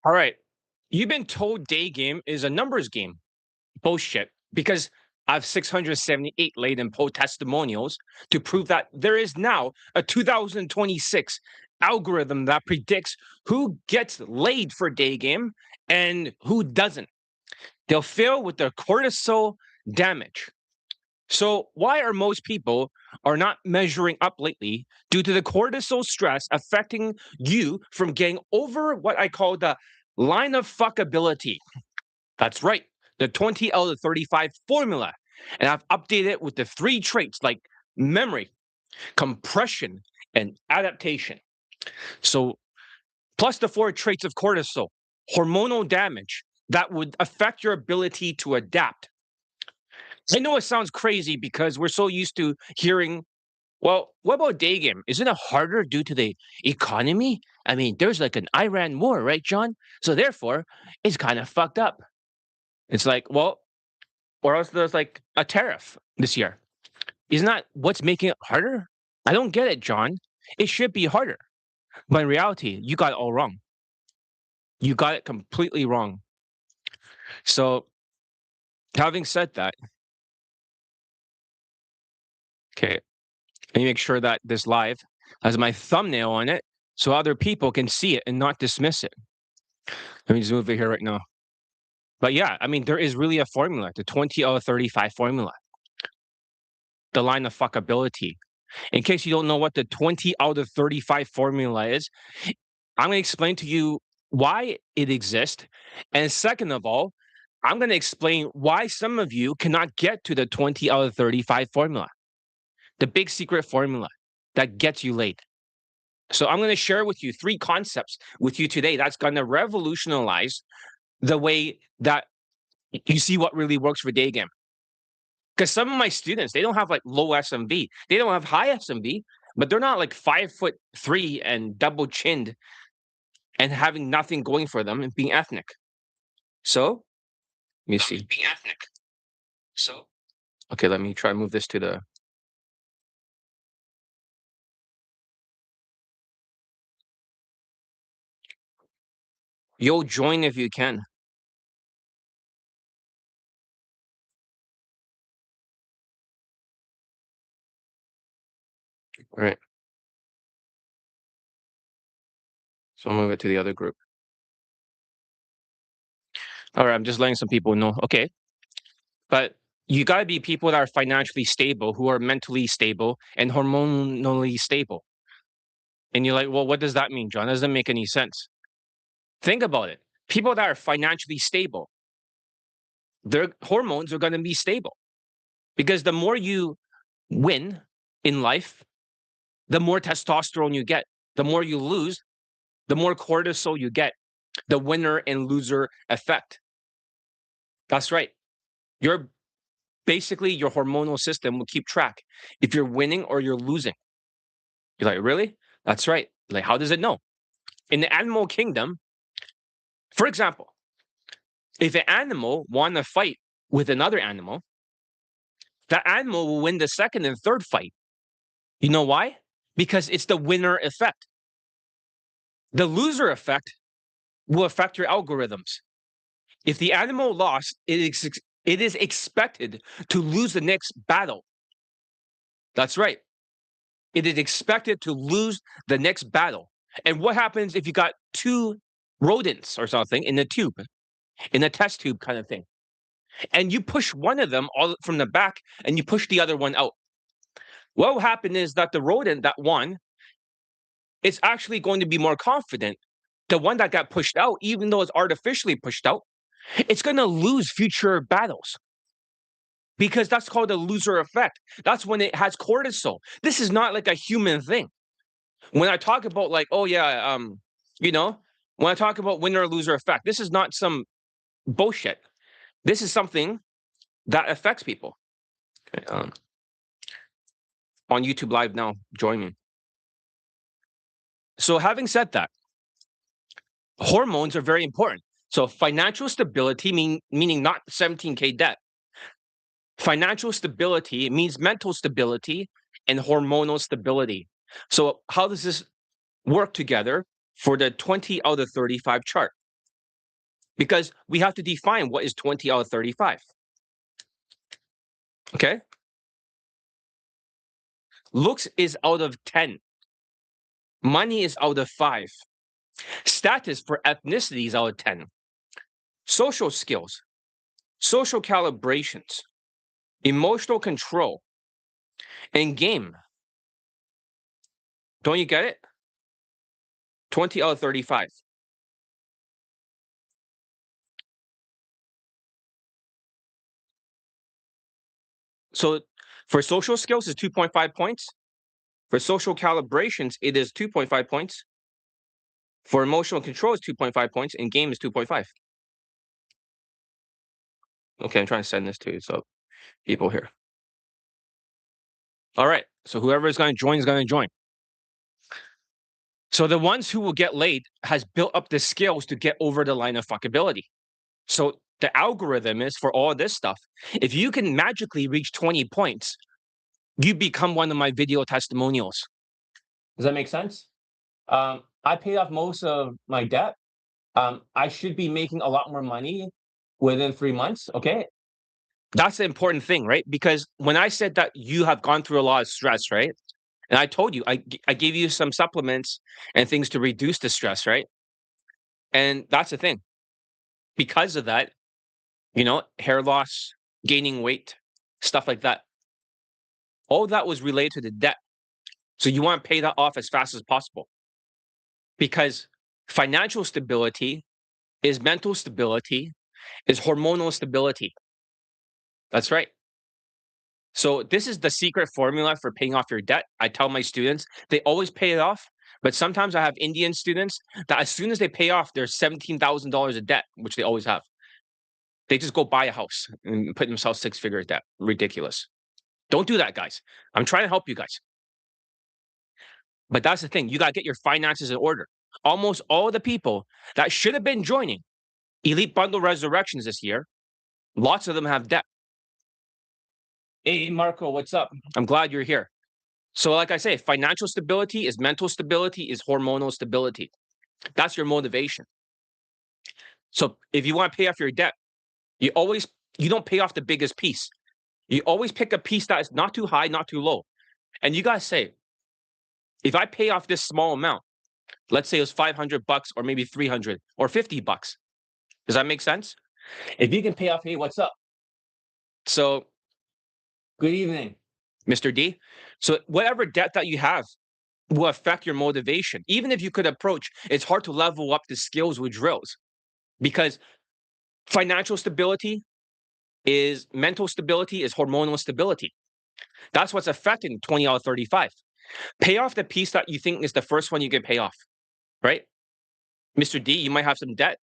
All right. You've been told day game is a numbers game. Bullshit. Because I have 678 laid in poll testimonials to prove that there is now a 2026 algorithm that predicts who gets laid for day game and who doesn't. They'll fail with their cortisol damage. So why are most people are not measuring up lately due to the cortisol stress affecting you from getting over what I call the line of fuckability? That's right, the 20 out of 35 formula. And I've updated it with the three traits like memory, compression, and adaptation. So plus the four traits of cortisol, hormonal damage that would affect your ability to adapt. I know it sounds crazy because we're so used to hearing, well, what about day game? Isn't it harder due to the economy? I mean, there's like an Iran war, right, John? So therefore, it's kind of fucked up. It's like, well, or else there's like a tariff this year. Isn't that what's making it harder? I don't get it, John. It should be harder. But in reality, you got it all wrong. You got it completely wrong. So, having said that, okay, let me make sure that this live has my thumbnail on it so other people can see it and not dismiss it. Let me just move it here right now. But yeah, I mean, there is really a formula, the 20 out of 35 formula, the line of fuckability. In case you don't know what the 20 out of 35 formula is, I'm going to explain to you why it exists. And second of all, I'm going to explain why some of you cannot get to the 20 out of 35 formula, the big secret formula that gets you late. So I'm going to share with you three concepts with you today that's going to revolutionize the way that you see what really works for day game. Because some of my students, they don't have like low SMV, they don't have high SMV, but they're not like 5'3" and double chinned and having nothing going for them and being ethnic. So let me see. Being ethnic. So okay, let me try to move this to the. You'll join if you can. All right. So I'll move it to the other group. All right, I'm just letting some people know. Okay. But you got to be people that are financially stable, who are mentally stable and hormonally stable. And you're like, well, what does that mean, John? That doesn't make any sense. Think about it. People that are financially stable, their hormones are going to be stable because the more you win in life, the more testosterone you get. The more you lose, the more cortisol you get. The winner and loser effect. That's right. You're basically your hormonal system will keep track if you're winning or you're losing. You're like, really? That's right. Like, how does it know? In the animal kingdom, for example, if an animal won a fight with another animal, that animal will win the second and third fight. You know why? Because it's the winner effect. The loser effect will affect your algorithms. If the animal lost, it is expected to lose the next battle. That's right. It is expected to lose the next battle. And what happens if you got two rodents or something in a tube, in a test tube kind of thing, and you push one of them all from the back and you push the other one out? What will happen is that the rodent that won is actually going to be more confident. The one that got pushed out, even though it's artificially pushed out, it's going to lose future battles because that's called a loser effect. That's when it has cortisol. This is not like a human thing. When I talk about like, oh yeah, you know, when I talk about winner or loser effect, this is not some bullshit. This is something that affects people. Okay, on YouTube Live now, join me. So having said that, hormones are very important. So financial stability meaning not 17K debt. Financial stability means mental stability and hormonal stability. So how does this work together for the 20 out of 35 chart? because we have to define what is 20 out of 35. Okay? Looks is out of 10. Money is out of 5. Status for ethnicity is out of 10. Social skills, social calibrations, emotional control, and game. Don't you get it? 20 out of 35. So for social skills, it's 2.5 points. For social calibrations, it is 2.5 points. For emotional control, it's 2.5 points. And game is 2.5. Okay, I'm trying to send this to so people here. All right. So whoever is going to join is going to join. So the ones who will get laid has built up the skills to get over the line of fuckability. So the algorithm is for all this stuff. If you can magically reach 20 points, you become one of my video testimonials. Does that make sense? I paid off most of my debt. I should be making a lot more money within 3 months. Okay. That's the important thing, right? Because when I said that you have gone through a lot of stress, right? And I told you, I gave you some supplements and things to reduce the stress, right? And that's the thing. Because of that, hair loss, gaining weight, stuff like that. All that was related to the debt. So you want to pay that off as fast as possible. Because financial stability is mental stability, is hormonal stability. That's right. So this is the secret formula for paying off your debt. I tell my students, they always pay it off. But sometimes I have Indian students that as soon as they pay off their $17,000 of debt, which they always have, they just go buy a house and put themselves 6-figure debt. Ridiculous. Don't do that, guys. I'm trying to help you guys. But that's the thing. You got to get your finances in order. Almost all the people that should have been joining Elite Bundle Resurrections this year, lots of them have debt. Hey, Marco, what's up? I'm glad you're here. So like I say, financial stability is mental stability, is hormonal stability. That's your motivation. So if you want to pay off your debt, you don't pay off the biggest piece. You always pick a piece that is not too high, not too low. And you got to say, if I pay off this small amount, let's say it was $500 or maybe 300 or $50. Does that make sense? If you can pay off, hey, what's up? So good evening, Mr. D. So whatever debt that you have will affect your motivation. Even if you could approach, it's hard to level up the skills with drills because financial stability is mental stability, is hormonal stability. That's what's affecting 20 out of 35. Pay off the piece that you think is the first one you can pay off, right? Mr. D, you might have some debt.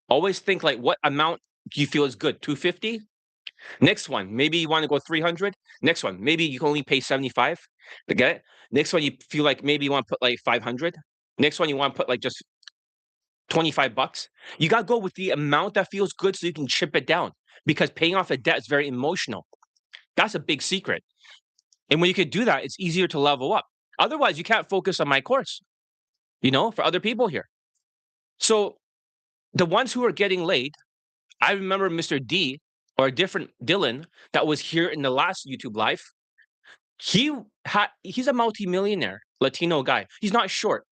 Always think like, what amount do you feel is good? 250? Next one, maybe you want to go 300. Next one, maybe you can only pay 75 to get it. Next one, you feel like maybe you want to put like 500. Next one, you want to put like just $25. You got to go with the amount that feels good so you can chip it down because paying off a debt is very emotional. That's a big secret. And when you can do that, it's easier to level up. Otherwise, you can't focus on my course, for other people here. So the ones who are getting laid, I remember Mr. D or a different Dylan that was here in the last YouTube live. He's a multimillionaire Latino guy. He's not short.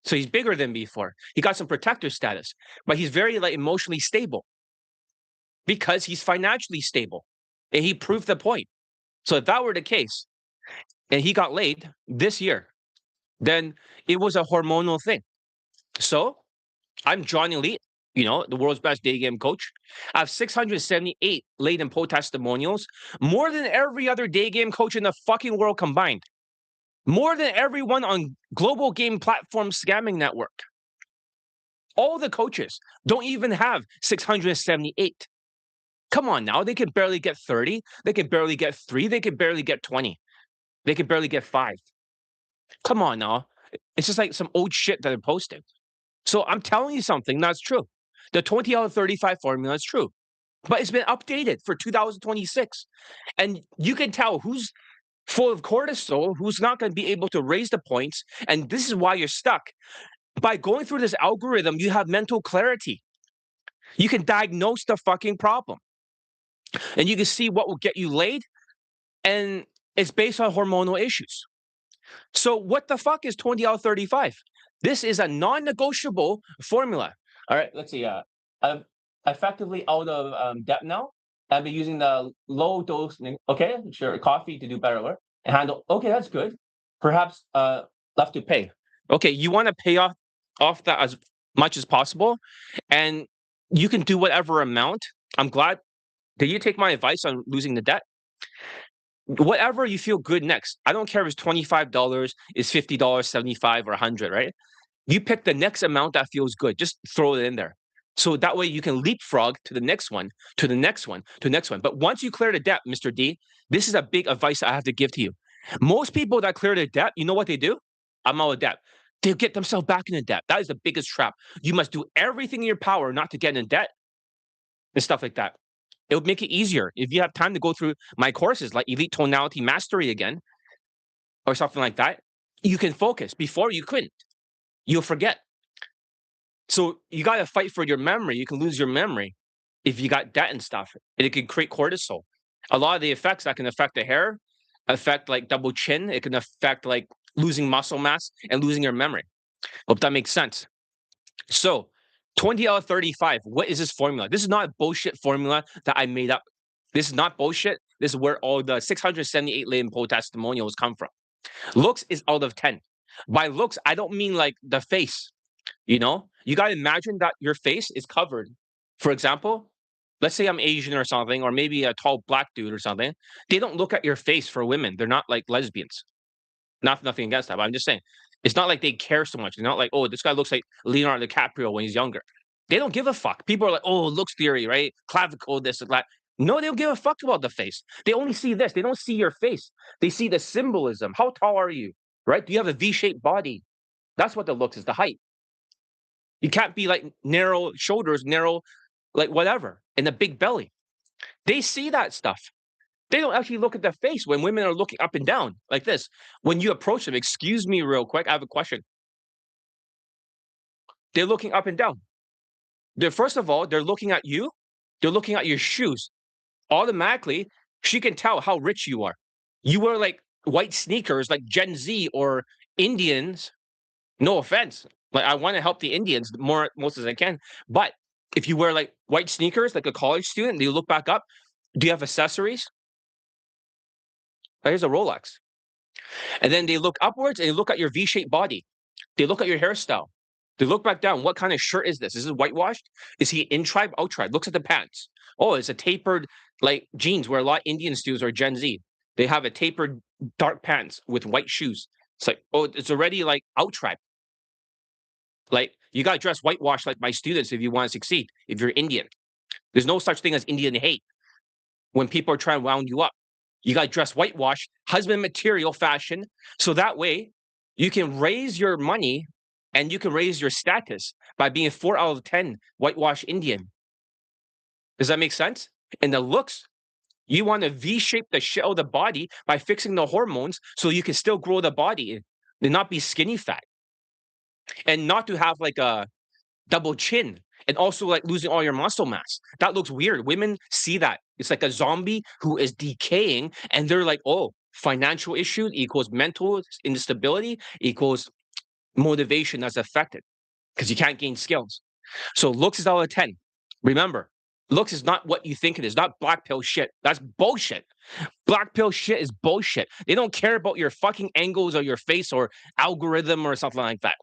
So he's bigger than before. He got some protector status, but he's very emotionally stable because he's financially stable. And he proved the point. So if that were the case, and he got laid this year, then it was a hormonal thing. So I'm John Elite, the world's best day game coach. I have 678 laid and po testimonials, more than every other day game coach in the fucking world combined. More than everyone on global game platform scamming network. All the coaches don't even have 678. Come on now, they can barely get 30. They can barely get 3. They can barely get 20. They can barely get 5. Come on now. It's just like some old shit that they're posting. So I'm telling you something that's true. The 20 out of 35 formula is true, but it's been updated for 2026. And you can tell who's full of cortisol, who's not going to be able to raise the points. And this is why you're stuck. By going through this algorithm, you have mental clarity. You can diagnose the fucking problem. And you can see what will get you laid. And it's based on hormonal issues. So what the fuck is 20 out of 35? This is a non-negotiable formula. All right, let's see. I'm effectively out of debt now. I've been using the low dose, okay, sure, coffee to do better work and handle. Okay, that's good. Perhaps left to pay. Okay, you want to pay off that as much as possible, and you can do whatever amount. I'm glad. Did you take my advice on losing the debt? Whatever you feel good next. I don't care if it's $25, is $50, 75 or 100, right? You pick the next amount that feels good. Just throw it in there. So that way you can leapfrog to the next one, to the next one, to the next one. But once you clear the debt, Mr. D, this is a big advice I have to give to you. Most people that clear their debt, you know what they do? I'm out of debt. They get themselves back into debt. That is the biggest trap. You must do everything in your power not to get in debt and stuff like that. It would make it easier if you have time to go through my courses like Elite Tonality Mastery again or something like that. You can focus. Before you couldn't. You'll forget. So you got to fight for your memory. You can lose your memory if you got debt and stuff. And it can create cortisol. A lot of the effects that can affect the hair, affect like double chin. It can affect like losing muscle mass and losing your memory. Hope that makes sense. So 20 out of 35. What is this formula? This is not a bullshit formula that I made up. This is not bullshit. This is where all the 678 Lane Poe testimonials come from. Looks is out of 10. By looks, I don't mean like the face. You know, you got to imagine that your face is covered. For example, let's say I'm Asian or something, or maybe a tall black dude or something. They don't look at your face for women. They're not like lesbians. Nothing against that. But I'm just saying, it's not like they care so much. They're not like, oh, this guy looks like Leonardo DiCaprio when he's younger. They don't give a fuck. People are like, oh, looks theory, right? Clavicle, this and that. No, they don't give a fuck about the face. They only see this. They don't see your face. They see the symbolism. How tall are you? Right? Do you have a V-shaped body? That's what the looks is, the height. You can't be like narrow shoulders, narrow, like whatever, and a big belly. They see that stuff. They don't actually look at the face when women are looking up and down like this. When you approach them, excuse me, real quick, I have a question. They're looking up and down. They're first of all, they're looking at you. They're looking at your shoes. Automatically, she can tell how rich you are. You wear like white sneakers, like Gen Z or Indians. No offense. Like I want to help the Indians most as I can. But if you wear like white sneakers, like a college student, they look back up. Do you have accessories? Here's a Rolex. And then they look upwards and they look at your V-shaped body. They look at your hairstyle. They look back down. What kind of shirt is this? Is it whitewashed? Is he in tribe, out tribe? Looks at the pants. Oh, it's a tapered like jeans where a lot of Indian students are Gen Z. They have a tapered dark pants with white shoes. It's like, oh, it's already like out tribe. Like you got to dress whitewashed like my students if you want to succeed. If you're Indian, there's no such thing as Indian hate. When people are trying to wound you up, you got to dress whitewash, husband material fashion, so that way you can raise your money and you can raise your status by being 4 out of 10 whitewash Indian. Does that make sense? And the looks, you want to V-shape the shit out of the body by fixing the hormones so you can still grow the body and not be skinny fat. And not to have like a double chin and also like losing all your muscle mass. That looks weird. Women see that. It's like a zombie who is decaying and they're like, oh, financial issues equals mental instability equals motivation that's affected because you can't gain skills. So looks is out of 10. Remember, looks is not what you think it is, not black pill shit. That's bullshit. Black pill shit is bullshit. They don't care about your fucking angles or your face or algorithm or something like that.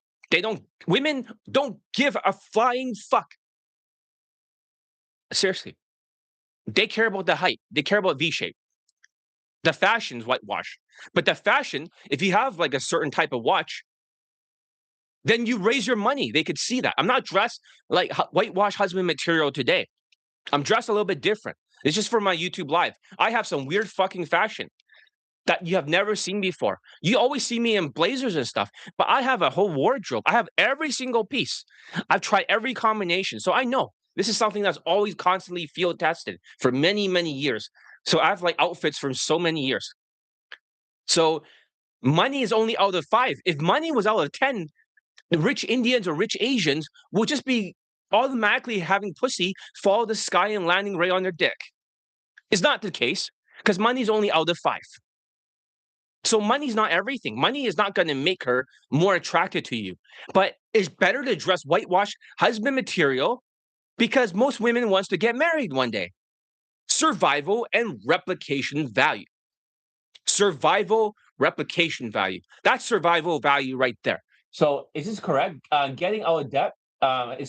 Women don't give a flying fuck. Seriously. They care about the height. They care about V-shape. The fashion's whitewash. But the fashion, if you have like a certain type of watch, then you raise your money. They could see that. I'm not dressed like whitewash husband material today. I'm dressed a little bit different. It's just for my YouTube live. I have some weird fucking fashion that you have never seen before. You always see me in blazers and stuff, but I have a whole wardrobe. I have every single piece. I've tried every combination. So I know this is something that's always constantly field tested for many, many years. So I have like outfits from so many years. So money is only out of 5. If money was out of 10, the rich Indians or rich Asians will just be automatically having pussy fall the sky and landing right on their dick. It's not the case because money's only out of 5. So money's not everything. Money is not going to make her more attracted to you. But it's better to dress whitewash husband material because most women wants to get married one day. Survival and replication value. Survival replication value. That's survival value right there. So is this correct? Getting out of debt,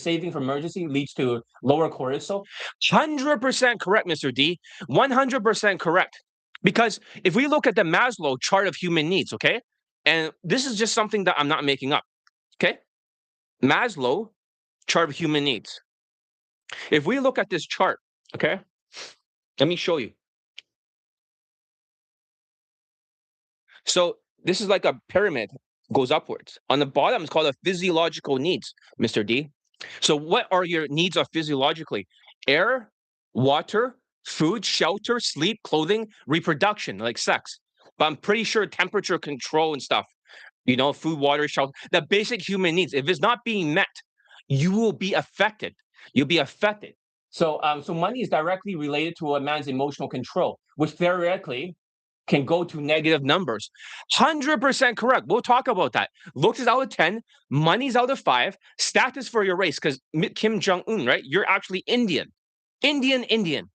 saving for emergency leads to lower cortisol. 100% correct, Mr. D. 100% correct. Because if we look at the Maslow chart of human needs, okay, and this is just something that I'm not making up, okay? Maslow chart of human needs. If we look at this chart, okay, let me show you. So this is like a pyramid, goes upwards. On the bottom, it's called a physiological needs, Mr. D. So what are your needs of physiologically? Air, water, food, shelter, sleep, clothing, reproduction, like sex. But I'm pretty sure temperature control and stuff, food, water, shelter, the basic human needs. If it's not being met, you will be affected. You'll be affected. So money is directly related to a man's emotional control, which theoretically can go to negative numbers. 100% correct. We'll talk about that. Looks is out of 10, money's out of 5, status for your race, because Kim Jong-un, right? You're actually Indian. Indian.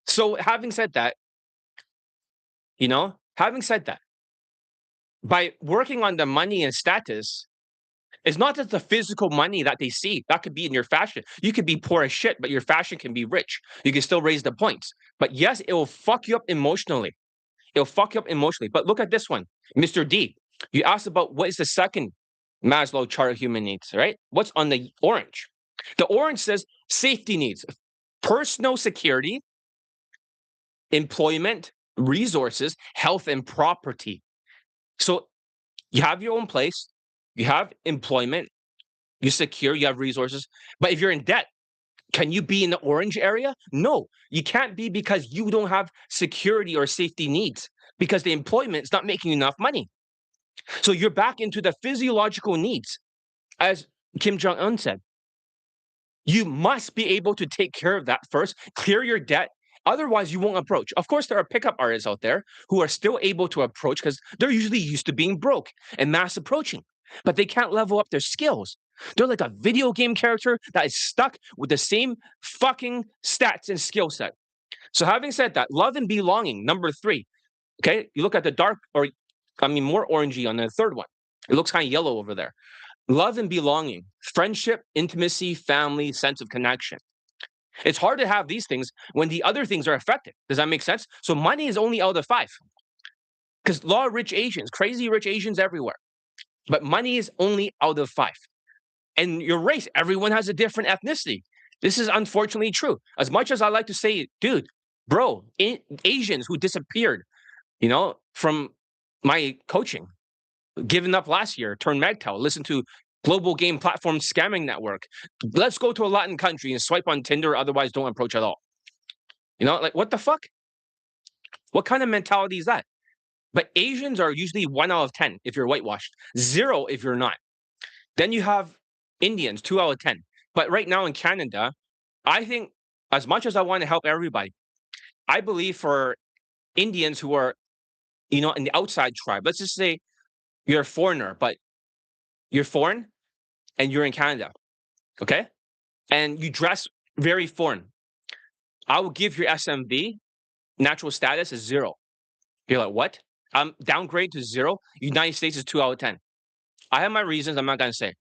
So having said that, by working on the money and status, it's not just the physical money that they see. That could be in your fashion. You could be poor as shit, but your fashion can be rich. You can still raise the points. But yes, it will fuck you up emotionally. It'll fuck you up emotionally. But look at this one, Mr. D. You asked about what is the second Maslow chart of human needs, right? What's on the orange? The orange says safety needs, personal security, employment, resources, health, and property. So you have your own place, you have employment, you're secure, you have resources. But if you're in debt, can you be in the orange area? No, you can't be because you don't have security or safety needs because the employment is not making enough money. So you're back into the physiological needs. As Kim Jong-un said, you must be able to take care of that first, clear your debt. Otherwise, you won't approach. Of course, there are pickup artists out there who are still able to approach because they're usually used to being broke and mass approaching, but they can't level up their skills. They're like a video game character that is stuck with the same fucking stats and skill set. So having said that, love and belonging, number 3. Okay, you look at the more orangey on the third one. It looks kind of yellow over there. Love and belonging, friendship, intimacy, family, sense of connection. It's hard to have these things when the other things are affected. Does that make sense? So money is only out of 5 because law rich Asians, crazy rich Asians everywhere. But money is only out of 5. And your race, everyone has a different ethnicity. This is unfortunately true. As much as I like to say, dude, bro, Asians who disappeared, from my coaching, given up last year, turned MGTOW, listen to global game platform scamming network. Let's go to a Latin country and swipe on Tinder, otherwise don't approach at all. Like what the fuck? What kind of mentality is that? But Asians are usually 1 out of 10 if you're whitewashed, 0 if you're not. Then you have Indians, 2 out of 10. But right now in Canada, I think as much as I want to help everybody, I believe for Indians who are, in the outside tribe, let's just say you're a foreigner, but you're foreign and you're in Canada, okay? And you dress very foreign. I will give your SMV, natural status, is 0. You're like, what? Downgrade to 0. United States is 2 out of 10. I have my reasons, I'm not going to say.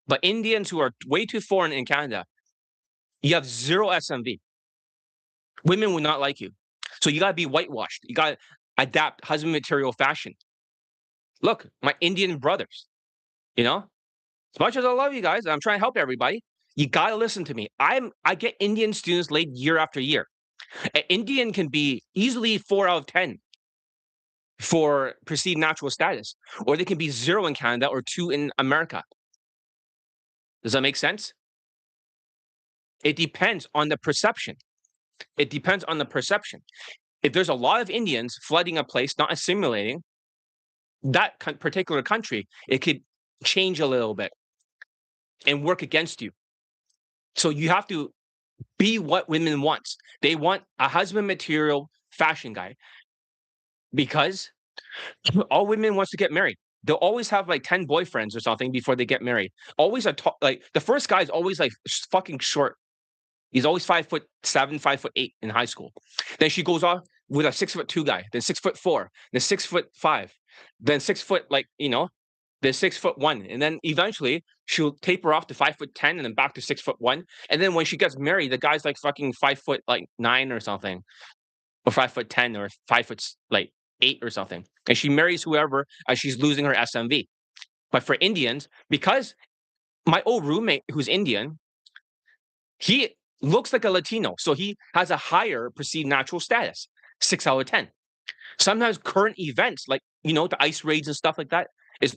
But Indians who are way too foreign in Canada, you have 0 SMV. Women will not like you. So you got to be whitewashed. You got to adapt husband material fashion. Look, my Indian brothers, as much as I love you guys, I'm trying to help everybody. You got to listen to me. I get Indian students laid year after year. An Indian can be easily 4 out of 10 for perceived natural status, or they can be 0 in Canada or 2 in America. Does that make sense? It depends on the perception. It depends on the perception. If there's a lot of Indians flooding a place, not assimilating, that particular country, it could change a little bit. and work against you. So you have to be what women want. They want a husband material fashion guy because all women wants to get married. They'll always have like 10 boyfriends or something before they get married. Always like the first guy is always like fucking short. He's always 5'7", 5'8" in high school. Then she goes off with a 6'2" guy, then 6'4", then 6'5", then 6 foot, like, then 6'1", and then eventually she'll taper off to 5'10" and then back to 6'1". And then when she gets married, the guy's like fucking 5'9" or something, or 5'10", or 5'8" or something. And she marries whoever as she's losing her SMV. But for Indians, because my old roommate who's Indian, he looks like a Latino, so he has a higher perceived natural status, 6 out of 10. Sometimes current events, like, the ICE raids and stuff like that, is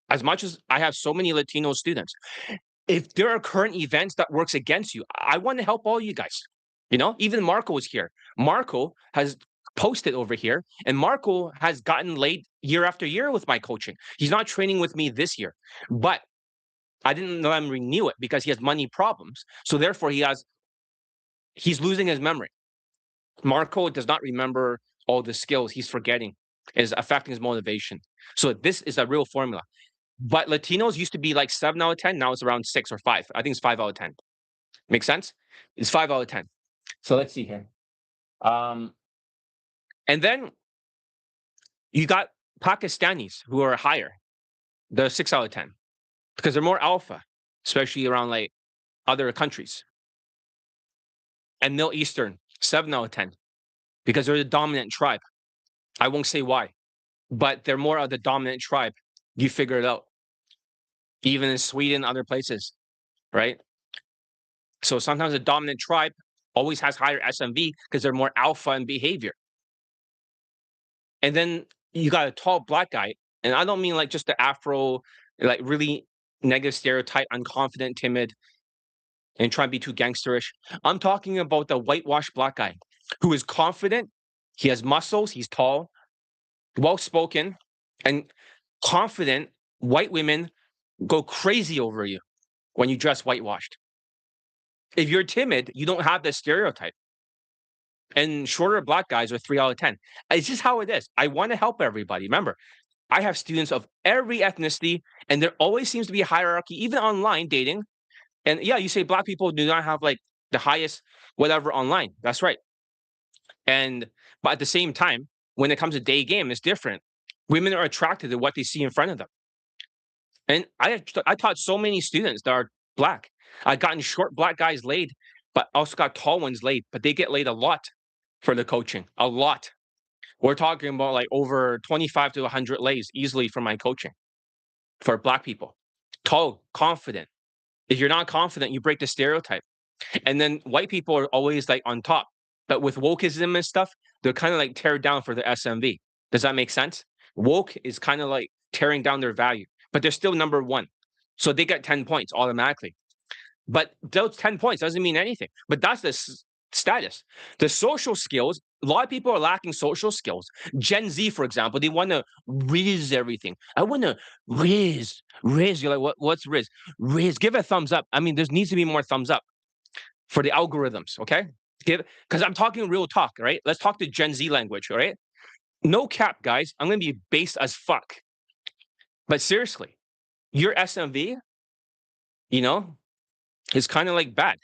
as much as I have so many Latino students, if there are current events that works against you, I want to help all you guys. Even Marco is here. Marco has posted over here, and Marco has gotten laid year after year with my coaching. He's not training with me this year, but I didn't let him renew it because he has money problems. So therefore, he's losing his memory. Marco does not remember all the skills he's forgetting, is affecting his motivation. So this is a real formula. But Latinos used to be like 7 out of 10. Now it's around 6 or 5. I think it's 5 out of 10. Make sense? It's 5 out of 10. So let's see here. And then you got Pakistanis who are higher. They're 6 out of 10 because they're more alpha, especially around like other countries. And Middle Eastern, 7 out of 10 because they're the dominant tribe. I won't say why, but they're more of the dominant tribe. You figure it out. Even in Sweden, other places, right? So sometimes the dominant tribe always has higher SMV because they're more alpha in behavior. And then you got a tall black guy, and I don't mean like just the Afro, like really negative stereotype, unconfident, timid, and trying to be too gangsterish. I'm talking about the whitewashed black guy who is confident, he has muscles, he's tall, well-spoken, and confident. White women go crazy over you when you dress whitewashed. If you're timid, you don't have the stereotype. And shorter black guys are 3 out of 10. It's just how it is. I want to help everybody. Remember, I have students of every ethnicity, and there always seems to be a hierarchy, even online dating. And yeah, you say black people do not have like the highest whatever online. That's right. But at the same time, when it comes to Daygame, it's different. Women are attracted to what they see in front of them. And I taught so many students that are black. I've gotten short black guys laid, but also got tall ones laid. But they get laid a lot for the coaching, a lot. We're talking about like over 25 to 100 lays easily for my coaching for black people. Tall, confident. If you're not confident, you break the stereotype. And then white people are always like on top. But with wokeism and stuff, they're kind of like tear down for the SMV. Does that make sense? Woke is kind of like tearing down their value, but they're still number one. So they get 10 points automatically. But those 10 points doesn't mean anything. But that's the status. The social skills, a lot of people are lacking social skills. Gen Z, for example, they want to riz everything. I want to riz. You're like, what's riz? Riz, give a thumbs up. I mean, there needs to be more thumbs up for the algorithms, okay? Because I'm talking real talk, right? Let's talk to Gen Z language, all right? No cap, guys. I'm going to be based as fuck. But seriously, your SMV, is kind of like bad.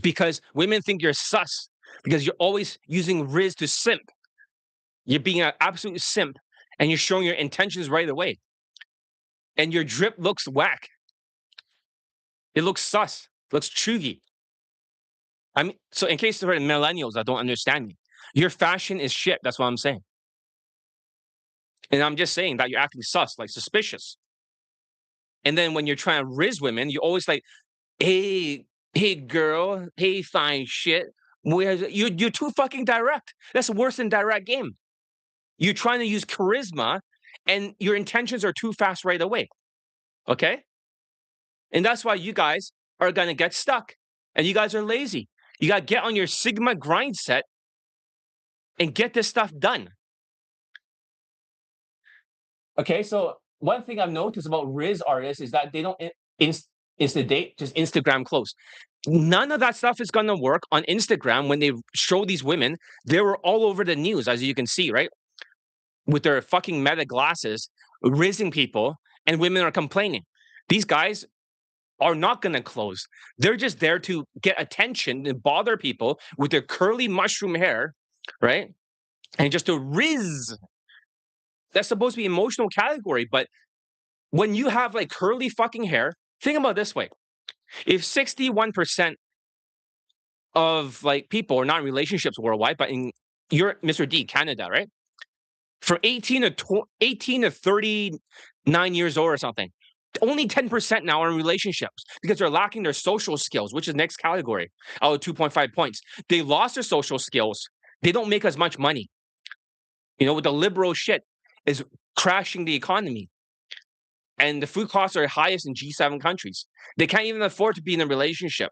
Because women think you're sus because you're always using Riz to simp. You're being an absolute simp and you're showing your intentions right away. And your drip looks whack. It looks sus. It looks chuggy. I mean, so in case there are millennials that don't understand me, your fashion is shit. That's what I'm saying. And I'm just saying that you're acting sus, like suspicious. And then when you're trying to riz women, you're always like, hey girl, hey fine shit. You're too fucking direct. That's worse than direct game. You're trying to use charisma and your intentions are too fast right away. Okay? And that's why you guys are gonna get stuck. And you guys are lazy. You gotta get on your Sigma grind set and get this stuff done. Okay, so one thing I've noticed about Riz artists is that they don't instant just Instagram close. None of that stuff is going to work on Instagram when they show these women. They were all over the news, as you can see, right? With their fucking meta glasses, rizzing people, and women are complaining. These guys are not going to close. They're just there to get attention and bother people with their curly mushroom hair, right? And just to rizz. That's supposed to be emotional category, but when you have like curly fucking hair, think about it this way. If 61% of like people are not in relationships worldwide, but in you're Mr. D, Canada, right? From 18 to 39 years old or something, only 10% now are in relationships because they're lacking their social skills, which is next category out of 2.5 points. They lost their social skills. They don't make as much money. You know, with the liberal shit is crashing the economy. And the food costs are highest in G7 countries. They can't even afford to be in a relationship.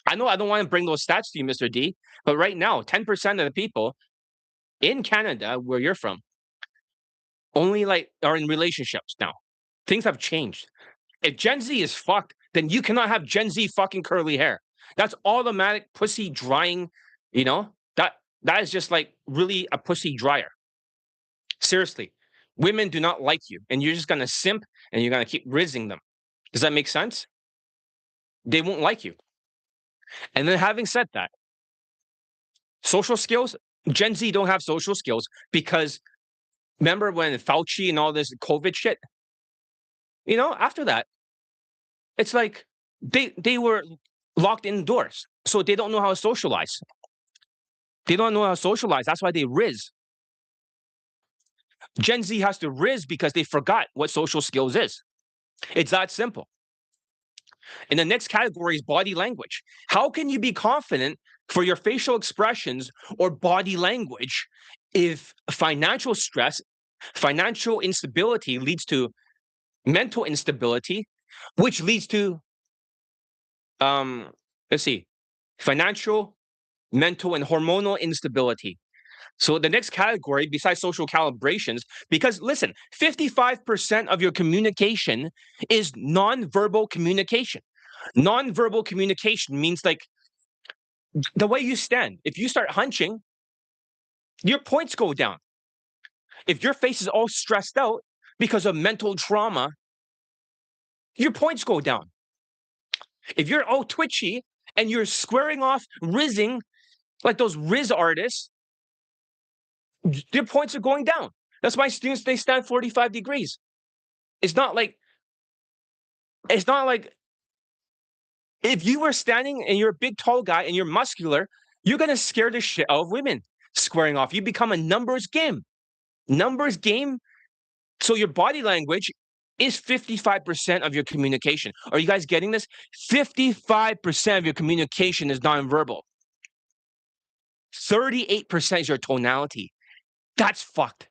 I know I don't want to bring those stats to you, Mr. D, but right now, 10% of the people in Canada, where you're from, only like are in relationships now. Things have changed. If Gen Z is fucked, then you cannot have Gen Z fucking curly hair. That's automatic pussy drying, you know? That is just like really a pussy dryer. Seriously. Women do not like you, and you're just gonna simp and you're gonna keep rizzing them. Does that make sense? They won't like you. And then having said that, social skills, Gen Z don't have social skills because remember when Fauci and all this COVID shit? You know, after that, it's like they were locked indoors, so they don't know how to socialize. They don't know how to socialize. That's why they rizz. Gen Z has to rizz because they forgot what social skills is. It's that simple. And the next category is body language. How can you be confident for your facial expressions or body language if financial stress, financial instability leads to mental instability, which leads to let's see, financial, mental, and hormonal instability. So the next category, besides social calibrations, because listen, 55% of your communication is nonverbal communication. Nonverbal communication means like the way you stand. If you start hunching, your points go down. If your face is all stressed out because of mental trauma, your points go down. If you're all twitchy and you're squaring off, rizzing like those Riz artists, their points are going down. That's why students they stand 45 degrees. It's not like if you were standing and you're a big tall guy and you're muscular, you're gonna scare the shit out of women squaring off. You become a numbers game. Numbers game. So your body language is 55% of your communication. Are you guys getting this? 55% of your communication is nonverbal. 38% is your tonality. That's fucked.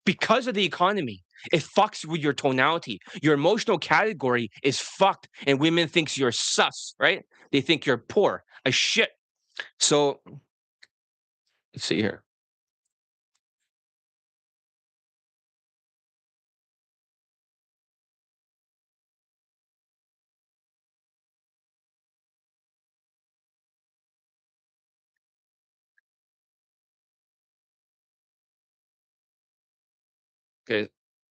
Because of the economy, it fucks with your tonality. Your emotional category is fucked, and women thinks you're sus, right? They think you're poor as shit. So let's see here. Okay,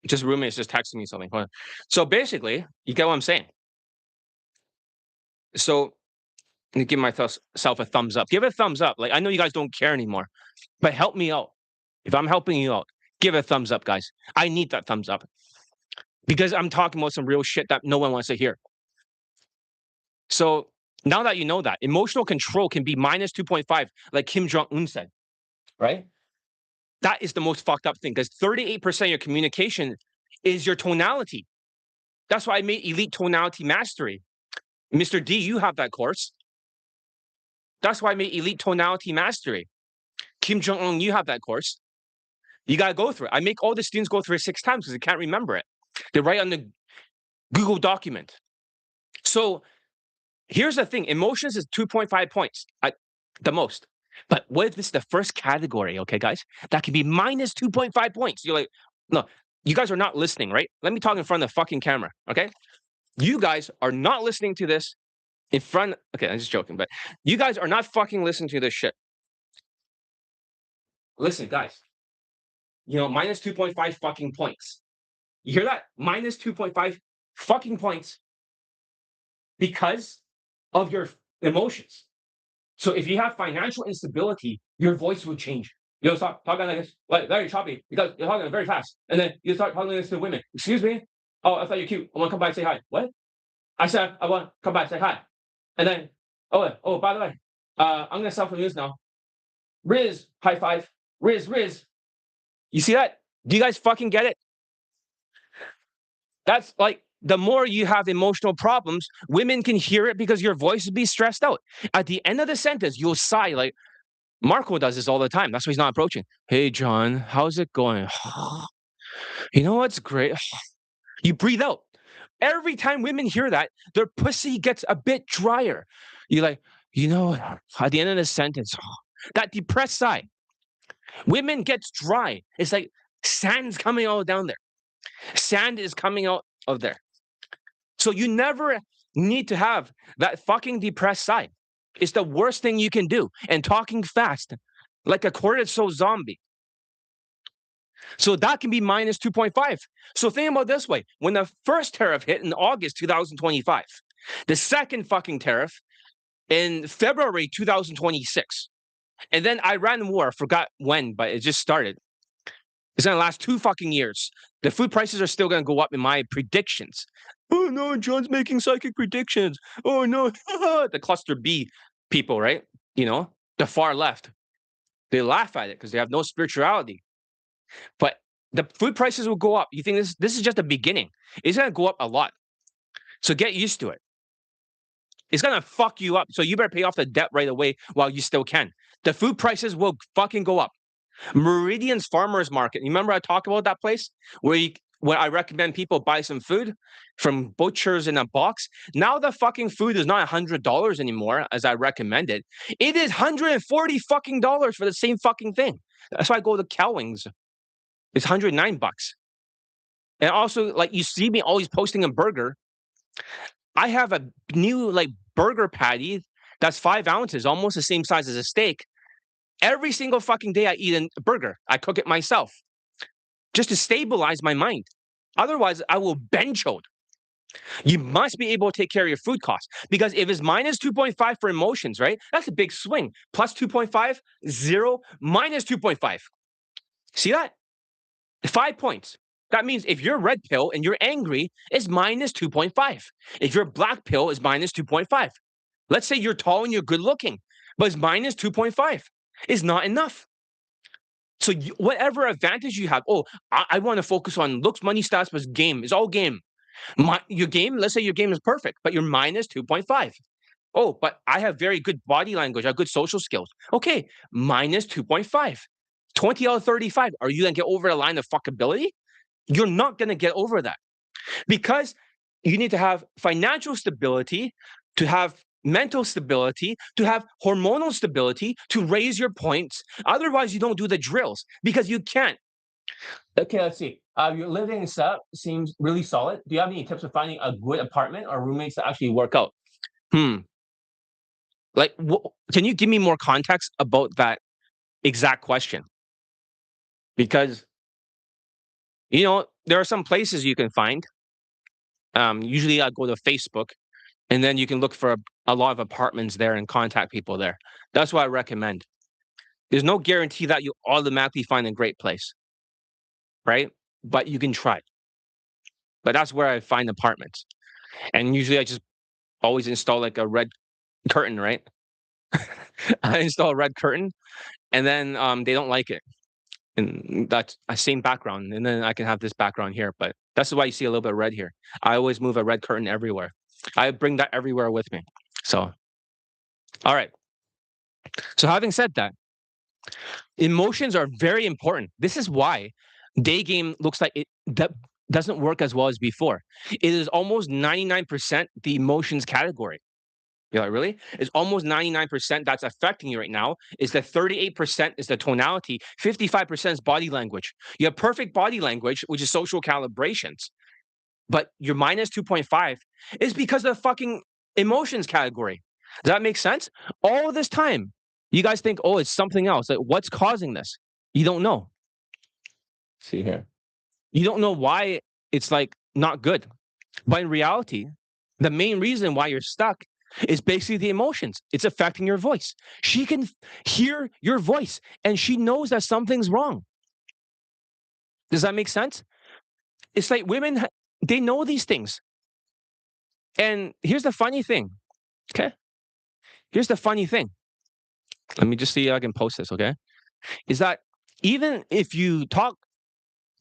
just roommates just texting me something. Hold on. So basically, you get what I'm saying. So let me give myself a thumbs up. Give it a thumbs up. Like I know you guys don't care anymore, but help me out. If I'm helping you out, give it a thumbs up, guys. I need that thumbs up because I'm talking about some real shit that no one wants to hear. So now that you know that, emotional control can be minus 2.5, like Kim Jong Un said, right? That is the most fucked up thing because 38% of your communication is your tonality. That's why I made Elite Tonality Mastery. Mr. D, you have that course. That's why I made Elite Tonality Mastery. Kim Jong Un, you have that course. You got to go through it. I make all the students go through it 6 times because they can't remember it. They write on the Google document. So here's the thing emotions is 2.5 points at the most. But what if this is the first category, okay, guys? That can be minus 2.5 points. You're like, no, you guys are not listening, right? Let me talk in front of the fucking camera, okay? You guys are not listening to this in front. Okay, I'm just joking, but you guys are not fucking listening to this shit. Listen, guys, minus 2.5 fucking points. You hear that? Minus 2.5 fucking points because of your emotions. So if you have financial instability, your voice will change. You'll start talking like this, like very choppy, because you're talking very fast. And then you start talking like this to women. Excuse me? Oh, I thought you're cute. I want to come by and say hi. What? I said I want to come by and say hi. And then, by the way, I'm gonna sell for news now. Riz, high five. Riz. You see that? Do you guys fucking get it? That's like the more you have emotional problems, women can hear it because your voice will be stressed out. At the end of the sentence, you'll sigh like Marco does this all the time. That's why he's not approaching. Hey, John, how's it going? You know what's great? You breathe out. Every time women hear that, their pussy gets a bit drier. You're like, at the end of the sentence, that depressed sigh. Women gets dry. It's like sand's coming all down there. Sand is coming out of there. So you never need to have that fucking depressed sigh. It's the worst thing you can do. And talking fast, like a cortisol zombie. So that can be minus 2.5. So think about it this way. When the first tariff hit in August 2025, the second fucking tariff in February 2026, and then Iran war, forgot when, but it just started. It's going to last 2 fucking years. The food prices are still going to go up in my predictions. Oh no, John's making psychic predictions. Oh no, the cluster B people, right? The far left. They laugh at it because they have no spirituality. But the food prices will go up. You think this is just the beginning? It's going to go up a lot. So get used to it. It's going to fuck you up. So you better pay off the debt right away while you still can. The food prices will fucking go up. Meridian's Farmers Market. You remember I talked about that place where I recommend people buy some food from butchers in a box? Now the fucking food is not $100 anymore, as I recommended. It is $140 fucking dollars for the same fucking thing. That's why I go to Cowings. It's $109. And also, like, you see me always posting a burger. I have a new burger patty that's 5 ounces, almost the same size as a steak. Every single fucking day I eat a burger. I cook it myself just to stabilize my mind. Otherwise, I will bench out. You must be able to take care of your food costs because if it's minus 2.5 for emotions, right? That's a big swing. Plus 2.5, 0, minus 2.5. See that? 5 points. That means if you're red pill and you're angry, it's minus 2.5. If you're black pill, it's minus 2.5. Let's say you're tall and you're good looking, but it's minus 2.5. It's not enough. So whatever advantage you have, I want to focus on looks, money, stats, but game. It's all game. Your game, let's say your game is perfect, but you're minus 2.5. Oh, but I have very good body language. I have good social skills. Okay, minus 2.5. 20 out of 35. Are you going to get over the line of fuckability? You're not going to get over that because you need to have financial stability, to have mental stability, to have hormonal stability, to raise your points. Otherwise, you don't do the drills because you can't. Okay, let's see. Your living setup seems really solid. Do you have any tips for finding a good apartment or roommates that actually work out? Like, can you give me more context about that exact question? Because, there are some places you can find. Usually I go to Facebook and then you can look for a lot of apartments there and contact people there. That's what I recommend. There's no guarantee that you automatically find a great place, right? But you can try. But that's where I find apartments. And usually I just always install like a red curtain, right? I install a red curtain and then they don't like it. And that's a same background. And then I can have this background here. But that's why you see a little bit of red here. I always move a red curtain everywhere. I bring that everywhere with me. So, all right. So having said that, emotions are very important. This is why Daygame looks like that doesn't work as well as before. It is almost 99% the emotions category. You're like, really? It's almost 99% that's affecting you right now. Is the 38% is the tonality, 55% is body language. You have perfect body language, which is social calibrations, but your minus 2.5 is because of the fucking emotions category. Does that make sense? All of this time, you guys think, oh, it's something else. Like, what's causing this? You don't know. See here. You don't know why it's like not good. But in reality, the main reason why you're stuck is basically the emotions. It's affecting your voice. She can hear your voice and she knows that something's wrong. Does that make sense? It's like women, they know these things. And here's the funny thing. Okay. Here's the funny thing. Let me just see if I can post this. Okay. Is that even if you talk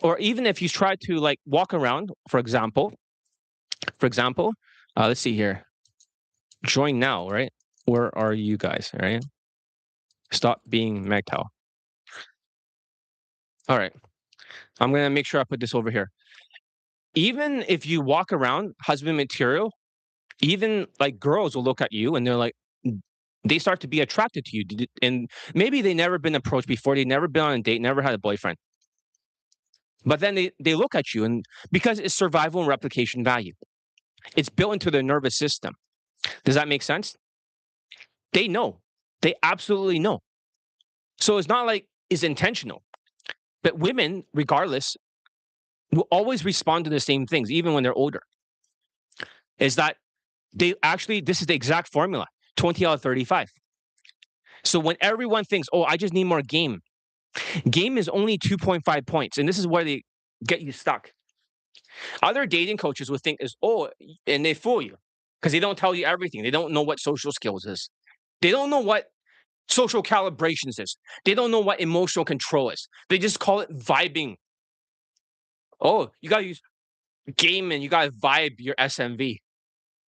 or even if you try to like walk around, for example, let's see here. Join now, right? Where are you guys? Right? Stop being MGTOW. All right. I'm gonna make sure I put this over here. Even if you walk around husband material, even like girls will look at you and they're like, they start to be attracted to you. And maybe they never been approached before, they never been on a date, never had a boyfriend. But then they look at you and because it's survival and replication value. It's built into their nervous system. Does that make sense? They know. They absolutely know. So it's not like it's intentional. But women, regardless, will always respond to the same things, even when they're older. Is that this is the exact formula 20 out of 35. So when everyone thinks, oh, I just need more game is only 2.5 points. And this is where they get you stuck. Other dating coaches would think is, oh, and they fool you because they don't tell you everything. They don't know what social skills is. They don't know what social calibrations is. They don't know what emotional control is. They just call it vibing. Oh, you got to use game and you got to vibe your SMV.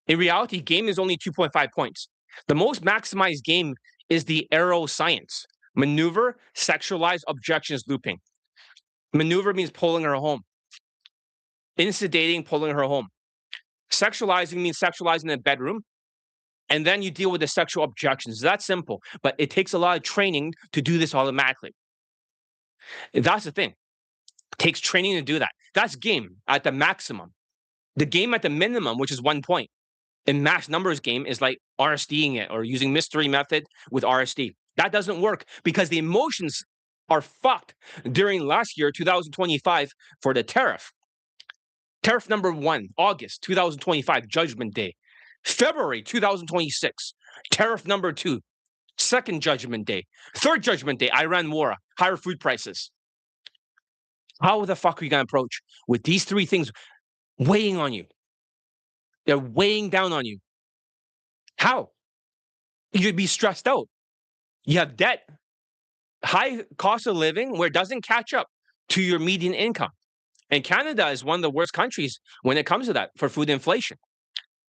In reality, game is only 2.5 points. The most maximized game is the arrow science. Maneuver, sexualize, objections, looping. Maneuver means pulling her home. Instigating, pulling her home. Sexualizing means sexualizing in the bedroom. And then you deal with the sexual objections. That's simple, but it takes a lot of training to do this automatically. That's the thing. It takes training to do that. That's game at the maximum. The game at the minimum, which is 1 point, in max numbers game is like RSDing it or using mystery method with RSD. That doesn't work because the emotions are fucked during last year, 2025, for the tariff. Tariff number 1, August 2025, Judgment Day. February 2026, tariff number 2, second Judgment Day. Third Judgment Day, Iran war, higher food prices. How the fuck are you going to approach with these 3 things weighing on you? They're weighing down on you. How? You'd be stressed out. You have debt, high cost of living where it doesn't catch up to your median income. And Canada is one of the worst countries when it comes to that for food inflation.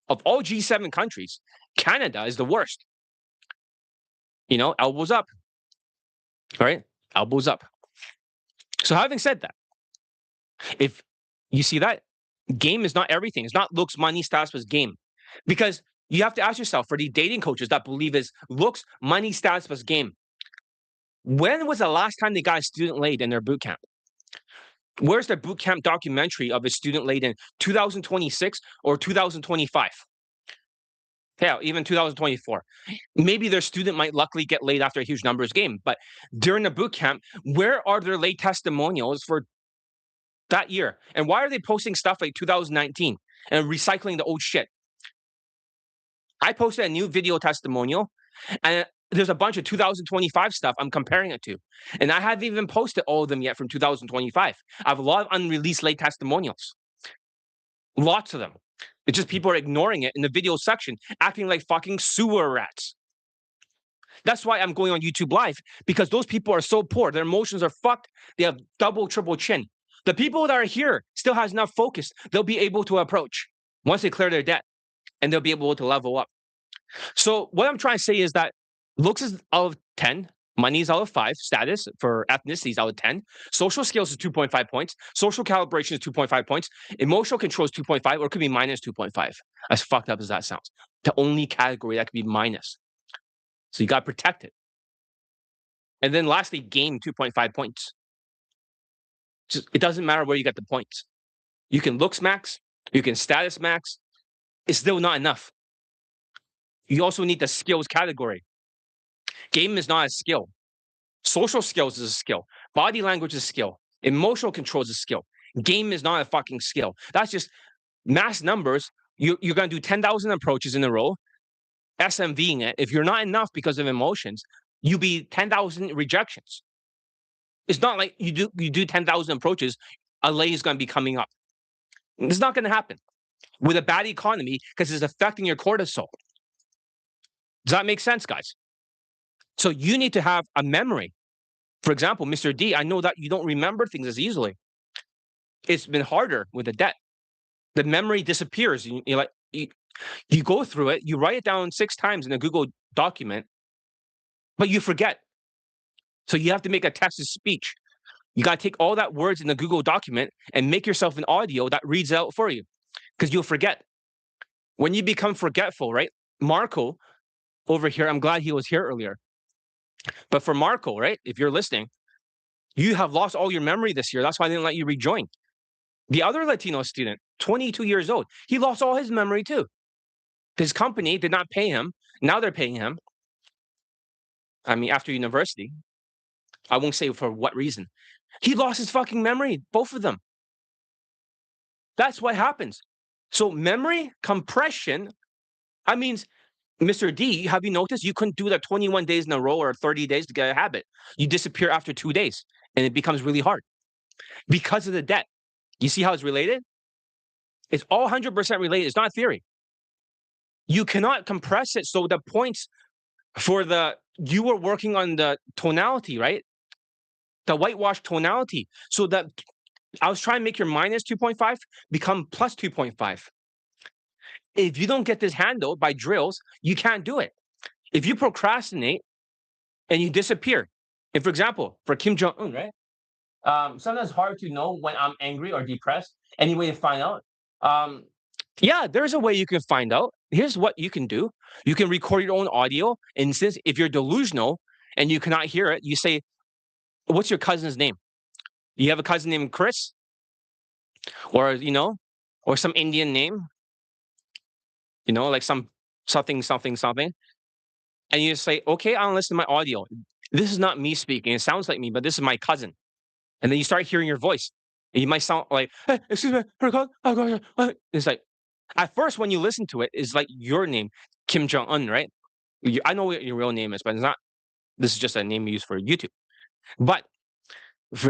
Of all G7 countries, Canada is the worst. Elbows up. All right? Elbows up. So having said that, if you see that, game is not everything. It's not looks, money, status, but game. Because you have to ask yourself, for the dating coaches that believe is looks, money, status, plus game, when was the last time they got a student laid in their boot camp? Where's the boot camp documentary of a student laid in 2026 or 2025? Hell, even 2024. Maybe their student might luckily get laid after a huge numbers game. But during the boot camp, where are their late testimonials for that year? And why are they posting stuff like 2019 and recycling the old shit? I posted a new video testimonial and there's a bunch of 2025 stuff I'm comparing it to. And I haven't even posted all of them yet from 2025. I have a lot of unreleased late testimonials. Lots of them. It's just people are ignoring it in the video section, acting like fucking sewer rats. That's why I'm going on YouTube Live, because those people are so poor. Their emotions are fucked. They have double, triple chin. The people that are here still has enough focus. They'll be able to approach once they clear their debt, and they'll be able to level up. So what I'm trying to say is that looks is out of 10, Money is out of 5. Status for ethnicity is out of 10. Social skills is 2.5 points. Social calibration is 2.5 points. Emotional control is 2.5, or it could be minus 2.5. As fucked up as that sounds. The only category that could be minus. So you got to protect it. And then lastly, game 2.5 points. It doesn't matter where you get the points. You can looks max, you can status max. It's still not enough. You also need the skills category. Game is not a skill. Social skills is a skill. Body language is a skill. Emotional control is a skill. Game is not a fucking skill. That's just mass numbers. You're going to do 10,000 approaches in a row, SMVing it. If you're not enough because of emotions, you be 10,000 rejections. It's not like you do 10,000 approaches, a lay is going to be coming up. It's not going to happen with a bad economy because it's affecting your cortisol. Does that make sense, guys? So you need to have a memory. For example, Mr. D, I know that you don't remember things as easily. It's been harder with the debt. The memory disappears. You go through it, you write it down 6 times in a Google document, but you forget. So you have to make a text to speech. You got to take all that words in the Google document and make yourself an audio that reads it out for you, because you'll forget. When you become forgetful, right? Marco over here, I'm glad he was here earlier. But for Marco, right, if you're listening, you have lost all your memory this year. That's why I didn't let you rejoin. The other Latino student, 22 years old, he lost all his memory too. His company did not pay him. Now they're paying him. I mean, after university. I won't say for what reason. He lost his fucking memory, both of them. That's what happens. So memory compression, I mean, Mr. D, have you noticed you couldn't do that 21 days in a row or 30 days to get a habit? You disappear after 2 days, and it becomes really hard because of the debt. You see how it's related? It's all 100% related. It's not theory. You cannot compress it so the points for you were working on the tonality, right? The whitewash tonality. So that I was trying to make your minus 2.5 become plus 2.5. If you don't get this handled by drills, you can't do it. If you procrastinate and you disappear, and for example, for Kim Jong-un, right? Sometimes it's hard to know when I'm angry or depressed. Any way to find out? Yeah, there's a way you can find out. Here's what you can do. You can record your own audio. And since if you're delusional and you cannot hear it, you say, what's your cousin's name? You have a cousin named Chris? Or, or some Indian name? Like something. And you say, okay, I'll listen to my audio. This is not me speaking. It sounds like me, but this is my cousin. And then you start hearing your voice. And you might sound like, hey, excuse me. It's like, at first, when you listen to it, it's like your name, Kim Jong-un, right? I know what your real name is, but it's not. This is just a name you use for YouTube. But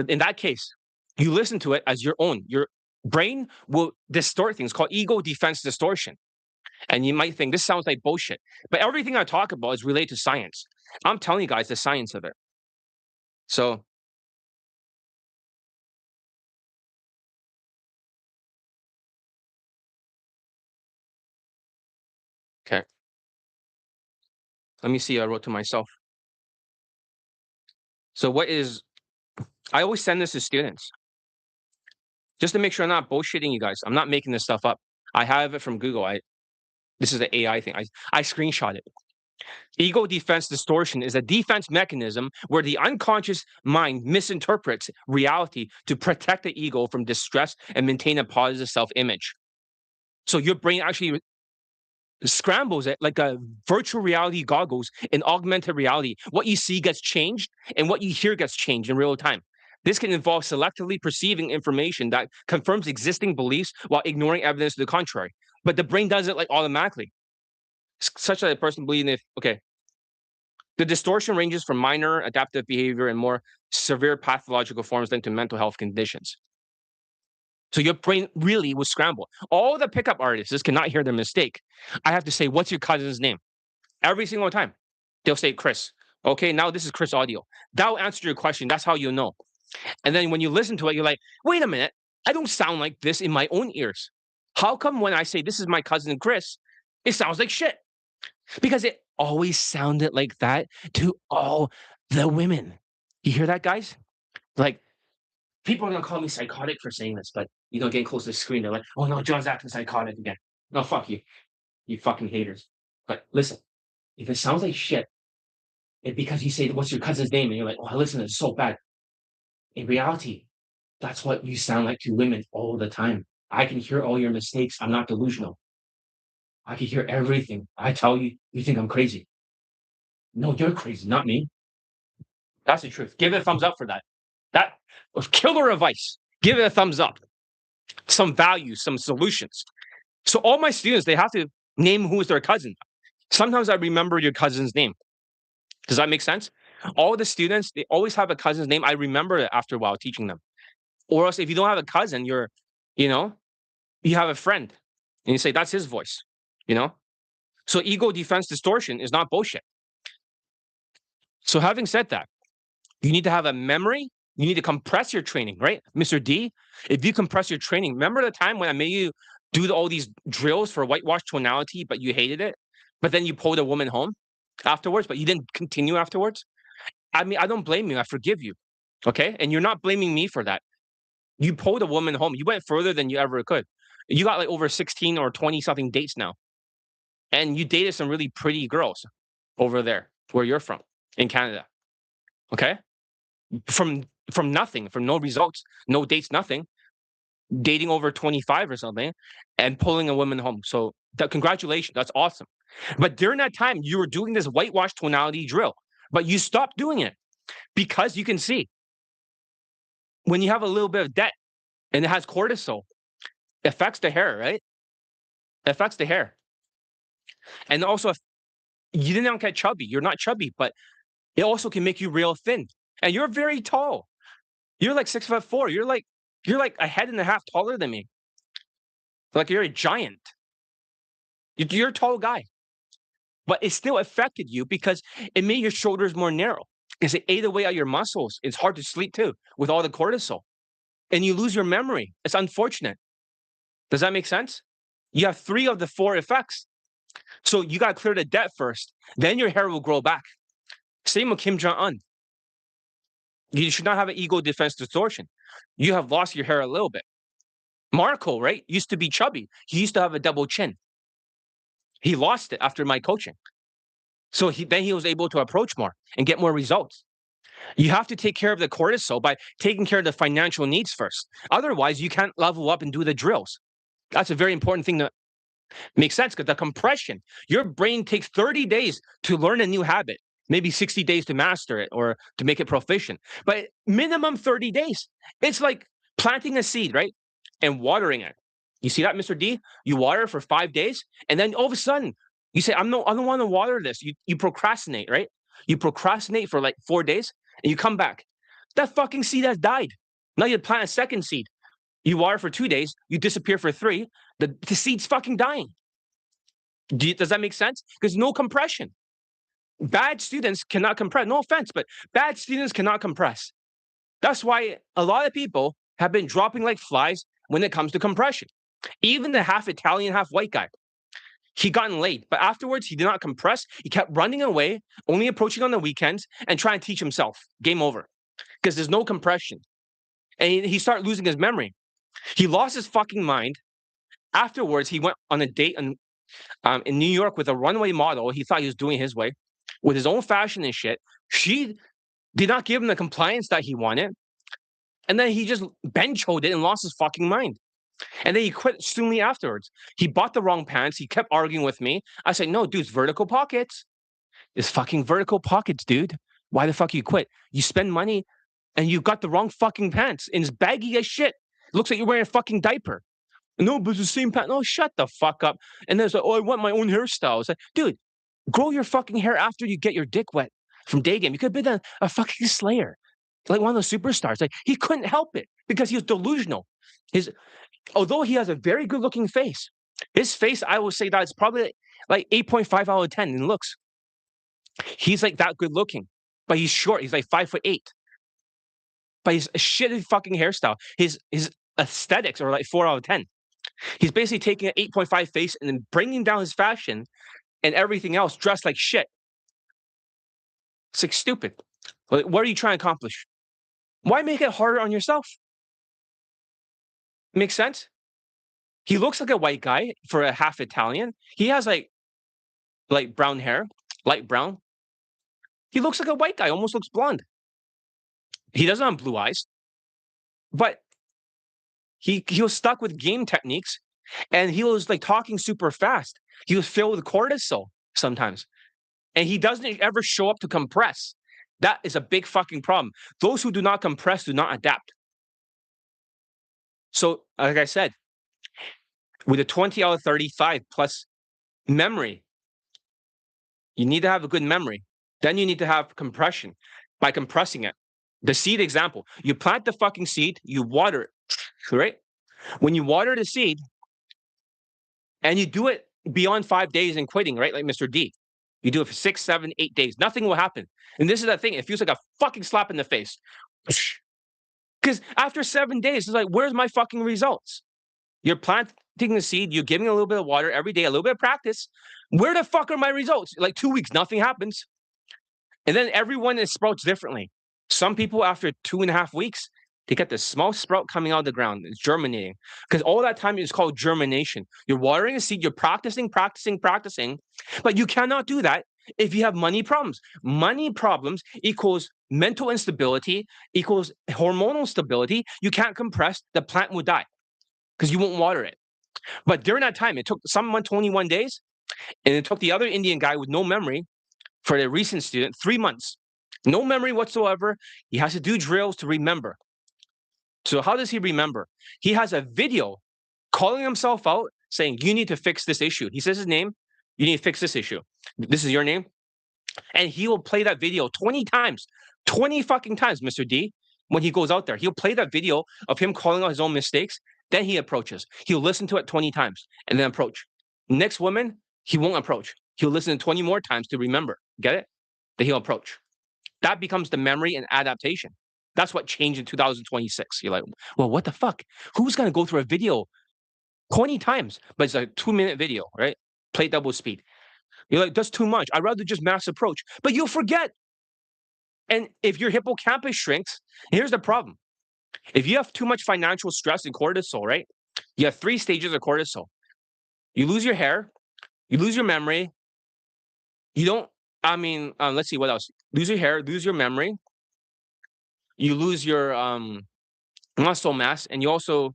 in that case, you listen to it as your own. Your brain will distort things called ego defense distortion. And you might think this sounds like bullshit. But everything I talk about is related to science. I'm telling you guys the science of it. So okay. Let me see. I wrote to myself. So I always send this to students just to make sure I'm not bullshitting you guys. I'm not making this stuff up. I have it from Google. This is the AI thing. I screenshot it. Ego defense distortion is a defense mechanism where the unconscious mind misinterprets reality to protect the ego from distress and maintain a positive self-image. So your brain actually scrambles it like a virtual reality goggles in augmented reality. What you see gets changed and what you hear gets changed in real time. This can involve selectively perceiving information that confirms existing beliefs while ignoring evidence to the contrary. But the brain does it like automatically, such that a person believing the distortion ranges from minor adaptive behavior and more severe pathological forms linked to mental health conditions. So your brain really will scramble. All the pickup artists cannot hear their mistake. I have to say, what's your cousin's name? Every single time. They'll say Chris. Okay, now this is Chris audio. That'll answer your question. That's how you know. And then when you listen to it, you're like, wait a minute. I don't sound like this in my own ears. How come when I say this is my cousin Chris, it sounds like shit? Because it always sounded like that to all The women. You hear that, guys? Like, people are gonna call me psychotic for saying this, but getting close to the screen, they're like, "Oh no, John's acting psychotic again." No, fuck you, you fucking haters. But listen, if it sounds like shit, it's because you say, "What's your cousin's name?" and you're like, "Oh, listen, it's so bad." In reality, that's what you sound like to women all the time. I can hear all your mistakes. I'm not delusional. I can hear everything. I tell you, you think I'm crazy. No, you're crazy, not me. That's the truth. Give it a thumbs up for that. That was killer advice. Give it a thumbs up. Some value, some solutions. So all my students, they have to name who is their cousin. Sometimes I remember your cousin's name. Does that make sense? All the students, they always have a cousin's name. I remember it after a while teaching them. Or else if you don't have a cousin, you know, you have a friend. And you say, that's his voice, you know? So ego defense distortion is not bullshit. So having said that, you need to have a memory. You need to compress your training, right? Mr. D, if you compress your training, remember the time when I made you do all these drills for whitewash tonality, but you hated it? But then you pulled a woman home afterwards, but you didn't continue afterwards? I mean, I don't blame you. I forgive you. Okay. And you're not blaming me for that. You pulled a woman home. You went further than you ever could. You got like over 16 or 20 something dates now. And you dated some really pretty girls over there where you're from in Canada. Okay. From nothing, from no results, no dates, nothing, dating over 25 or something, and pulling a woman home. So congratulations, that's awesome. But during that time, you were doing this whitewash tonality drill, but you stopped doing it because you can see when you have a little bit of debt and it has cortisol, it affects the hair, right? It affects the hair. And also, if you didn't get chubby, you're not chubby, but it also can make you real thin. And you're very tall. You're like 6'4". You're like a head and a half taller than me. Like you're a giant. You're a tall guy. But it still affected you because it made your shoulders more narrow. Because it ate away at your muscles. It's hard to sleep too with all the cortisol. And you lose your memory. It's unfortunate. Does that make sense? You have 3 of the 4 effects. So you got to clear the debt first. Then your hair will grow back. Same with Kim Jong-un. You should not have an ego defense distortion. You have lost your hair a little bit. Marco, right, used to be chubby. He used to have a double chin. He lost it after my coaching. So then he was able to approach more and get more results. You have to take care of the cortisol by taking care of the financial needs first. Otherwise, you can't level up and do the drills. That's a very important thing to make sense because the compression, your brain takes 30 days to learn a new habit, maybe 60 days to master it or to make it proficient, but minimum 30 days. It's like planting a seed, right? And watering it. You see that, Mr. D? You water it for 5 days, and then all of a sudden, you say, I don't want to water this. You procrastinate, right? You procrastinate for like 4 days, and you come back. That fucking seed has died. Now you plant a second seed. You water for 2 days, you disappear for 3. The seed's fucking dying. Does that make sense? Because no compression. Bad students cannot compress. No offense, but bad students cannot compress. That's why a lot of people have been dropping like flies when it comes to compression. Even the half Italian, half white guy, he gotten laid, but afterwards he did not compress. He kept running away, only approaching on the weekends and trying to teach himself. Game over, because there's no compression, and he started losing his memory. He lost his fucking mind. Afterwards, he went on a date in New York with a runway model. He thought he was doing his way with his own fashion and shit. She did not give him the compliance that he wanted. And then he just bench-hoed it and lost his fucking mind. And then he quit soonly afterwards. He bought the wrong pants. He kept arguing with me. I said, no, dude, it's vertical pockets. It's fucking vertical pockets, dude. Why the fuck you quit? You spend money and you got the wrong fucking pants. And it's baggy as shit. It looks like you're wearing a fucking diaper. No, but it's the same pants. No, shut the fuck up. And then it's like, oh, I want my own hairstyle. It's like, dude, grow your fucking hair after you get your dick wet from Daygame. You could have been a fucking slayer. Like one of those superstars. Like he couldn't help it because he was delusional. Although he has a very good looking face, his face, I will say that it's probably like 8.5 out of 10 in looks. He's like that good looking, but he's short. He's like 5'8". But he's a shitty fucking hairstyle. His aesthetics are like 4 out of 10. He's basically taking an 8.5 face and then bringing down his fashion and everything else dressed like shit. It's like stupid. Like, what are you trying to accomplish? Why make it harder on yourself? Makes sense? He looks like a white guy for a half Italian. He has like brown hair, light brown. He looks like a white guy, almost looks blonde. He doesn't have blue eyes, but he was stuck with game techniques and he was like talking super fast. He was filled with cortisol sometimes. And he doesn't ever show up to compress. That is a big fucking problem. Those who do not compress do not adapt. So, like I said, with a 20 out of 35 plus memory, you need to have a good memory. Then you need to have compression by compressing it. The seed example, you plant the fucking seed, you water it, right? When you water the seed and you do it beyond 5 days and quitting, right? Like Mr. D, you do it for 6, 7, 8 days, nothing will happen. And this is the thing, it feels like a fucking slap in the face. Because after 7 days, it's like, where's my fucking results? You're planting the seed, you're giving a little bit of water every day, a little bit of practice. Where the fuck are my results? Like 2 weeks, nothing happens. And then everyone sprouts differently. Some people, after 2.5 weeks, they get this small sprout coming out of the ground. It's germinating. Because all that time is called germination. You're watering a seed, you're practicing, but you cannot do that if you have money problems. Money problems equals mental instability, equals hormonal stability. You can't compress, the plant will die because you won't water it. But during that time, it took someone 21 days, and it took the other Indian guy with no memory for the recent student 3 months. No memory whatsoever. He has to do drills to remember. So how does he remember? He has a video calling himself out saying, you need to fix this issue. He says his name. You need to fix this issue. This is your name. And he will play that video 20 times, 20 fucking times, Mr. D. When he goes out there, he'll play that video of him calling out his own mistakes. Then he approaches. He'll listen to it 20 times and then approach. Next woman, he won't approach. He'll listen 20 more times to remember. Get it? Then he'll approach. That becomes the memory and adaptation. That's what changed in 2026. You're like, well, what the fuck? Who's going to go through a video 20 times? But it's a 2-minute video, right? Play double speed. You're like, that's too much. I'd rather just mass approach. But you'll forget. And if your hippocampus shrinks, here's the problem. If you have too much financial stress and cortisol, right? You have 3 stages of cortisol. You lose your hair, you lose your memory. You don't, let's see what else. Lose your hair, lose your memory. You lose your muscle mass, and you also,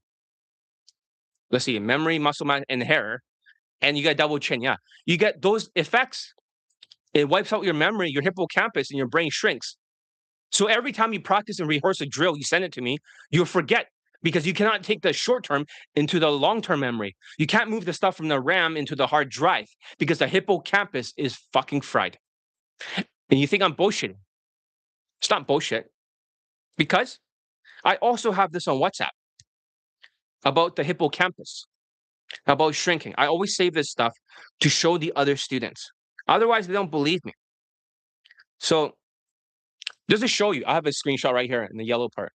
let's see, memory, muscle mass, and hair, and you get double chin. Yeah, you get those effects. It wipes out your memory, your hippocampus, and your brain shrinks. So every time you practice and rehearse a drill, you send it to me, you'll forget because you cannot take the short term into the long term memory. You can't move the stuff from the RAM into the hard drive because the hippocampus is fucking fried. And you think I'm bullshitting. It's not bullshit. Because I also have this on WhatsApp about the hippocampus, about shrinking. I always save this stuff to show the other students. Otherwise, they don't believe me. So just to show you, I have a screenshot right here in the yellow part.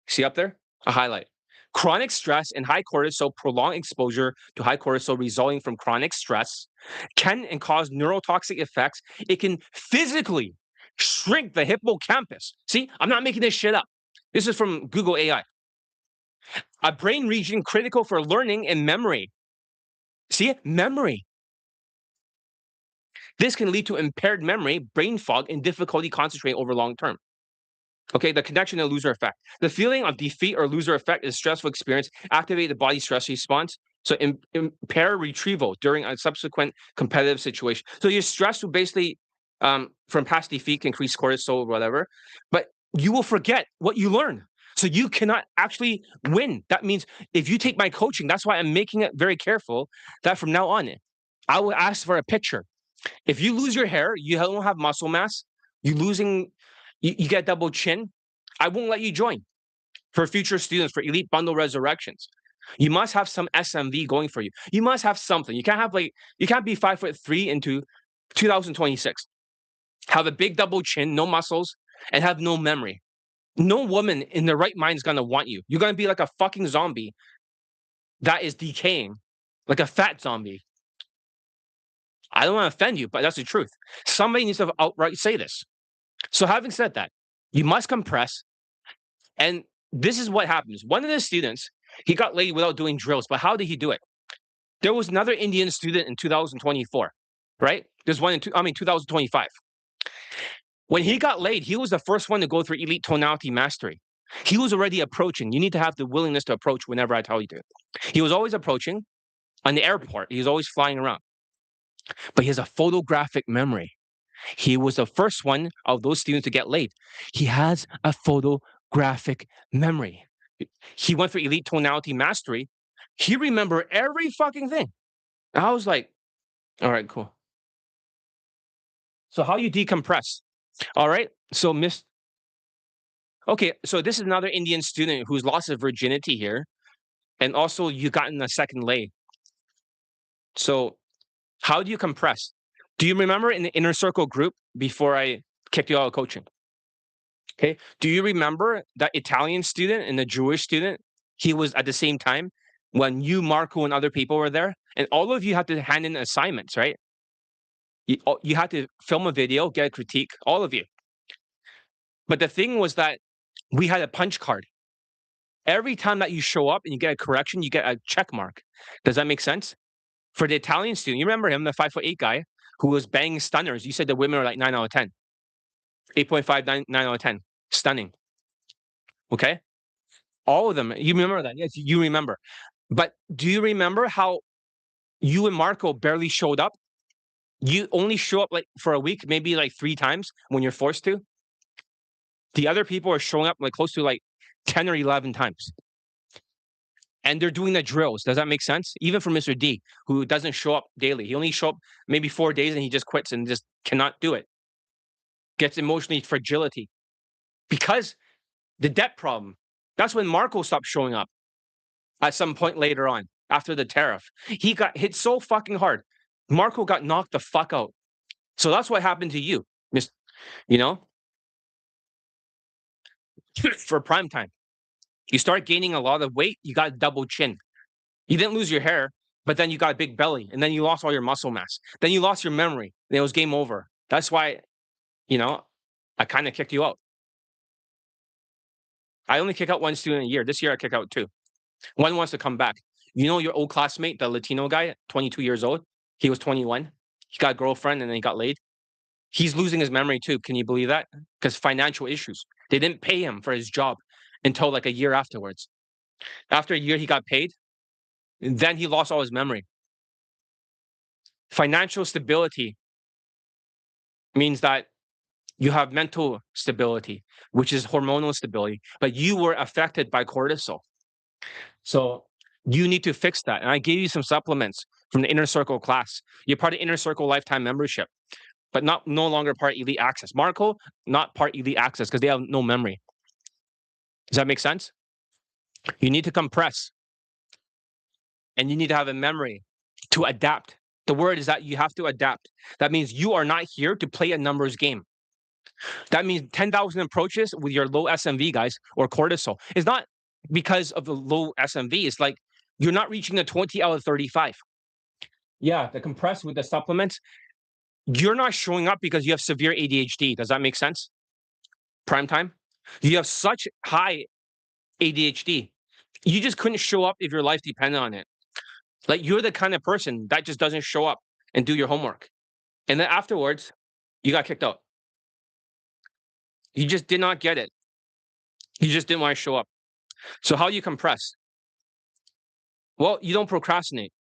See up there? A highlight. Chronic stress and high cortisol, prolonged exposure to high cortisol resulting from chronic stress can and cause neurotoxic effects. It can physically shrink the hippocampus. See, I'm not making this shit up. This is from Google AI. A brain region critical for learning and memory. See it? Memory. This can lead to impaired memory, brain fog, and difficulty concentrating over long term. Okay, the connection and loser effect. The feeling of defeat or loser effect is a stressful experience, activate the body stress response, so impair retrieval during a subsequent competitive situation. So your stress will basically, from past defeat, can increase cortisol or whatever, but you will forget what you learn. So you cannot actually win. That means if you take my coaching, that's why I'm making it very careful that from now on, I will ask for a picture. If you lose your hair, you don't have muscle mass, you get double chin, I won't let you join for future students, for elite bundle resurrections. You must have some SMV going for you. You must have something. You can't be 5'3" into 2026. Have a big double chin, no muscles, and have no memory. No woman in their right mind is going to want you. You're going to be like a fucking zombie that is decaying, like a fat zombie. I don't want to offend you, but that's the truth. Somebody needs to outright say this. So having said that, you must compress. And this is what happens. One of the students, he got laid without doing drills, but how did he do it? There was another Indian student in 2024, right? There's one in 2025. When he got laid, he was the first one to go through elite tonality mastery. He was already approaching. You need to have the willingness to approach whenever I tell you to. He was always approaching on the airport. He was always flying around, but he has a photographic memory. He was the first one of those students to get laid. He has a photographic memory. He went through elite tonality mastery. He remembered every fucking thing. I was like, all right, cool. So how you decompress? All right. So okay, so this is another Indian student who's lost his virginity here. And also you gotten a second lay. So how do you compress? Do you remember in the inner circle group before I kicked you out of coaching? Okay. Do you remember that Italian student and the Jewish student? He was at the same time when you, Marco, and other people were there. And all of you had to hand in assignments, right? You had to film a video, get a critique, all of you. But the thing was that we had a punch card. Every time that you show up and you get a correction, you get a check mark. Does that make sense? For the Italian student, you remember him, the 5'8" guy who was banging stunners. You said the women were like 9 out of 10. 8.5, 9 out of 10. Stunning. Okay? All of them. You remember that? Yes, you remember. But do you remember how you and Marco barely showed up? You only show up like for a week, maybe like 3 times when you're forced to. The other people are showing up like close to like 10 or 11 times. And they're doing the drills. Does that make sense? Even for Mr. D, who doesn't show up daily. He only show up maybe 4 days and he just quits and just cannot do it. Gets emotionally fragility. Because the debt problem. That's when Marco stopped showing up at some point later on after the tariff. He got hit so fucking hard. Marco got knocked the fuck out. So that's what happened to you, you know, for prime time. You start gaining a lot of weight, you got a double chin. You didn't lose your hair, but then you got a big belly, and then you lost all your muscle mass. Then you lost your memory, and it was game over. That's why, I kind of kicked you out. I only kick out one student a year. This year I kick out 2. One wants to come back. You know your old classmate, the Latino guy, 22 years old? He was 21. He got a girlfriend and then he got laid. He's losing his memory too. Can you believe that? Because financial issues. They didn't pay him for his job until like a year afterwards. After a year, he got paid. And then he lost all his memory. Financial stability means that you have mental stability, which is hormonal stability, but you were affected by cortisol. So you need to fix that. And I gave you some supplements from the Inner Circle class. You're part of Inner Circle lifetime membership, but no longer part Elite Access. Marco, not part Elite Access because they have no memory. Does that make sense? You need to compress and you need to have a memory to adapt. The word is that you have to adapt. That means you are not here to play a numbers game. That means 10,000 approaches with your low SMV, guys, or cortisol. It's not because of the low SMV. It's like you're not reaching the 20 out of 35. Yeah, the compress with the supplements, you're not showing up because you have severe ADHD. Does that make sense? Prime time? You have such high ADHD. You just couldn't show up if your life depended on it. Like you're the kind of person that just doesn't show up and do your homework. And then afterwards, you got kicked out. You just did not get it. You just didn't want to show up. So how you compress? Well, you don't procrastinate.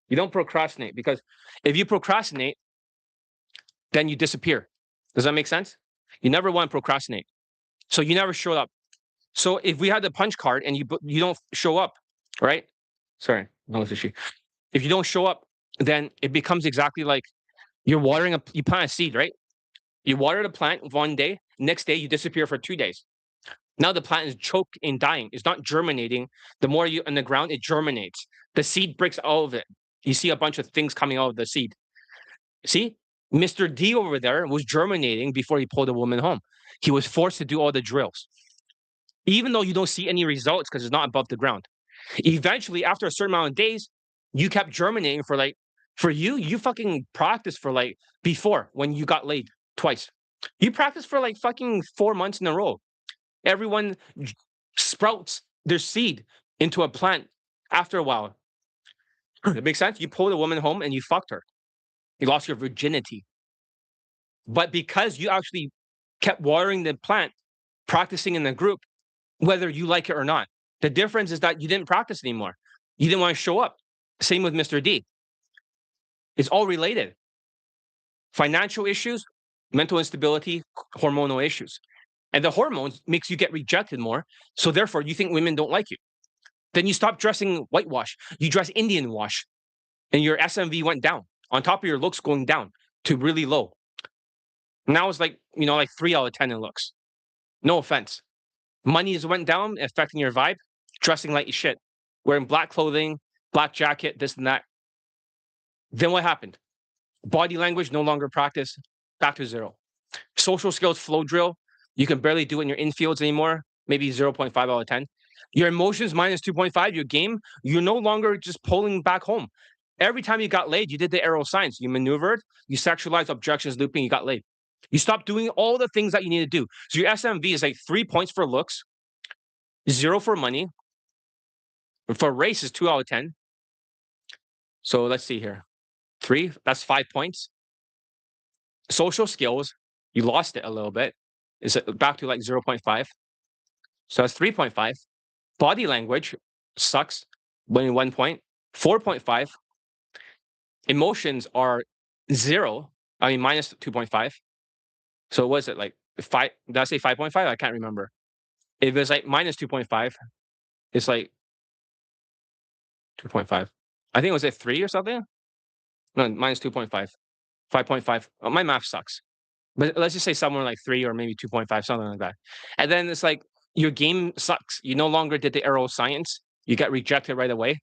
You don't procrastinate because if you procrastinate, then you disappear. Does that make sense? You never want to procrastinate. So you never showed up. So if we had the punch card and you don't show up, right? Sorry, no, it's issue. If you don't show up, then it becomes exactly like you're watering you plant a seed, right? You water the plant one day, next day you disappear for 2 days. Now the plant is choked and dying. It's not germinating. The more you in the ground, it germinates. The seed breaks out of it. You see a bunch of things coming out of the seed. See, Mr. D over there was germinating before he pulled a woman home. He was forced to do all the drills, even though you don't see any results because it's not above the ground. Eventually, after a certain amount of days, you kept germinating for you fucking practiced for before when you got laid twice. You practice for like fucking 4 months in a row. Everyone sprouts their seed into a plant after a while. It makes sense. You pulled a woman home and you fucked her. You lost your virginity. But because you actually kept watering the plant, practicing in the group, whether you like it or not, the difference is that you didn't practice anymore. You didn't want to show up. Same with Mr. D. It's all related. Financial issues, mental instability, hormonal issues. And the hormones makes you get rejected more. So therefore, you think women don't like you. Then you stop dressing whitewash. You dress Indian wash, and your SMV went down. On top of your looks going down to really low. Now it's like, like 3 out of 10 in looks. No offense. Money has went down, affecting your vibe. Dressing like shit. Wearing black clothing, black jacket, this and that. Then what happened? Body language, no longer practice. Back to zero. Social skills, flow drill. You can barely do it in your infields anymore. Maybe 0.5 out of 10. Your emotions, minus 2.5. Your game, you're no longer just pulling back home. Every time you got laid, you did the arrow signs. You maneuvered, you sexualized objections, looping, you got laid. You stopped doing all the things that you need to do. So your SMV is like 3 points for looks, 0 for money. For race is 2 out of 10. So let's see here. 3, that's 5 points. Social skills, you lost it a little bit. Is it back to like 0.5? So that's 3.5. Body language sucks, winning 1 point. 4.5. Emotions are 0. I mean, minus 2.5. So what is it like 5? Did I say 5.5? I can't remember. If it's like minus 2.5, it's like 2.5. I think it was at 3 or something. No, minus 2.5. 5.5. Oh, my math sucks. But let's just say somewhere like 3 or maybe 2.5, something like that. And then it's like your game sucks. You no longer did the arrow science. You got rejected right away.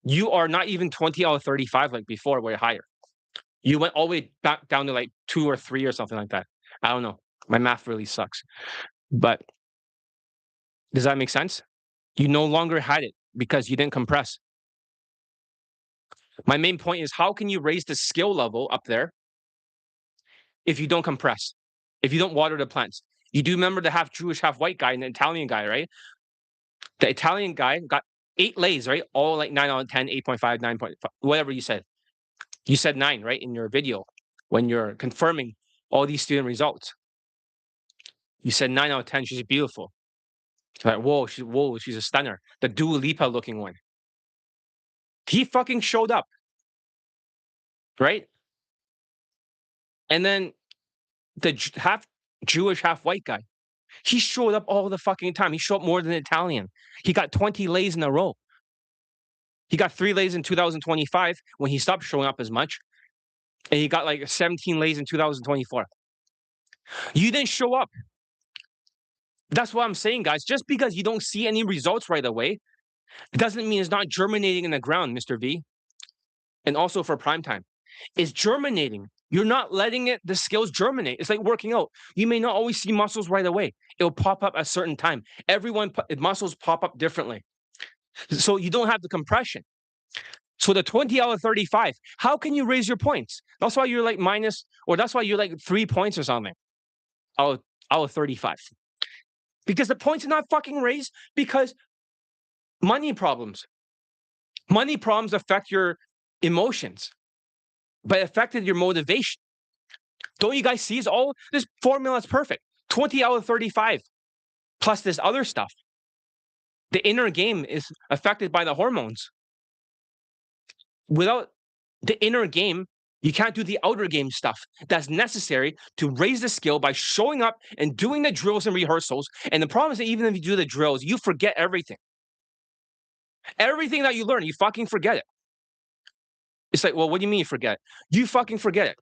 You are not even 20 out of 35 like before, where you're higher. You went all the way back down to like 2 or 3 or something like that. I don't know. My math really sucks. But does that make sense? You no longer had it because you didn't compress. My main point is, how can you raise the skill level up there if you don't compress, if you don't water the plants? You do remember the half Jewish, half white guy and the Italian guy, right? The Italian guy got 8 lays, right? All like 9 out of 10, 8.5, 9.5, whatever you said. You said 9, right? In your video when you're confirming all these student results. You said 9 out of 10, she's beautiful. It's like, whoa, she's a stunner. The Dua Lipa looking one. He fucking showed up, right? And then the half Jewish, half white guy, he showed up all the fucking time. He showed up more than Italian. He got 20 lays in a row. He got 3 lays in 2025 when he stopped showing up as much. And he got like 17 lays in 2024. You didn't show up. That's what I'm saying, guys. Just because you don't see any results right away, it doesn't mean it's not germinating in the ground, Mr. V. And also for prime time. It's germinating. You're not letting the skills germinate. It's like working out. You may not always see muscles right away. It'll pop up at a certain time. Muscles pop up differently. So you don't have the compression. So the 20 out of 35, how can you raise your points? That's why you're like that's why you're like 3 points or something out of 35. Because the points are not fucking raised because money problems. Money problems affect your emotions, but affected your motivation. Don't you guys see? This formula is perfect. 20 out of 35, plus this other stuff. The inner game is affected by the hormones. Without the inner game, you can't do the outer game stuff that's necessary to raise the skill by showing up and doing the drills and rehearsals. And the problem is that even if you do the drills, you forget everything. Everything that you learn, you fucking forget it. It's like, well, what do you mean you forget? You fucking forget it.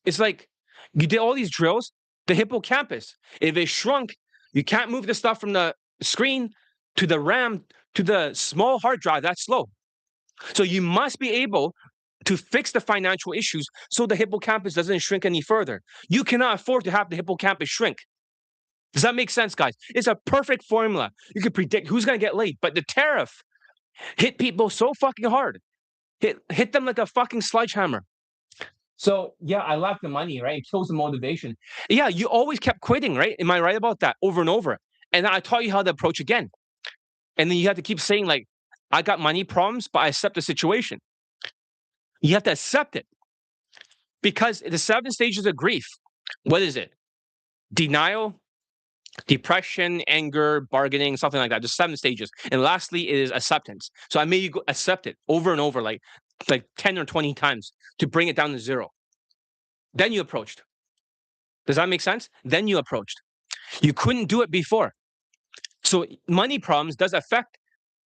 It's like you did all these drills, the hippocampus, if it shrunk, you can't move the stuff from the screen to the RAM to the small hard drive. That's slow. So you must be able to fix the financial issues so the hippocampus doesn't shrink any further. You cannot afford to have the hippocampus shrink. Does that make sense, guys? It's a perfect formula. You can predict who's going to get laid, but the tariff hit people so fucking hard. Hit them like a fucking sledgehammer. So yeah, I lack the money, right? It kills the motivation. Yeah, you always kept quitting, right? Am I right about that? Over and over. And I taught you how to approach again. And then you have to keep saying, like, I got money problems, but I accept the situation. You have to accept it because the 7 stages of grief, what is it? Denial, depression, anger, bargaining, something like that. Just 7 stages. And lastly is acceptance. So I made you accept it over and over, like 10 or 20 times to bring it down to zero. Then you approached. Does that make sense? Then you approached. You couldn't do it before. So money problems does affect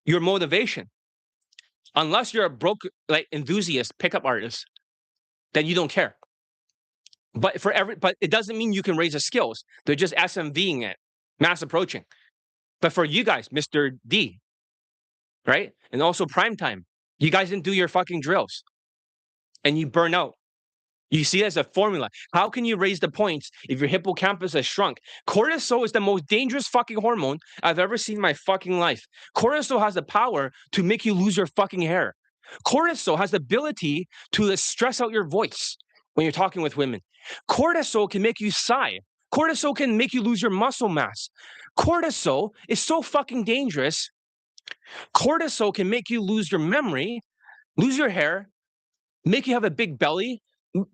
your motivation. Unless you're a broke like enthusiast pickup artist, then you don't care. But it doesn't mean you can raise the skills. They're just SMVing it, mass approaching. But for you guys, Mr. D, right? And also prime time, you guys didn't do your fucking drills and you burn out. You see it as a formula. How can you raise the points if your hippocampus has shrunk? Cortisol is the most dangerous fucking hormone I've ever seen in my fucking life. Cortisol has the power to make you lose your fucking hair. Cortisol has the ability to stress out your voice when you're talking with women. Cortisol can make you sigh. Cortisol can make you lose your muscle mass. Cortisol is so fucking dangerous. Cortisol can make you lose your memory, lose your hair, make you have a big belly,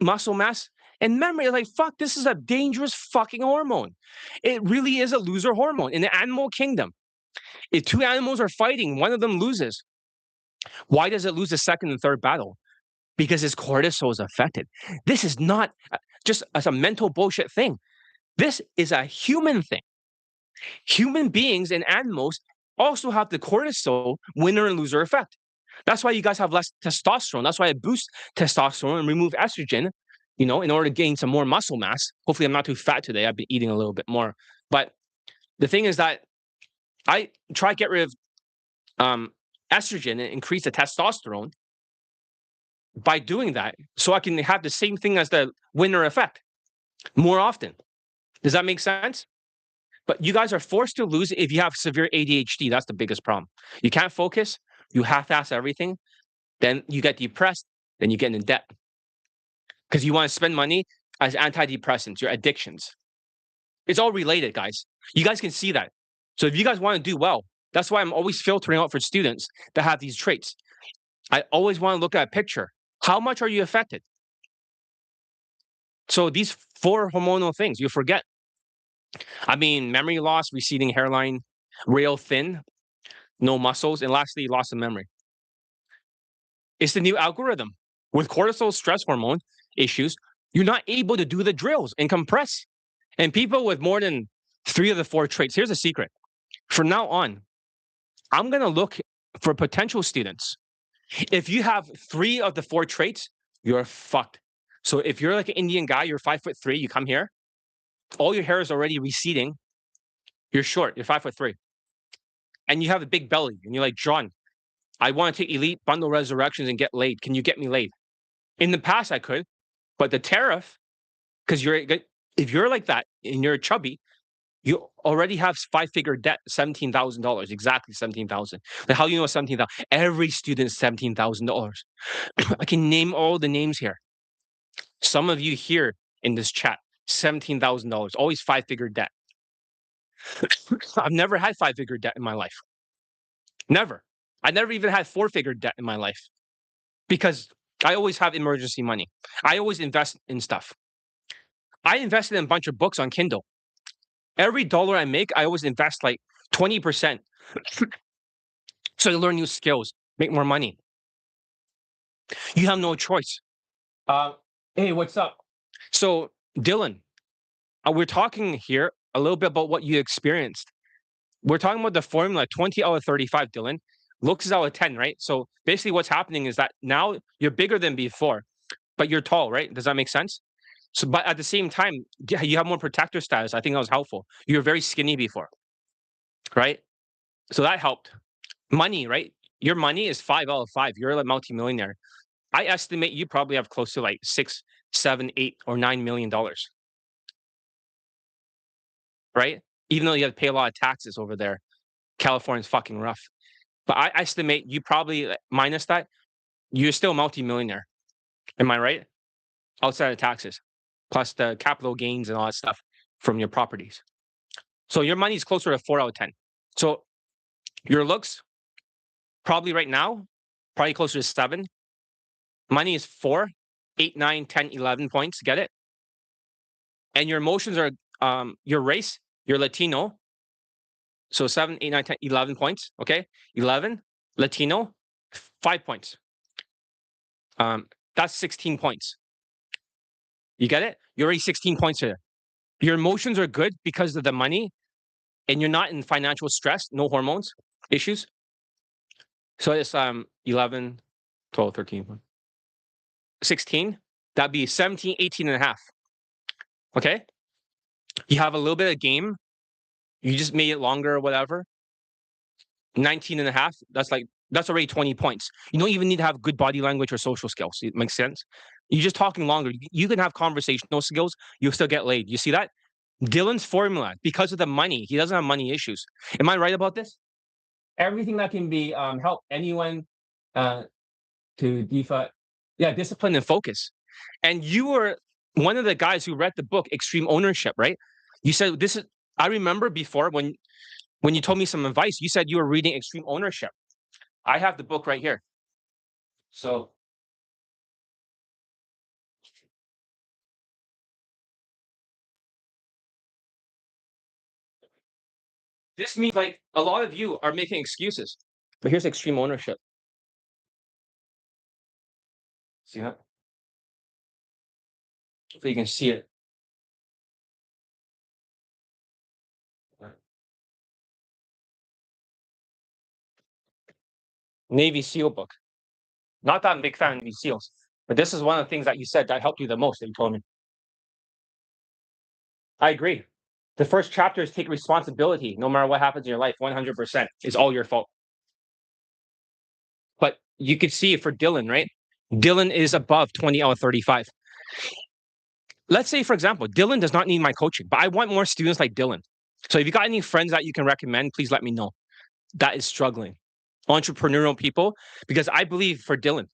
muscle mass, and memory. Like, fuck, this is a dangerous fucking hormone. It really is a loser hormone. In the animal kingdom, if two animals are fighting, one of them loses. Why does it lose the second and third battle? Because his cortisol is affected. This is not just as a mental bullshit thing. This is a human thing. Human beings and animals also have the cortisol winner and loser effect. That's why you guys have less testosterone. That's why I boost testosterone and remove estrogen, in order to gain some more muscle mass. Hopefully, I'm not too fat today. I've been eating a little bit more. But the thing is that I try to get rid of estrogen and increase the testosterone by doing that so I can have the same thing as the winner effect more often. Does that make sense? But you guys are forced to lose if you have severe ADHD. That's the biggest problem. You can't focus. You half-ass everything. Then you get depressed. Then you get in debt because you want to spend money as antidepressants, your addictions. It's all related, guys. You guys can see that. So if you guys want to do well, that's why I'm always filtering out for students that have these traits. I always want to look at a picture. How much are you affected? So these 4 hormonal things, you forget. I mean, memory loss, receding hairline, rail thin, no muscles, and lastly, loss of memory. It's the new algorithm. With cortisol stress hormone issues, you're not able to do the drills and compress. And people with more than 3 of the 4 traits, here's a secret. From now on, I'm going to look for potential students. If you have 3 of the 4 traits, you're fucked. So if you're like an Indian guy, you're 5'3", you come here, all your hair is already receding, you're short, you're 5'3", and you have a big belly, and you're like, John, I want to take elite bundle resurrections and get laid. Can you get me laid? In the past, I could, but the tariff, because if you're like that and you're chubby, you already have 5-figure debt, $17,000, exactly 17,000. Like, how do you know 17,000? Every student $17,000. I can name all the names here. Some of you here in this chat, $17,000, always 5-figure debt. I've never had 5-figure debt in my life. Never. I never even had 4-figure debt in my life because I always have emergency money. I always invest in stuff. I invested in a bunch of books on Kindle. Every dollar I make, I always invest like 20%. So you learn new skills, make more money. You have no choice. Hey, what's up? So, Dylan, we're talking here a little bit about what you experienced. We're talking about the formula 20 out of 35, Dylan. Looks is out of 10, right? So basically what's happening is that now you're bigger than before, but you're tall, right? Does that make sense? So, but at the same time, you have more protector status. I think that was helpful. You were very skinny before, right? So that helped. Money, right? Your money is 5 out of 5. You're a multimillionaire. I estimate you probably have close to like 6, 7, 8, or $9 million, right? Even though you have to pay a lot of taxes over there. California's fucking rough. But I estimate you probably, minus that, you're still a multimillionaire. Am I right? outside of taxes, plus the capital gains and all that stuff from your properties. So your money is closer to 4 out of 10. So your looks, probably right now, probably closer to 7. Money is 4, 8, 9, 10, 11 points. Get it? And your emotions are your race, you're Latino. So 7, 8, 9, 10, 11 points. Okay. 11, Latino, 5 points. That's 16 points. You get it? You're already 16 points here. Your emotions are good because of the money, and you're not in financial stress, no hormones issues. So it's 11, 12, 13, 16. That'd be 17, 18 and a half. Okay? You have a little bit of game. You just made it longer or whatever. 19 and a half. That's already 20 points. You don't even need to have good body language or social skills. It makes sense. You're just talking longer. You can have conversational skills. You'll still get laid. You see that? Dylan's formula, because of the money, he doesn't have money issues. Am I right about this? Everything that can be help anyone to discipline and focus. And you were one of the guys who read the book Extreme Ownership, right? You said this is. I remember before when you told me some advice, you said you were reading Extreme Ownership. I have the book right here. So this means like a lot of you are making excuses. But here's Extreme Ownership. See that? So you can see it. Navy SEAL book. Not that I'm a big fan of Navy SEALs, but this is one of the things that you said that helped you the most that you told me. I agree. The first chapter is take responsibility. No matter what happens in your life, 100% is all your fault. But you could see for Dylan, right? Dylan is above 20 out of 35. Let's say, for example, Dylan does not need my coaching, but I want more students like Dylan. So if you got any friends that you can recommend, please let me know. That is struggling. Entrepreneurial people, because I believe for Dylan,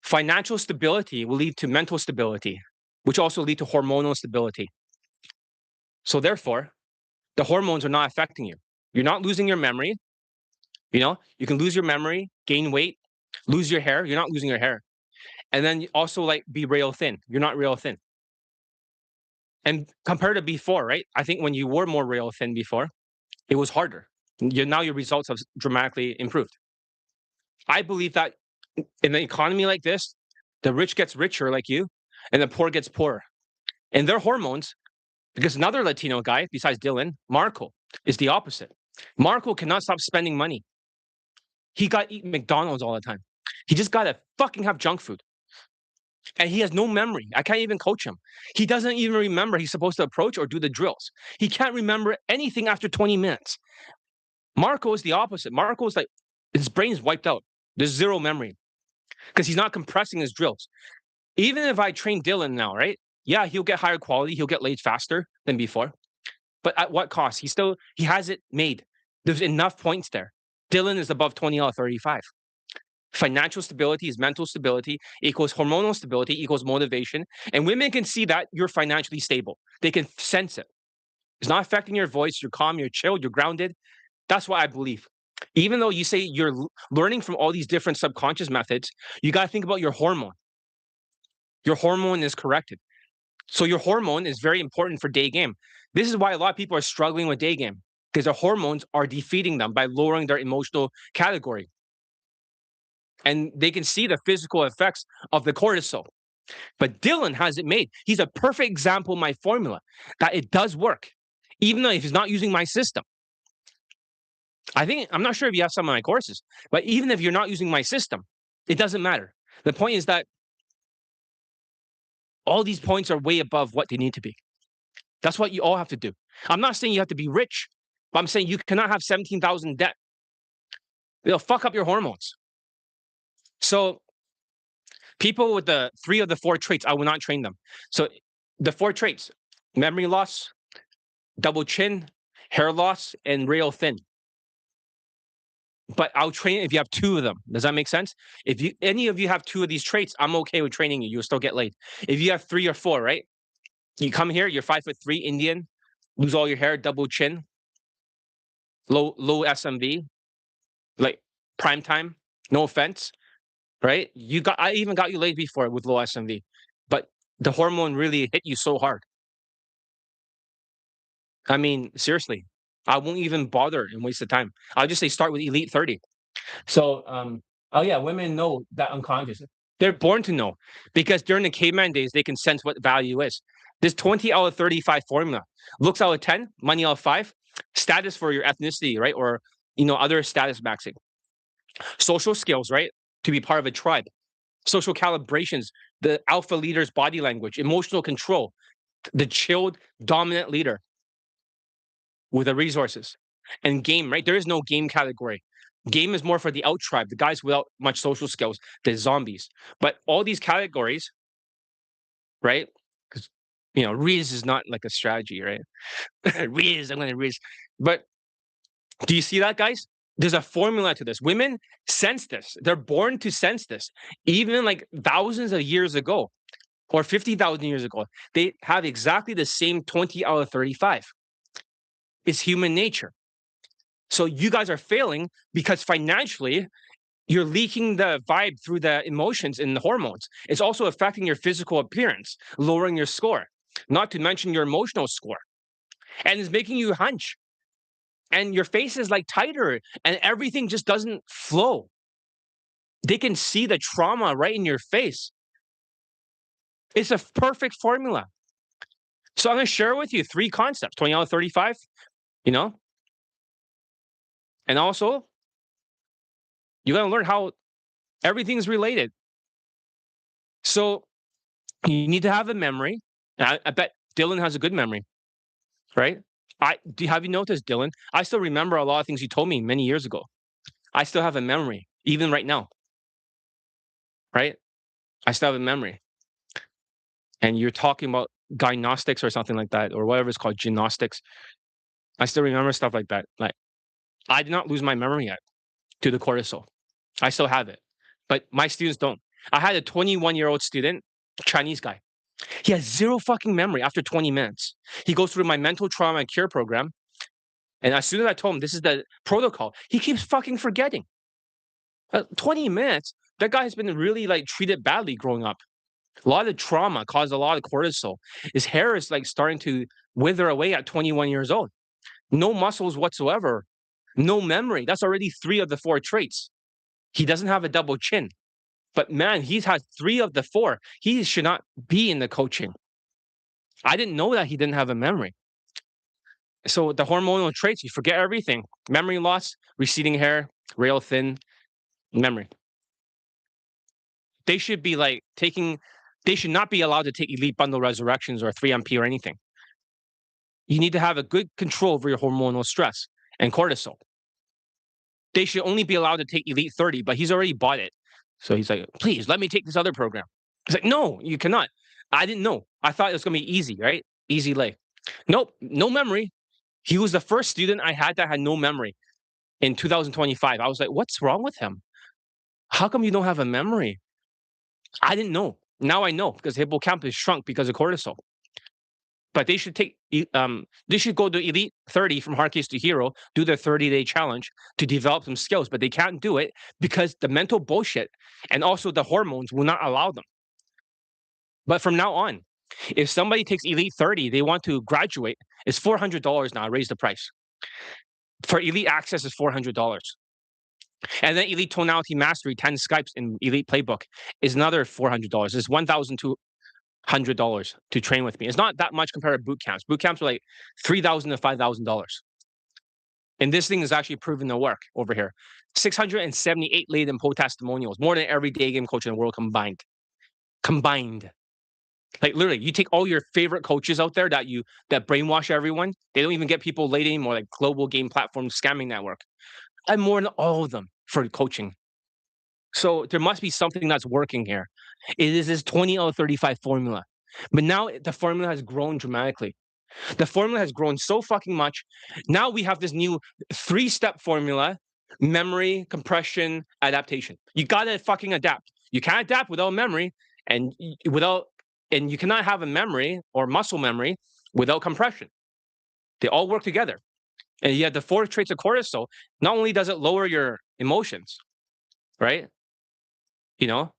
financial stability will lead to mental stability, which also lead to hormonal stability. So therefore, the hormones are not affecting you. You're not losing your memory. You know, you can lose your memory, gain weight, lose your hair. You're not losing your hair. And then also like be rail thin. You're not rail thin. And compared to before, right? I think when you were more rail thin before, it was harder. Now your results have dramatically improved. I believe that in an economy like this, the rich gets richer like you, and the poor gets poorer. And their hormones, because another Latino guy besides Dylan, Marco, is the opposite. Marco cannot stop spending money. He got to eat McDonald's all the time. He just got to fucking have junk food. And he has no memory. I can't even coach him. He doesn't even remember he's supposed to approach or do the drills. He can't remember anything after 20 minutes. Marco is the opposite. Marco is like, his brain's wiped out. There's zero memory because he's not compressing his drills. Even if I train Dylan now, right? Yeah, he'll get higher quality. He'll get laid faster than before. But at what cost? He has it made. There's enough points there. Dylan is above 20 out of 35. Financial stability is mental stability equals hormonal stability equals motivation. And women can see that you're financially stable. They can sense it. It's not affecting your voice. You're calm, you're chilled, you're grounded. That's what I believe. Even though you say you're learning from all these different subconscious methods, you got to think about your hormone. Your hormone is corrected. So your hormone is very important for Daygame. This is why a lot of people are struggling with Daygame because their hormones are defeating them by lowering their emotional category. And they can see the physical effects of the cortisol. But Dylan has it made. He's a perfect example of my formula that it does work, even though if he's not using my system. I'm not sure if you have some of my courses, but even if you're not using my system, it doesn't matter. The point is that all these points are way above what they need to be. That's what you all have to do. I'm not saying you have to be rich, but I'm saying you cannot have 17,000 debt. It'll fuck up your hormones. So people with the 3 of the 4 traits, I will not train them. So the 4 traits, memory loss, double chin, hair loss, and rail thin. but I'll train if you have 2 of them. Does that make sense? If any of you have 2 of these traits, I'm okay with training you. You'll still get laid. If you have 3 or 4, right? You come here, you're 5'3" Indian, lose all your hair, double chin, low SMV, like prime time. No offense, right? I even got you laid before with low SMV, but the hormone really hit you so hard. I mean, seriously, I won't even bother and waste the time. I'll just say start with Elite 30. So, oh yeah, women know that unconscious. They're born to know because during the caveman days, they can sense what value is. This 20 out of 35 formula, looks out of 10, money out of 5, status for your ethnicity, right? Or, other status maxing. Social skills, right? To be part of a tribe. Social calibrations, the alpha leader's body language, emotional control, the chilled, dominant leader with the resources. And game, right? There is no game category. Game is more for the out tribe, the guys without much social skills, the zombies. But all these categories, right? Because Riz is not like a strategy, right? Riz, I'm gonna Riz. But do you see that, guys? There's a formula to this. Women sense this. They're born to sense this. Even like thousands of years ago, or 50,000 years ago, they have exactly the same 20 out of 35. It's human nature. So you guys are failing because financially, you're leaking the vibe through the emotions and the hormones. It's also affecting your physical appearance, lowering your score, not to mention your emotional score. And it's making you hunch. And your face is like tighter and everything just doesn't flow. They can see the trauma right in your face. It's a perfect formula. So I'm going to share with you 3 concepts, 20 out of 35, and also you got to learn how everything's related. So you need to have a memory. I bet Dylan has a good memory, right? Have you noticed, Dylan? I still remember a lot of things you told me many years ago. I still have a memory, even right now, right? I still have a memory. And you're talking about gymnastics or something like that, or whatever it's called, gymnastics. I still remember stuff like that. Like, I did not lose my memory yet to the cortisol. I still have it, but my students don't. I had a 21-year-old student, Chinese guy. He has zero fucking memory after 20 minutes. He goes through my mental trauma cure program. And as soon as I told him this is the protocol, he keeps fucking forgetting. 20 minutes, that guy has been really like treated badly growing up. A lot of trauma caused a lot of cortisol. His hair is like starting to wither away at 21 years old. No muscles whatsoever. No memory. That's already 3 of the 4 traits. He doesn't have a double chin. But man, he's had 3 of the 4. He should not be in the coaching. I didn't know that he didn't have a memory. So the hormonal traits, you forget everything. Memory loss, receding hair, rail thin, memory. They should be like they should not be allowed to take elite bundle resurrections or 3MP or anything. You need to have a good control over your hormonal stress and cortisol. They should only be allowed to take Elite 30, but he's already bought it. So he's like, please let me take this other program. He's like, no, you cannot. I didn't know. I thought it was going to be easy, right? Easy lay. Nope, no memory. He was the first student I had that had no memory in 2025. I was like, what's wrong with him? How come you don't have a memory? I didn't know. Now I know because hippocampus shrunk because of cortisol. But they should they should go to Elite 30 from hard case to hero, do their 30-day challenge to develop some skills, but they can't do it because the mental bullshit and also the hormones will not allow them. But from now on, if somebody takes Elite 30, they want to graduate, it's $400 now. I raised the price. For Elite Access is $400. And then Elite Tonality Mastery, 10 Skypes in Elite Playbook is another $400. It's $1,200 to train with me. It's not that much compared to boot camps. Boot camps are like $3,000 to $5,000. And this thing is actually proven to work over here. 678 laid in poll testimonials, more than every day game coach in the world combined. Like literally, you take all your favorite coaches out there that brainwash everyone. They don't even get people laid anymore, like global game platform scamming network. I'm more than all of them for coaching. So there must be something that's working here. It is this 20 out of 35 formula. But now the formula has grown dramatically. The formula has grown so fucking much. Now we have this new 3-step formula memory, compression, adaptation. You gotta fucking adapt. You can't adapt without memory, and without, and you cannot have a memory or muscle memory without compression. They all work together. And you have the four traits of cortisol. Not only does it lower your emotions, right? You know,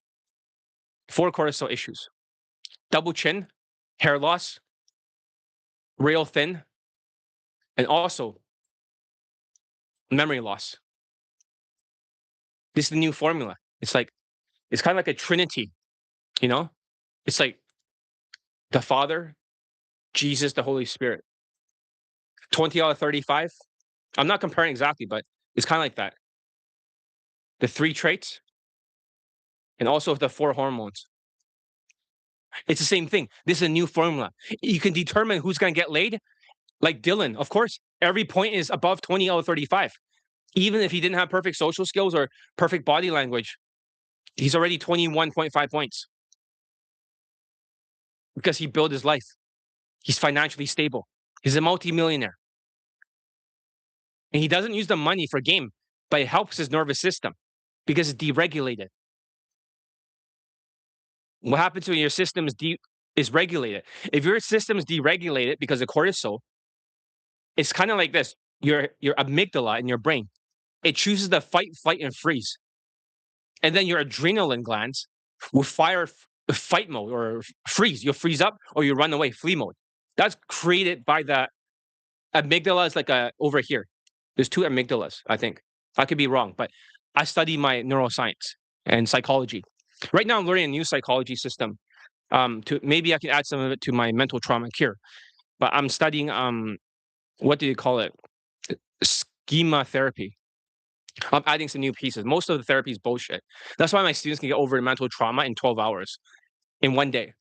four cortisol issues: double chin, hair loss, rail thin, and also memory loss. This is the new formula. It's like, it's kind of like a trinity, you know? It's like the Father, Jesus, the Holy Spirit. 20 out of 35. I'm not comparing exactly, but it's kind of like that. The three traits and also the four hormones. It's the same thing. This is a new formula. You can determine who's going to get laid. Like Dylan, of course, every point is above 20 out of 35. Even if he didn't have perfect social skills or perfect body language, he's already 21.5 points because he built his life. He's financially stable. He's a multimillionaire. And he doesn't use the money for game, but it helps his nervous system because it's deregulated. What happens when your system is regulated? If your system is deregulated because of cortisol, it's kind of like this. Your amygdala in your brain, it chooses the fight, flight, and freeze. And then your adrenaline glands will fire fight mode or freeze. You'll freeze up or you run away, flee mode. That's created by the amygdala is like over here. There's two amygdalas, I think. I could be wrong, but I study my neuroscience and psychology. Right now, I'm learning a new psychology system. To maybe I can add some of it to my mental trauma cure. But I'm studying what do you call it? Schema therapy. I'm adding some new pieces. Most of the therapy is bullshit. That's why my students can get over mental trauma in 12 hours, in one day.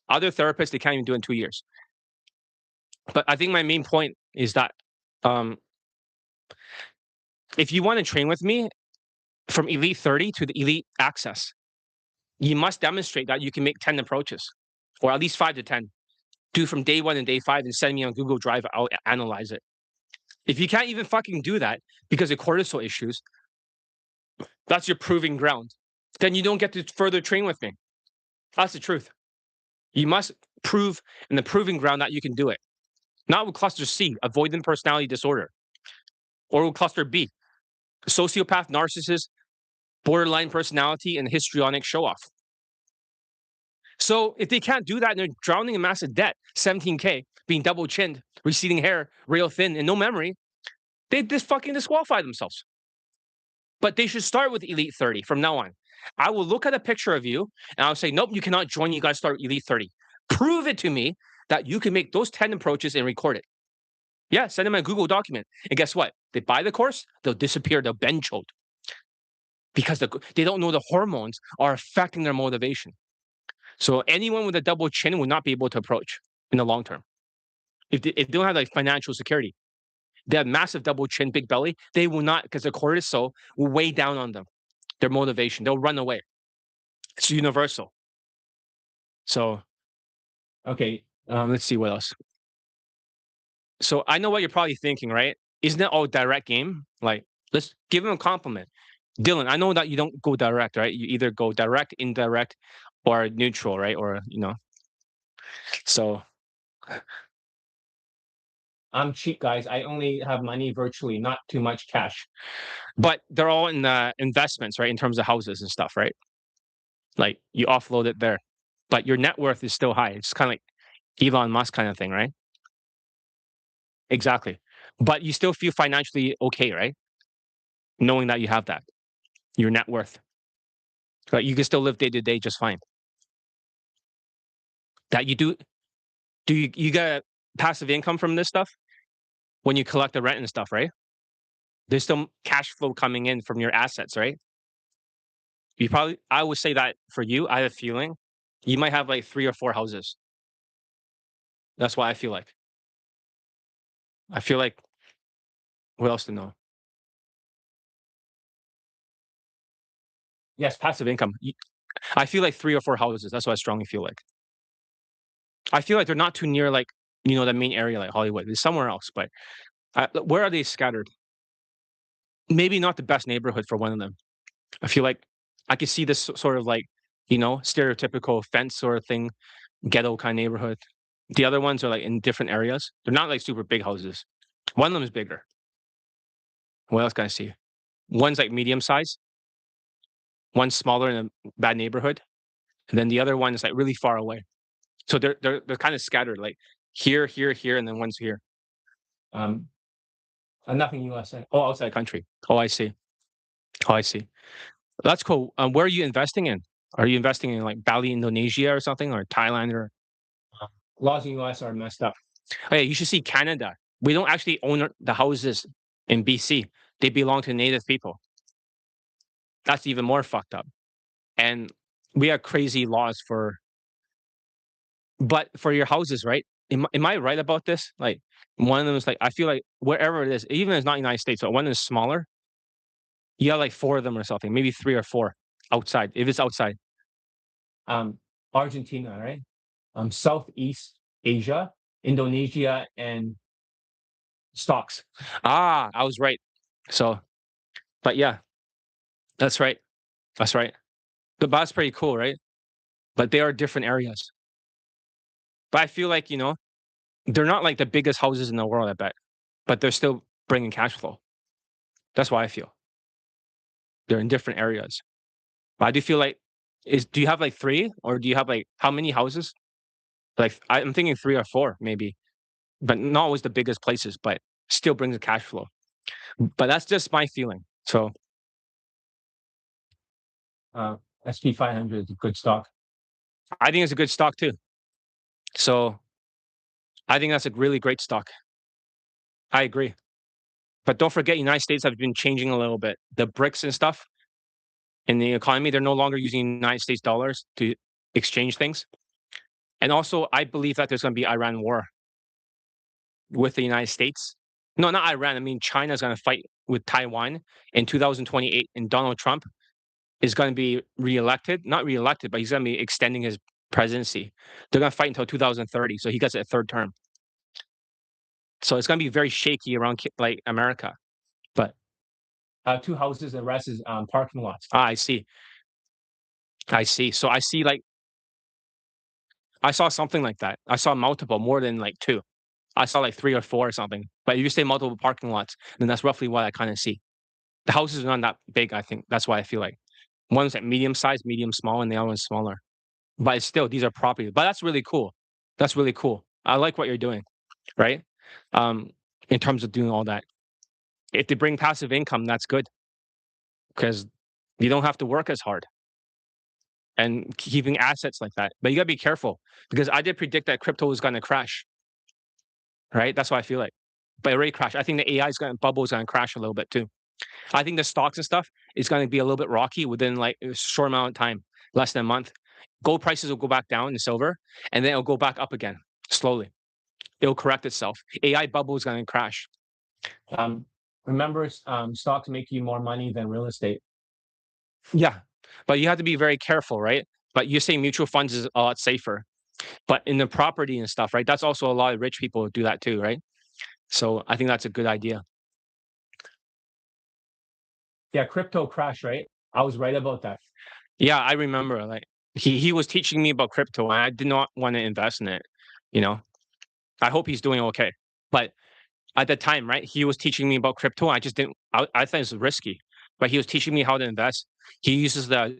Other therapists, they can't even do it in 2 years. But I think my main point is that um, if you want to train with me from Elite 30 to the Elite Access, you must demonstrate that you can make 10 approaches, or at least 5 to 10. Do from day 1 and day 5 and send me on Google Drive. I'll analyze it. If you can't even fucking do that because of cortisol issues, that's your proving ground. Then you don't get to further train with me. That's the truth. You must prove in the proving ground that you can do it. Not with cluster C, avoidant personality disorder, or with cluster B, sociopath, narcissist, borderline personality, and histrionic show off. So if they can't do that and they're drowning in massive debt, 17K, being double chinned, receding hair, rail thin, and no memory, they just fucking disqualify themselves. But they should start with Elite 30 from now on. I will look at a picture of you and I'll say, nope, you cannot join. You guys start Elite 30. Prove it to me that you can make those 10 approaches and record it. Yeah, send them a Google document. And guess what? They buy the course, they'll disappear, they'll bench hold because they don't know the hormones are affecting their motivation. So anyone with a double chin will not be able to approach in the long term. If they don't have like financial security, they have massive double chin, big belly, they will not, because the cortisol will weigh down on them, their motivation. They'll run away. It's universal. So, okay, let's see what else. So I know what you're probably thinking, right? Isn't it all direct game? Like, let's give him a compliment. Dylan, I know that you don't go direct, right? You either go direct, indirect, or neutral, right? Or, so I'm cheap, guys. I only have money virtually, not too much cash. But they're all in the investments, right? In terms of houses and stuff, right? Like you offload it there. But your net worth is still high. It's kind of like Elon Musk kind of thing, right? Exactly. But you still feel financially okay, right? Knowing that you have that, your net worth. Like you can still live day to day just fine. That you do you get passive income from this stuff when you collect the rent and stuff, right? There's still cash flow coming in from your assets, right? You probably, I would say that for you, I have a feeling you might have like 3 or 4 houses. That's why I feel like. I feel like, what else to know? Yes, passive income. I feel like 3 or 4 houses. That's what I strongly feel like. I feel like they're not too near, like, the main area, like Hollywood. It's somewhere else, but where are they scattered? maybe not the best neighborhood for one of them. I feel like I could see this sort of like, stereotypical fence sort of thing, ghetto kind of neighborhood. The other ones are like in different areas. They're not like super big houses. One of them is bigger. What else can I see? One's like medium size. One's smaller in a bad neighborhood, and then the other one is like really far away. So they're kind of scattered, like here, here, here, and then one's here. Um, nothing USA. Oh, outside country. Oh, I see. Oh, I see. That's cool. Where are you investing in? Are you investing in like Bali, Indonesia, or something, or Thailand, or laws in US are messed up? Oh, yeah, you should see Canada. We don't actually own the houses in BC. They belong to native people. That's even more fucked up. And we have crazy laws but for your houses, right? Am I right about this? Like one of them is like I feel like wherever it is, even if it's not United States, but one is smaller, you have like four of them or something, maybe three or four outside. If it's outside, um, Argentina, right? Southeast Asia, Indonesia, and stocks. Ah, I was right. So, but yeah, that's right. That's right. But that's pretty cool, right? But they are different areas. But I feel like they're not like the biggest houses in the world. I bet, but they're still bringing cash flow. That's why I feel they're in different areas. But I do feel like do you have like three or do you have like how many houses? Like I'm thinking three or four maybe, but not always the biggest places, but still brings a cash flow. But that's just my feeling. So uh, SP 500 is a good stock. I think it's a good stock too. So I think that's a really great stock. I agree. But don't forget, United States have been changing a little bit. The BRICS and stuff in the economy, they're no longer using United States dollars to exchange things. And also, I believe that there's going to be Iran war with the United States. No, not Iran. I mean, China's going to fight with Taiwan in 2028, and Donald Trump is going to be reelected. Not reelected, but he's going to be extending his presidency. They're going to fight until 2030, so he gets a third term. So it's going to be very shaky around like America. But two houses, the rest is parking lots. Ah, I see. I see. So I see like I saw something like that. I saw multiple, more than like two. I saw like three or four or something. But if you say multiple parking lots, then that's roughly what I kind of see. The houses are not that big, I think. That's why I feel like one's like medium size, medium small, and the other one's smaller. But it's still these are properties. But that's really cool. That's really cool. I like what you're doing, right? Um, in terms of doing all that. If they bring passive income, that's good because you don't have to work as hard and keeping assets like that. But you gotta be careful because I did predict that crypto was gonna crash, right? That's what I feel like. But it already crashed. I think the AI is gonna bubble is gonna crash a little bit too. I think the stocks and stuff is gonna be a little bit rocky within like a short amount of time, less than a month. Gold prices will go back down in silver, and then it'll go back up again slowly. It'll correct itself. AI bubble is gonna crash. Um, remember, stocks make you more money than real estate. Yeah, but you have to be very careful, right? But you say mutual funds is a lot safer. But in the property and stuff, right? That's also a lot of rich people do that too, right? So I think that's a good idea. Yeah, crypto crash, right? I was right about that. Yeah, I remember. Like he was teaching me about crypto, and I did not want to invest in it. You know, I hope he's doing okay. But at the time, right, he was teaching me about crypto. I just didn't. I thought it was risky, but he was teaching me how to invest. He uses the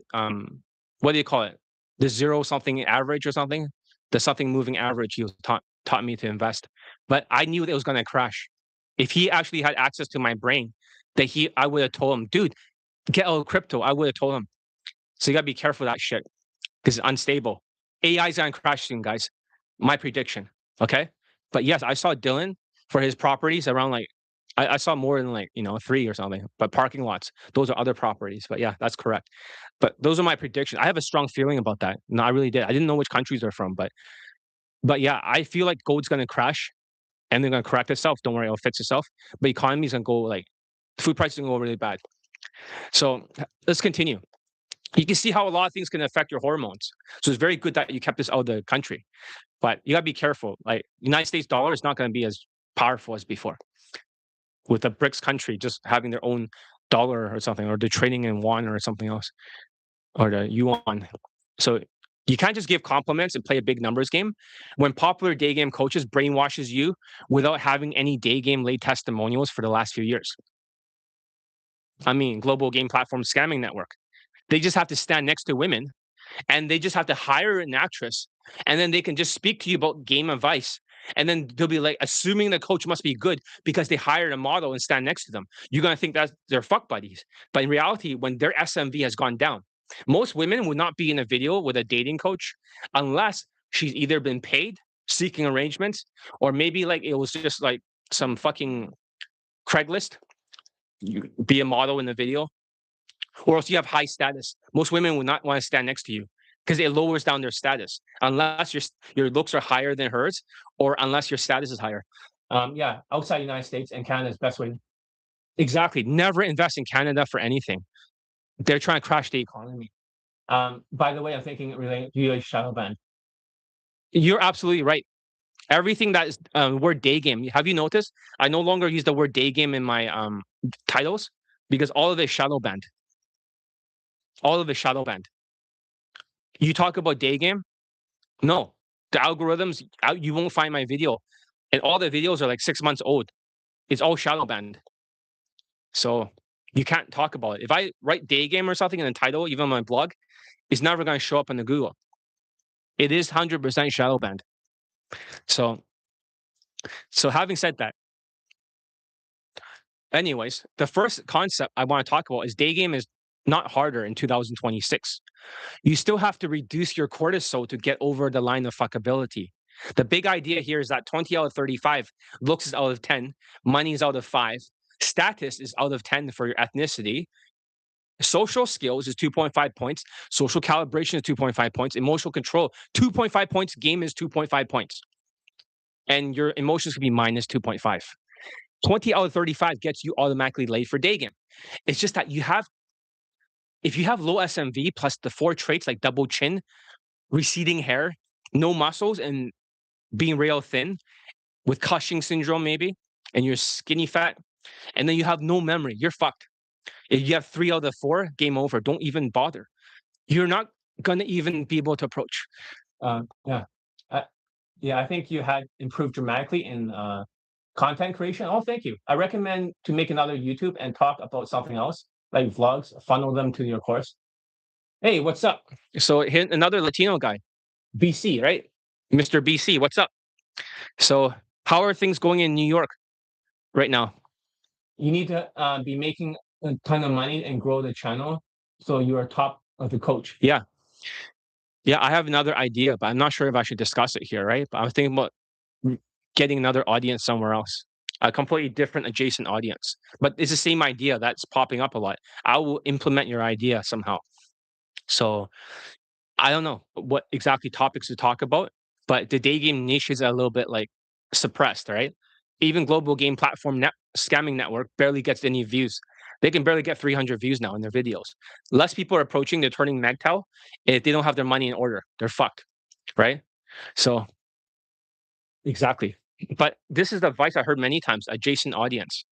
what do you call it? The zero something average or something. The something moving average. He was taught me to invest, but I knew that it was going to crash. If he actually had access to my brain, I would have told him, dude, get out of crypto. I would have told him. So you gotta be careful of that shit because it's unstable. AI is gonna crash soon, guys. My prediction. Okay. But yes, I saw Dylan for his properties around like I saw more than like three or something. But parking lots, those are other properties. But yeah, that's correct. But those are my predictions. I have a strong feeling about that. No, I really did. I didn't know which countries they're from, but yeah, I feel like gold's gonna crash and they're gonna correct itself. Don't worry, it'll fix itself. But economy's gonna go like food prices gonna go really bad. So let's continue. You can see how a lot of things can affect your hormones. So it's very good that you kept this out of the country, but you gotta be careful. Like United States dollar is not going to be as powerful as before with the BRICS country just having their own dollar or something, or they're trading in won or something else, or the yuan. So you can't just give compliments and play a big numbers game when popular day game coaches brainwashes you without having any day game lay testimonials for the last few years. I mean, global game platform scamming network. They just have to stand next to women and they just have to hire an actress and then they can just speak to you about game advice. And then they'll be like, assuming the coach must be good because they hired a model and stand next to them. You're going to think that they're fuck buddies. But in reality, when their SMV has gone down, most women would not be in a video with a dating coach unless she's either been paid, seeking arrangements, or maybe like it was just like some fucking Craigslist, you be a model in the video, or else you have high status. Most women would not want to stand next to you because it lowers down their status unless your looks are higher than hers, or unless your status is higher. Yeah, outside the United States and Canada is best way. Exactly. Never invest in Canada for anything. They're trying to crash the economy. By the way, I'm thinking related to your shadow ban. You're absolutely right. Everything that is word day game. Have you noticed? I no longer use the word day game in my titles because all of it is shadow banned. All of it is shadow banned. You talk about day game? No. The algorithms, you won't find my video. And all the videos are like 6 months old. It's all shadow banned. So you can't talk about it. If I write day game or something in the title, even on my blog, it's never going to show up in the Google. It is 100% shadow banned. So, so having said that, anyways, the first concept I want to talk about is day game is not harder in 2026. You still have to reduce your cortisol to get over the line of fuckability. The big idea here is that 20 out of 35, looks is out of 10, money is out of 5, status is out of 10 for your ethnicity, social skills is 2.5 points, social calibration is 2.5 points, emotional control 2.5 points, game is 2.5 points, and your emotions could be minus 2.5. 20 out of 35 gets you automatically laid for day game. It's just that if you have low SMV plus the 4 traits like double chin, receding hair, no muscles, and being real thin with Cushing syndrome maybe, and you're skinny fat, and then you have no memory, you're fucked. If you have 3 out of 4, game over. Don't even bother. You're not gonna even be able to approach. Yeah, yeah. I think you had improved dramatically in content creation. Oh, thank you. I recommend to make another YouTube and talk about something else, like vlogs. Funnel them to your course. Hey, what's up? So here, another Latino guy, BC, right? Mr. BC, what's up? So how are things going in New York right now? You need to be making a ton of money and grow the channel so you are top of the coach. Yeah. Yeah, I have another idea, but I'm not sure if I should discuss it here, right? But I was thinking about getting another audience somewhere else, a completely different adjacent audience. But it's the same idea that's popping up a lot. I will implement your idea somehow. So I don't know what exactly topics to talk about, but the day game niche is a little bit like suppressed, right? Even global game platform scamming network barely gets any views. They can barely get 300 views now in their videos. Less people are approaching, they're turning MGTOW. If they don't have their money in order, they're fucked, right? So exactly. But this is the advice I heard many times, adjacent audience.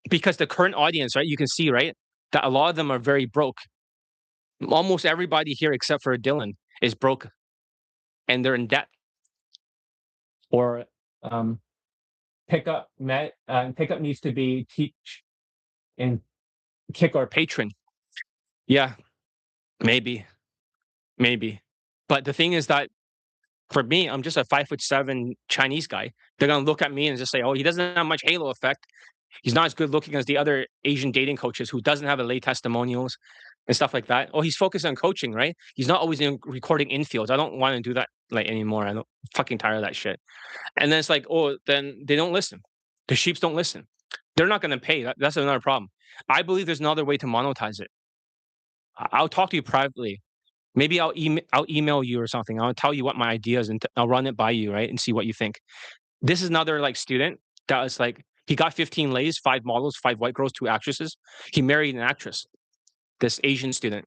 Because the current audience, right, you can see, right, that a lot of them are very broke. Almost everybody here except for Dylan is broke and they're in debt. Or pickup needs to be teach and kick our patron. Yeah, maybe, maybe. But the thing is that for me, I'm just a 5'7" Chinese guy. They're gonna look at me and just say, "Oh, he doesn't have much halo effect. He's not as good looking as the other Asian dating coaches who doesn't have a lay testimonials and stuff like that." Oh, he's focused on coaching, right? He's not always in recording infields. I don't want to do that like anymore. I'm fucking tired of that shit. And then it's like, oh, then they don't listen. The sheeps don't listen. They're not going to pay. That's another problem. I believe there's another way to monetize it. I'll talk to you privately. Maybe I'll email you or something. I'll tell you what my idea is and I'll run it by you, right? And see what you think. This is another like student that was like, he got 15 lays, 5 models, 5 white girls, 2 actresses. He married an actress, this Asian student.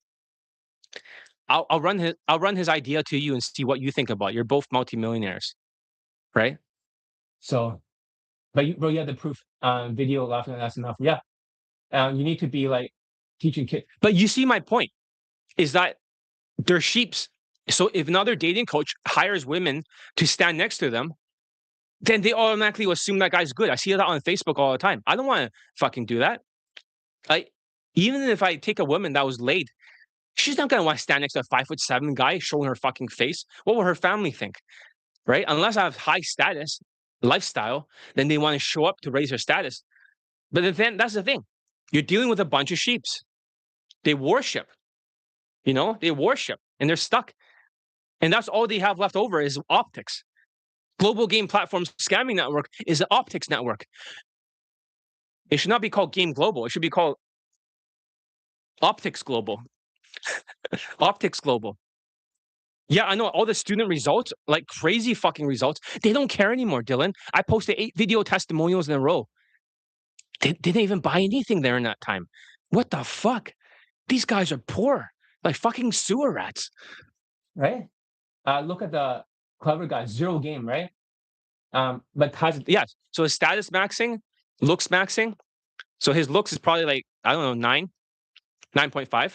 I'll run his idea to you and see what you think about it. You're both multimillionaires, right? So, but you, bro, you had the proof video laughing. That's enough. Yeah, You need to be like teaching kids. But you see my point is that they're sheeps. So if another dating coach hires women to stand next to them, then they automatically assume that guy's good. I see that on Facebook all the time. I don't want to fucking do that. Like, even if I take a woman that was laid, she's not gonna want to stand next to a 5'7" guy showing her fucking face. What will her family think? Right? Unless I have high status lifestyle, then they want to show up to raise her status. But then that's the thing. You're dealing with a bunch of sheeps. They worship, they worship and they're stuck. And that's all they have left over is optics. Global game platforms scamming network is the optics network. It should not be called Game Global. It should be called Optics Global. Optics Global. Yeah, I know all the student results, like crazy fucking results. They don't care anymore, Dylan. I posted 8 video testimonials in a row. They didn't even buy anything there in that time. What the fuck? These guys are poor, like fucking sewer rats, right? Look at the clever guy, zero game, right? But yes. So his status maxing, looks maxing. So his looks is probably like, I don't know, 9.5,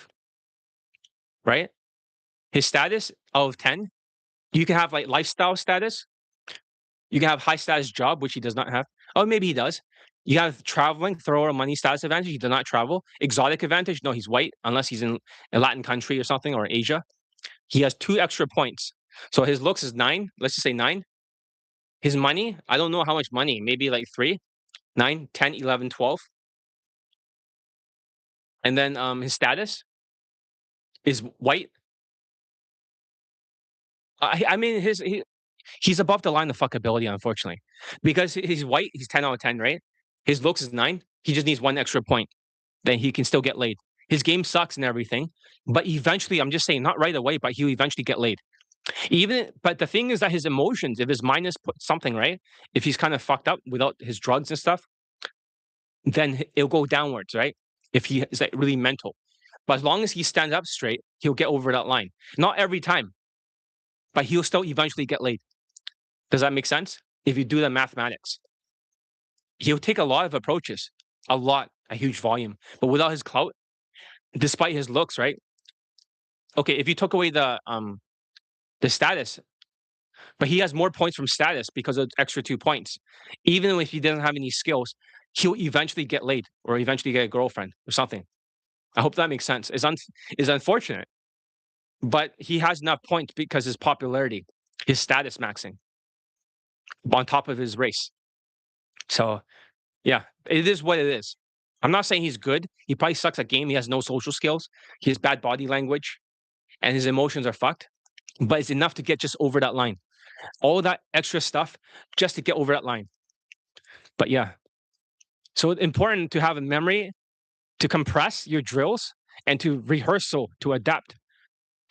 right? His status out of 10. You can have like lifestyle status. You can have high status job, which he does not have. Oh, maybe he does. You have traveling, thrower money status advantage. He does not travel. Exotic advantage. No, he's white, unless he's in a Latin country or something, or Asia. He has 2 extra points. So his looks is 9. Let's just say 9. His money, I don't know how much money. Maybe like 3, 9, 10, 11, 12. And then his status is white. I mean, he's above the line of fuckability, unfortunately, because he's white. He's 10 out of 10, right? His looks is 9. He just needs 1 extra point. Then he can still get laid. His game sucks and everything, but eventually, I'm just saying, not right away, but he'll eventually get laid. But the thing is that his emotions, if his mind is put something right, if he's kind of fucked up without his drugs and stuff, then it'll go downwards, right? If he is like really mental. But as long as he stands up straight, he'll get over that line. Not every time, but he'll still eventually get laid. Does that make sense? If you do the mathematics, he'll take a lot of approaches, a huge volume, but without his clout, despite his looks, right? Okay, if you took away the status, but he has more points from status because of extra 2 points. Even if he doesn't have any skills, he'll eventually get laid or eventually get a girlfriend or something. I hope that makes sense. It's unfortunate, but he has enough points because his popularity, his status maxing on top of his race. So, yeah, it is what it is. I'm not saying he's good. He probably sucks at game. He has no social skills. He has bad body language, and his emotions are fucked. But it's enough to get just over that line. All that extra stuff just to get over that line. But yeah, so it's important to have a memory, to compress your drills, and to rehearsal, to adapt.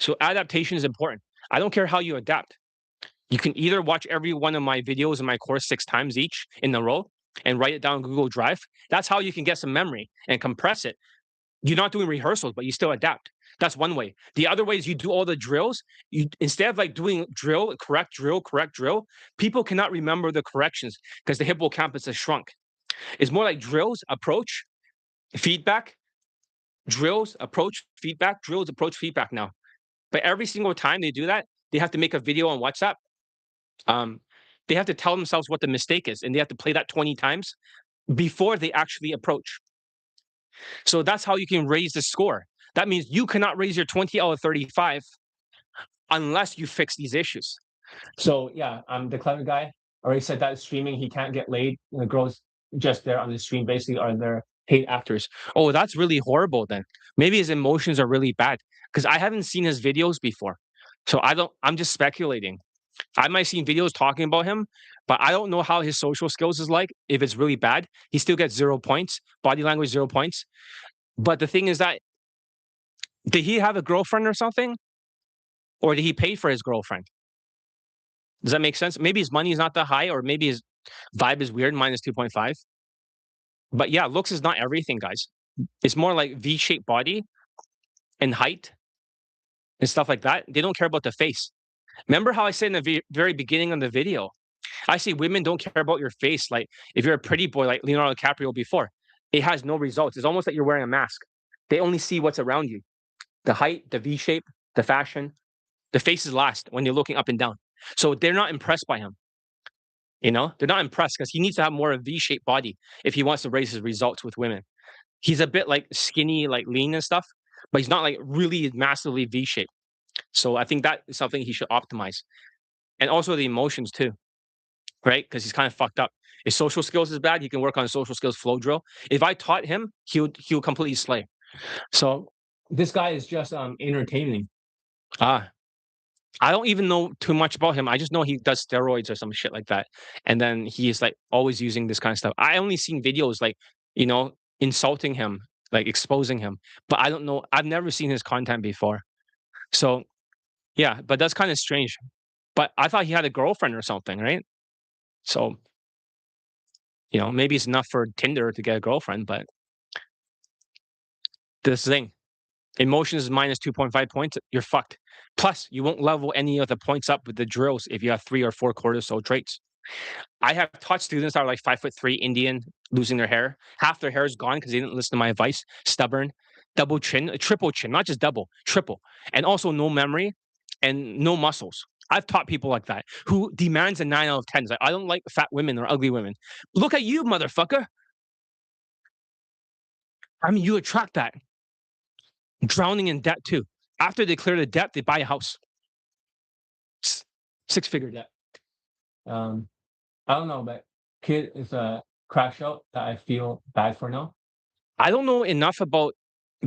So adaptation is important. I don't care how you adapt. You can either watch every one of my videos in my course 6 times each in a row and write it down on Google Drive. That's how you can get some memory and compress it. You're not doing rehearsals, but you still adapt. That's one way. The other way is you do all the drills. You instead of like doing correct drill, people cannot remember the corrections because the hippocampus has shrunk. It's more like drills, approach, feedback, drills, approach, feedback, drills, approach, feedback now. But every single time they do that, they have to make a video on WhatsApp. They have to tell themselves what the mistake is, and they have to play that 20 times before they actually approach. So that's how you can raise the score. That means you cannot raise your 20 out of 35 unless you fix these issues. So yeah, the clever guy already said that streaming, he can't get laid. The girls just there on the stream basically are their paid actors. Oh, that's really horrible then. Maybe his emotions are really bad because I haven't seen his videos before. So I'm just speculating. I might have seen videos talking about him, but I don't know how his social skills is like. If it's really bad, he still gets 0 points, body language 0 points. But the thing is that, did he have a girlfriend or something? Or did he pay for his girlfriend? Does that make sense? Maybe his money is not that high, or maybe his vibe is weird, minus 2.5. But yeah, looks is not everything, guys. It's more like V-shaped body and height and stuff like that. They don't care about the face. Remember how I said in the very beginning of the video, I say women don't care about your face. Like if you're a pretty boy like Leonardo DiCaprio before, it has no results. It's almost like you're wearing a mask. They only see what's around you. The height, the V shape, the fashion, the face is last when you're looking up and down. So they're not impressed by him. They're not impressed because he needs to have more of a V-shaped body if he wants to raise his results with women. He's a bit like skinny, like lean and stuff, but he's not like really massively V-shaped. So I think that is something he should optimize. And also the emotions too, right? Because he's kind of fucked up. His social skills is bad. He can work on social skills flow drill. If I taught him, he would completely slay. So this guy is just entertaining. Ah, I don't even know too much about him. I just know he does steroids or some shit like that. And then he is like always using this kind of stuff. I only seen videos like, insulting him, like exposing him. But I don't know. I've never seen his content before. So yeah, but that's kind of strange. But I thought he had a girlfriend or something, right? So, maybe it's enough for Tinder to get a girlfriend, but this thing, emotions is minus 2.5 points, you're fucked. Plus, you won't level any of the points up with the drills if you have 3 or 4 cortisol traits. I have taught students that are like 5'3" Indian losing their hair. Half their hair is gone because they didn't listen to my advice. Stubborn, double chin, triple chin, not just double, triple, and also no memory and no muscles. I've taught people like that who demands a 9 out of 10. It's like, I don't like fat women or ugly women. Look at you, motherfucker. I mean, you attract that. Drowning in debt too. After they clear the debt, they buy a house. 6-figure debt. I don't know, but kid is a crash out that I feel bad for now. I don't know enough about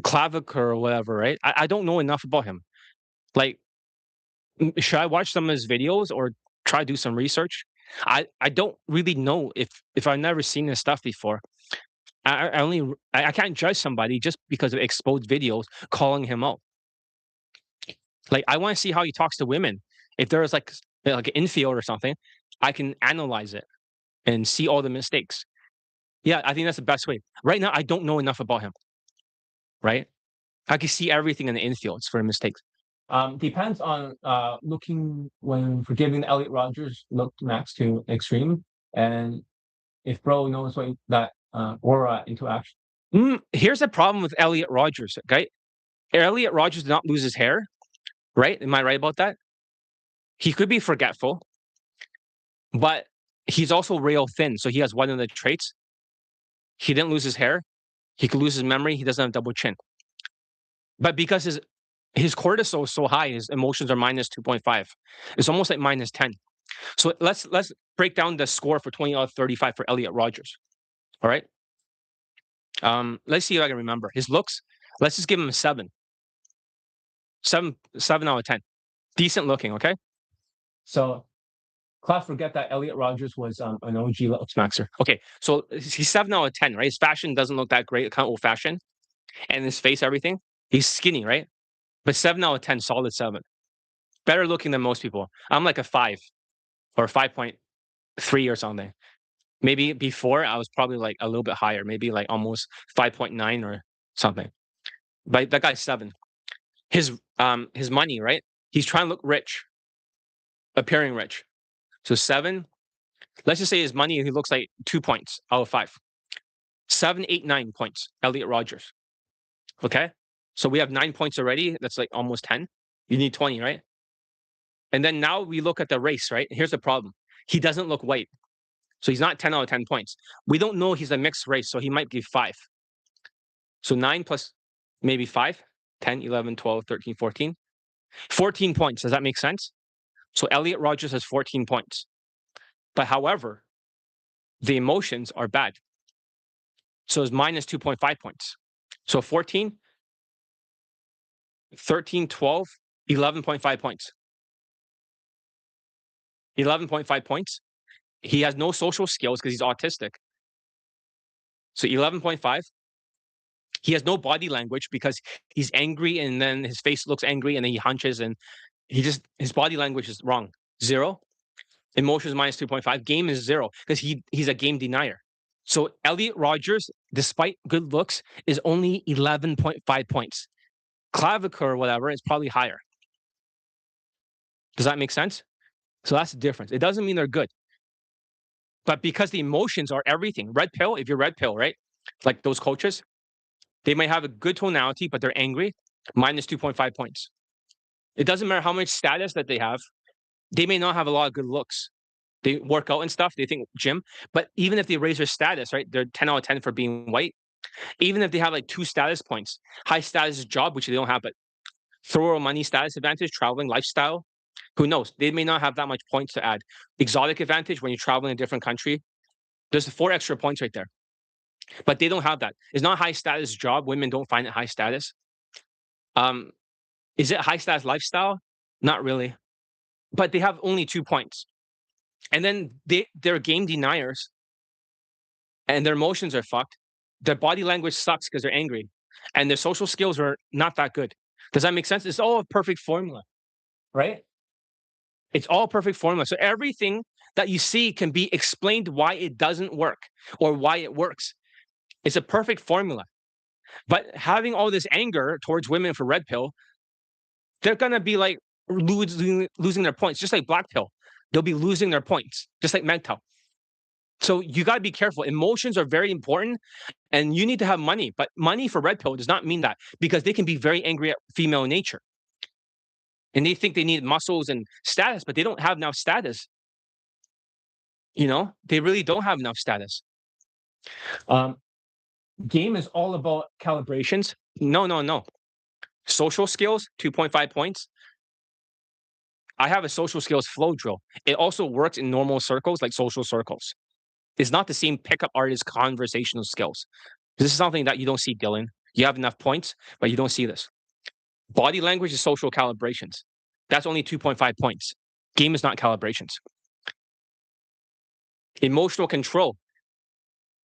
Clavicle or whatever, right? I don't know enough about him. Like, should I watch some of his videos or try to do some research? I don't really know if I've never seen his stuff before. I can't judge somebody just because of exposed videos calling him out. Like, I want to see how he talks to women. If there is like an infield or something, I can analyze it and see all the mistakes. Yeah, I think that's the best way. Right now, I don't know enough about him. Right? I can see everything in the infields for mistakes. Depends on looking when forgiving Elliot Rogers looked max to extreme, and if bro knows what that aura into action. Here's the problem with Elliot Rogers. Okay, Elliot Rogers did not lose his hair, right? Am I right about that? He could be forgetful, but he's also rail thin, so he has one of the traits. He didn't lose his hair. He could lose his memory. He doesn't have double chin. But because his cortisol is so high, his emotions are minus 2.5. It's almost like minus 10. So let's break down the score for 20 out of 35 for Elliot Rogers. All right. Let's see if I can remember his looks. Let's just give him a 7. 7 out of 10. Decent looking. Okay. So class, forget that Elliot Rogers was an OG looks maxer. Okay, so he's 7 out of 10, right? His fashion doesn't look that great, kind of old fashioned, and his face, everything. He's skinny, right? But 7 out of 10, solid 7. Better looking than most people. I'm like a 5 or 5.3 or something. Maybe before I was probably like a little bit higher, maybe like almost 5.9 or something. But that guy's 7. His money, right? He's trying to look rich, appearing rich. So 7. Let's just say his money, he looks like 2 points out of 5. 7, 8, 9 points, Elliot Rogers. Okay. So we have 9 points already. That's like almost 10. You need 20, right? And then now we look at the race, right? Here's the problem. He doesn't look white. So he's not 10 out of 10 points. We don't know he's a mixed race, so he might be 5. So 9 plus maybe 5, 10, 11, 12, 13, 14. 14 points. Does that make sense? So Elliot Rogers has 14 points. But however, the emotions are bad. So it's minus 2.5 points. So 14, 13, 12, 11.5 points. 11.5 points. He has no social skills because he's autistic. So 11.5. He has no body language because he's angry and then his face looks angry and then he hunches and his body language is wrong. 0. Emotions minus 2.5. Game is 0 because he's a game denier. So Elliot Rogers, despite good looks, is only 11.5 points. Clavicle or whatever is probably higher. Does that make sense? So that's the difference. It doesn't mean they're good. But because the emotions are everything. Red pill, if you're red pill, right? like those coaches, they might have a good tonality, but they're angry, minus 2.5 points. It doesn't matter how much status that they have. They may not have a lot of good looks. They work out and stuff. They think gym, but even if they raise their status, right, they're 10 out of 10 for being white. Even if they have like 2 status points, high status job, which they don't have, but thorough money status advantage, traveling lifestyle, who knows? They may not have that much points to add. Exotic advantage when you're traveling in a different country, there's 4 extra points right there. But they don't have that. It's not a high status job. Women don't find it high status. Um, is it high status lifestyle? Not really. But they have only 2 points. And then they're game deniers and their emotions are fucked. Their body language sucks because they're angry. And their social skills are not that good. Does that make sense? It's all a perfect formula, right? It's all perfect formula. So everything that you see can be explained why it doesn't work or why it works. It's a perfect formula. But having all this anger towards women for red pill, they're gonna be like losing their points, just like black pill. They'll be losing their points, just like mental. So you gotta be careful. Emotions are very important, and you need to have money. But money for red pill does not mean that because they can be very angry at female nature, and they think they need muscles and status, but they don't have enough status. You know, they really don't have enough status. Um, Game is all about calibrations. No, no, no. Social skills, 2.5 points. I have a social skills flow drill. It also works in normal circles, like social circles. It's not the same pickup artist conversational skills. This is something that you don't see, Dylan. You have enough points, but you don't see this. Body language is social calibrations. That's only 2.5 points. Game is not calibrations. Emotional control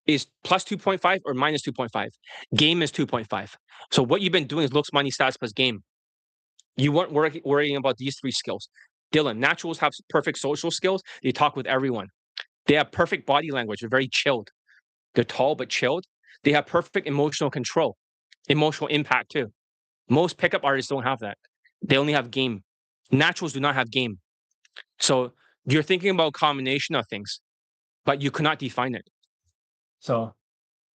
is plus 2.5 or minus 2.5. Game is 2.5. So what you've been doing is looks, money, stats plus game. You weren't worrying about these 3 skills. Dylan, naturals have perfect social skills. They talk with everyone. They have perfect body language. They're very chilled. They're tall but chilled. They have perfect emotional control, emotional impact too. Most pickup artists don't have that. They only have game. Naturals do not have game. So you're thinking about a combination of things, but you cannot define it. So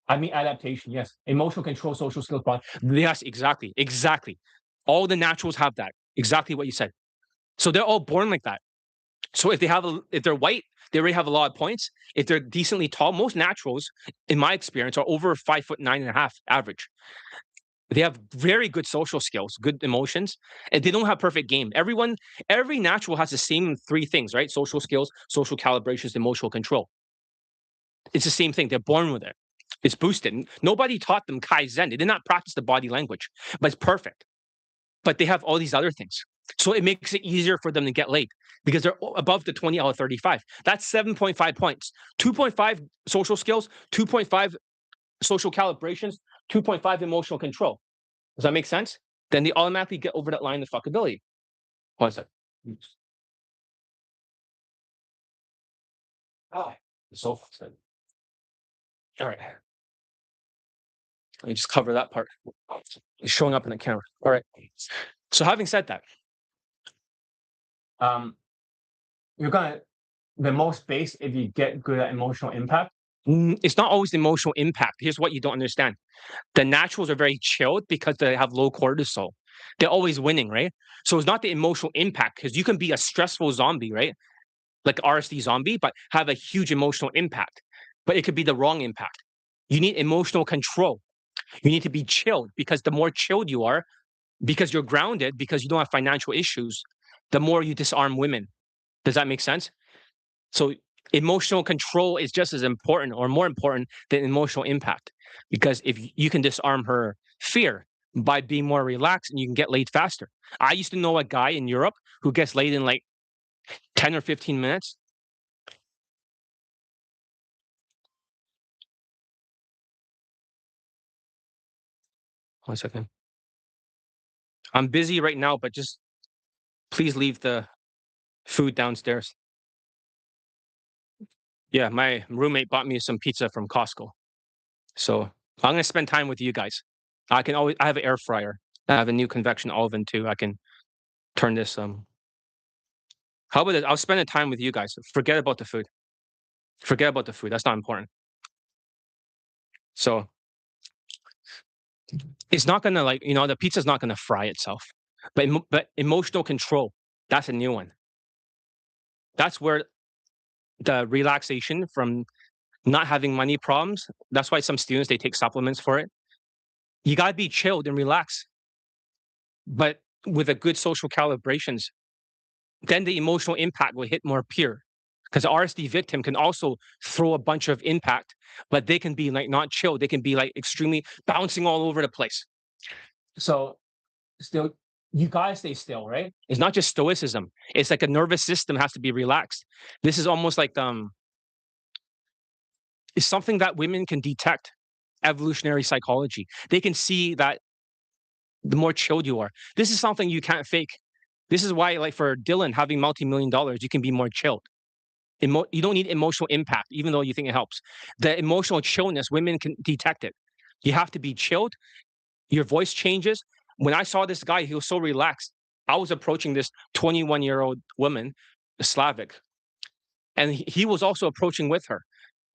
I mean adaptation, yes. Emotional control, social skills, yes, exactly. Exactly. All the naturals have that. Exactly what you said. So they're all born like that. So if they're white, they already have a lot of points. If they're decently tall, most naturals, in my experience, are over 5'9.5" average. They have very good social skills, good emotions, and they don't have perfect game. Every natural has the same 3 things, right? Social skills, social calibrations, emotional control. It's the same thing. They're born with it. It's boosted. Nobody taught them Kaizen. They did not practice the body language, but it's perfect. But they have all these other things. So it makes it easier for them to get laid because they're above the 20 out of 35. That's 7.5 points. 2.5 social skills, 2.5 social calibrations, 2.5 emotional control. Does that make sense? Then they automatically get over that line of fuckability. One sec. Oh, the sofa's good. All right. Let me just cover that part. It's showing up in the camera. All right. So having said that, you're gonna the most base if you get good at emotional impact. It's not always emotional impact. Here's what you don't understand. The naturals are very chilled because they have low cortisol. They're always winning, right? So it's not the emotional impact because you can be a stressful zombie, right? Like RSD zombie, but have a huge emotional impact. But it could be the wrong impact. You need emotional control. You need to be chilled because the more chilled you are, because you're grounded, because you don't have financial issues, the more you disarm women. Does that make sense? So emotional control is just as important or more important than emotional impact because if you can disarm her fear by being more relaxed and you can get laid faster. I used to know a guy in Europe who gets laid in like 10 or 15 minutes. One second. I'm busy right now, but just please leave the food downstairs. Yeah, my roommate bought me some pizza from Costco. So I'm gonna spend time with you guys. I have an air fryer. I have a new convection oven too. I can turn this how about this? I'll spend the time with you guys. Forget about the food. Forget about the food. That's not important. So It's not gonna like, the pizza's not gonna fry itself. But emotional control, that's a new one. That's where the relaxation from not having money problems, that's why some students, they take supplements for it. You gotta be chilled and relaxed, but with a good social calibrations, then the emotional impact will hit more pure. Because RSD victim can also throw a bunch of impact, but they can be like not chill. They can be like extremely bouncing all over the place. So still, you gotta stay still, right? It's not just stoicism. It's like a nervous system has to be relaxed. This is almost like it's something that women can detect. Evolutionary psychology. They can see that the more chilled you are. This is something you can't fake. This is why, like for Dylan having multi-million dollars, you can be more chilled. You don't need emotional impact, even though you think it helps. The emotional chillness, women can detect it. You have to be chilled. Your voice changes. When I saw this guy, he was so relaxed. I was approaching this 21-year-old woman, Slavic, and he was also approaching with her.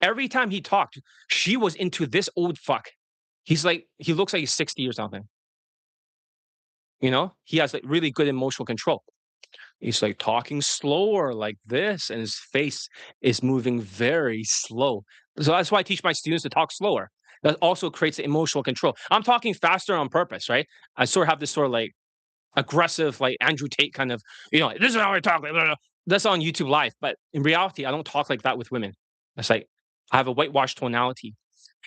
Every time he talked, she was into this old fuck. He looks like he's 60 or something. He has like really good emotional control. He's like talking slower like this, and his face is moving very slow. So that's why I teach my students to talk slower. That also creates emotional control. I'm talking faster on purpose, right? I sort of have this sort of like aggressive, like Andrew Tate kind of, this is how I talk. Like, blah, blah. That's on YouTube Live. But in reality, I don't talk like that with women. It's like I have a whitewashed tonality.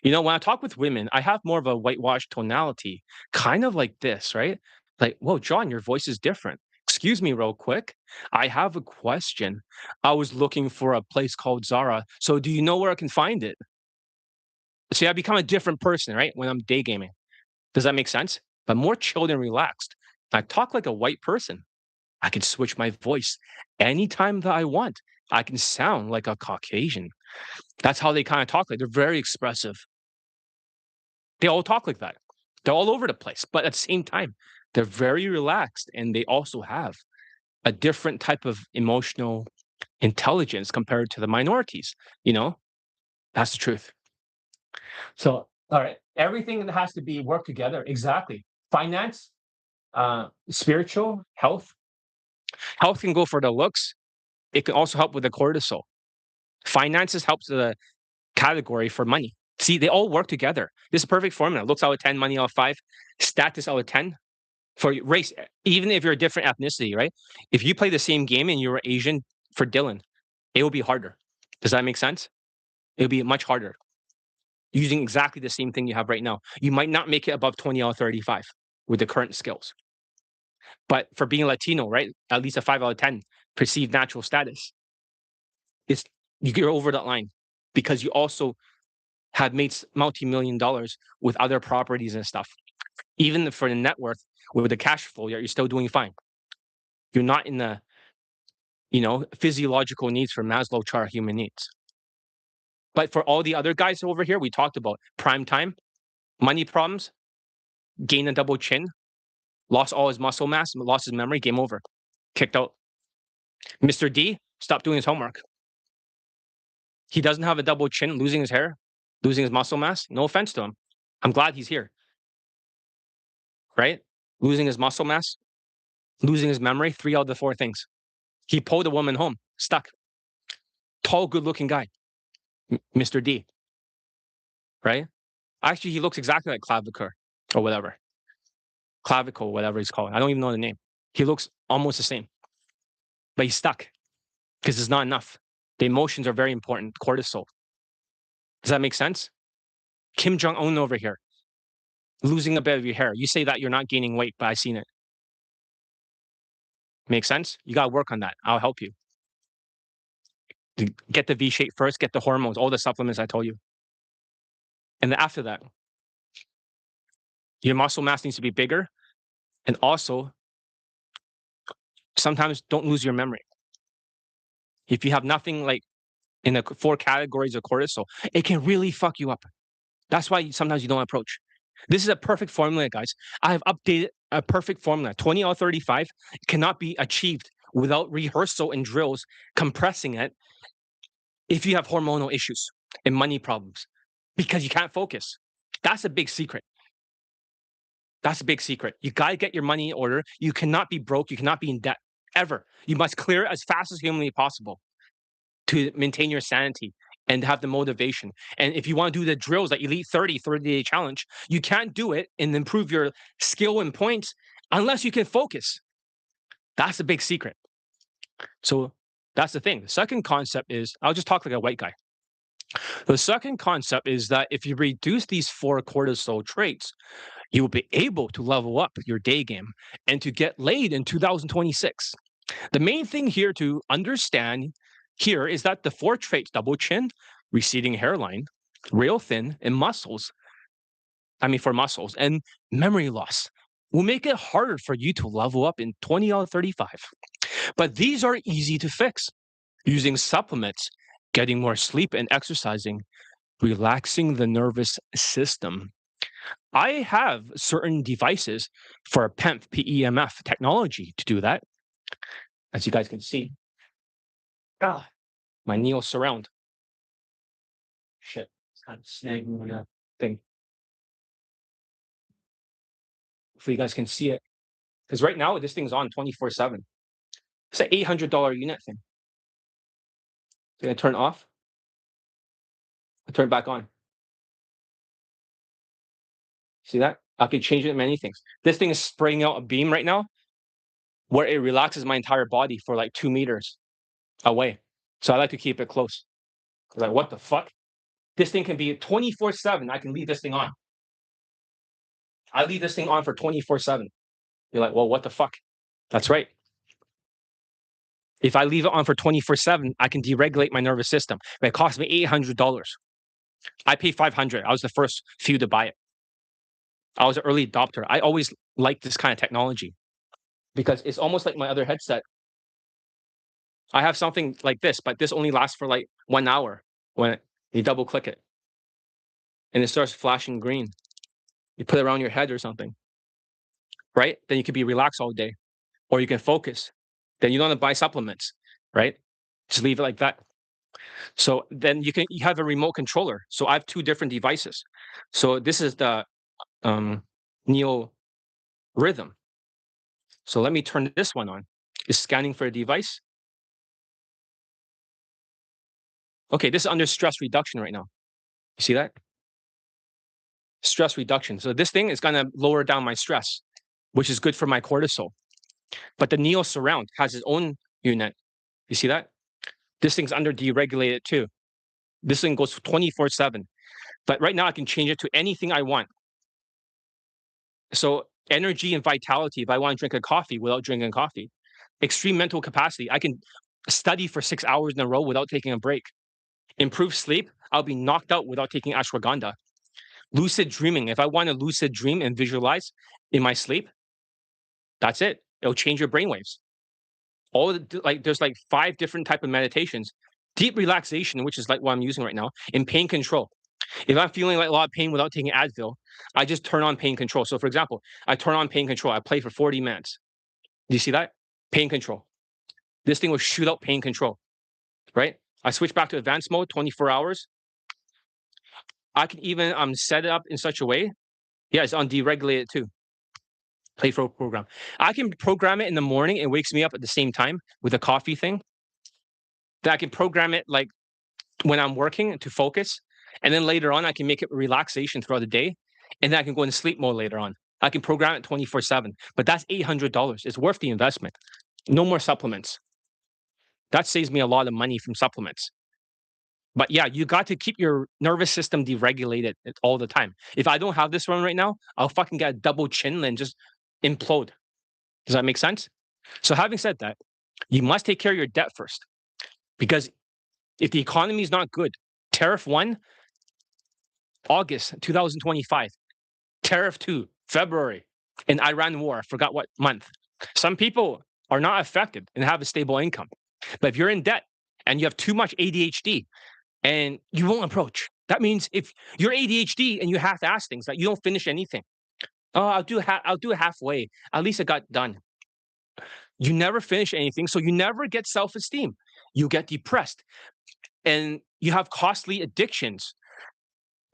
When I talk with women, I have more of a whitewashed tonality, kind of like this, right? Like, whoa, John, your voice is different. Excuse me, real quick. I have a question. I was looking for a place called Zara. So, do you know where I can find it? See, I become a different person, right? When I'm day gaming. Does that make sense? But more chilled and relaxed. I talk like a white person. I can switch my voice anytime that I want. I can sound like a Caucasian. That's how they kind of talk. Like they're very expressive. They all talk like that. They're all over the place, but at the same time, they're very relaxed and they also have a different type of emotional intelligence compared to the minorities, you know? That's the truth. So, all right, everything that has to be worked together. Exactly. Finance, spiritual, health. Health can go for the looks. It can also help with the cortisol. Finances helps the category for money. See, they all work together. This is a perfect formula. Looks out of 10, money out of 5, status out of 10. For race, even if you're a different ethnicity, right? If you play the same game and you're Asian for Dylan, it will be harder. Does that make sense? It'll be much harder using exactly the same thing you have right now. You might not make it above 20 out of 35 with the current skills. But for being Latino, right? At least a 5 out of 10 perceived natural status. It's you get over that line because you also have made multi-million dollars with other properties and stuff. Even for the net worth with the cash flow, you're still doing fine. You're not in the physiological needs for Maslow chart human needs. But for all the other guys over here, we talked about prime time, money problems, gain a double chin, lost all his muscle mass, lost his memory, game over, kicked out. Mr. D stopped doing his homework. He doesn't have a double chin, losing his hair, losing his muscle mass. No offense to him. I'm glad he's here, right? Losing his muscle mass, losing his memory, 3 out of the 4 things. He pulled a woman home, stuck. Tall, good looking guy, Mr. D, right? Actually, he looks exactly like Clavicle or whatever. Clavicle, whatever he's called. I don't even know the name. He looks almost the same, but he's stuck because it's not enough. The emotions are very important. Cortisol. Does that make sense? Kim Jong Un over here, losing a bit of your hair. You say that you're not gaining weight, but I've seen it. Make sense? You got to work on that. I'll help you. Get the V shape first, get the hormones, all the supplements I told you. And then after that, your muscle mass needs to be bigger. And also, sometimes don't lose your memory. If you have nothing like in the 4 categories of cortisol, it can really fuck you up. That's why sometimes you don't approach. This is a perfect formula, guys. I have updated a perfect formula. 20 out of 35 cannot be achieved without rehearsal and drills, compressing it if you have hormonal issues and money problems because you can't focus. That's a big secret. That's a big secret. You got to get your money in order. You cannot be broke. You cannot be in debt ever. You must clear it as fast as humanly possible to maintain your sanity and have the motivation. And if you want to do the drills that Elite 30-day challenge, you can't do it and improve your skill and points unless you can focus. That's the big secret. So that's the thing. The second concept is, I'll just talk like a white guy. The second concept is that if you reduce these 4 cortisol traits, you will be able to level up your day game and to get laid in 2026. The main thing here to understand here is that the 4 traits, double chin, receding hairline, real thin, and for muscles, and memory loss will make it harder for you to level up in 20 out of 35. But these are easy to fix using supplements, getting more sleep and exercising, relaxing the nervous system. I have certain devices for PEMF technology to do that. As you guys can see, my Neo surround. Shit, it's kind of snagging on that thing. Hopefully you guys can see it. Because right now, this thing's on 24/7. It's an $800 unit thing. So I turn it off. I turn it back on. See that? I can change it in many things. This thing is spraying out a beam right now where it relaxes my entire body for like 2 meters away. So I like to keep it close. Like, what the fuck? This thing can be 24/7. I can leave this thing on. I leave this thing on for 24/7. You're like, well, what the fuck? That's right. If I leave it on for 24/7, I can deregulate my nervous system. But it cost me $800. I paid $500. I was the first few to buy it. I was an early adopter. I always liked this kind of technology because it's almost like my other headset. I have something like this, but this only lasts for like 1 hour when you double click it and it starts flashing green. You put it around your head or something, right? Then you can be relaxed all day or you can focus. Then you don't have to buy supplements, right? Just leave it like that. So then you have a remote controller. So I have 2 different devices. So this is the Neo Rhythm. So let me turn this one on. It's scanning for a device. Okay, this is under stress reduction right now. You see that? Stress reduction. So this thing is going to lower down my stress, which is good for my cortisol. But the Neo Surround has its own unit. You see that? This thing's under deregulated too. This thing goes 24/7. But right now I can change it to anything I want. So energy and vitality, if I want to drink a coffee without drinking coffee. Extreme mental capacity, I can study for 6 hours in a row without taking a break. Improve sleep, I'll be knocked out without taking ashwagandha. Lucid dreaming, if I want to lucid dream and visualize in my sleep, that's it. It'll change your brainwaves. There's like 5 different type of meditations. Deep relaxation, which is like what I'm using right now, and pain control. If I'm feeling like a lot of pain without taking Advil, I just turn on pain control. So for example, I turn on pain control. I play for 40 minutes. Do you see that? Pain control. This thing will shoot out pain control, right? I switch back to advanced mode, 24 hours. I can even set it up in such a way. Yeah, it's on deregulated too. Play for program. I can program it in the morning. It wakes me up at the same time with a coffee thing. That I can program it like when I'm working to focus. And then later on, I can make it relaxation throughout the day. And then I can go into sleep mode later on. I can program it 24/7. But that's $800. It's worth the investment. No more supplements. That saves me a lot of money from supplements. But yeah, you got to keep your nervous system deregulated all the time. If I don't have this one right now, I'll fucking get a double chin and just implode. Does that make sense? So having said that, you must take care of your debt first. Because if the economy is not good, tariff 1, August 2025. Tariff 2, February. And Iran war, I forgot what month. Some people are not affected and have a stable income. But if you're in debt and you have too much ADHD and you won't approach, that means if you're ADHD and you have to ask things that you don't finish anything. Oh, I'll do it halfway. At least it got done. You never finish anything, so you never get self-esteem. You get depressed. And you have costly addictions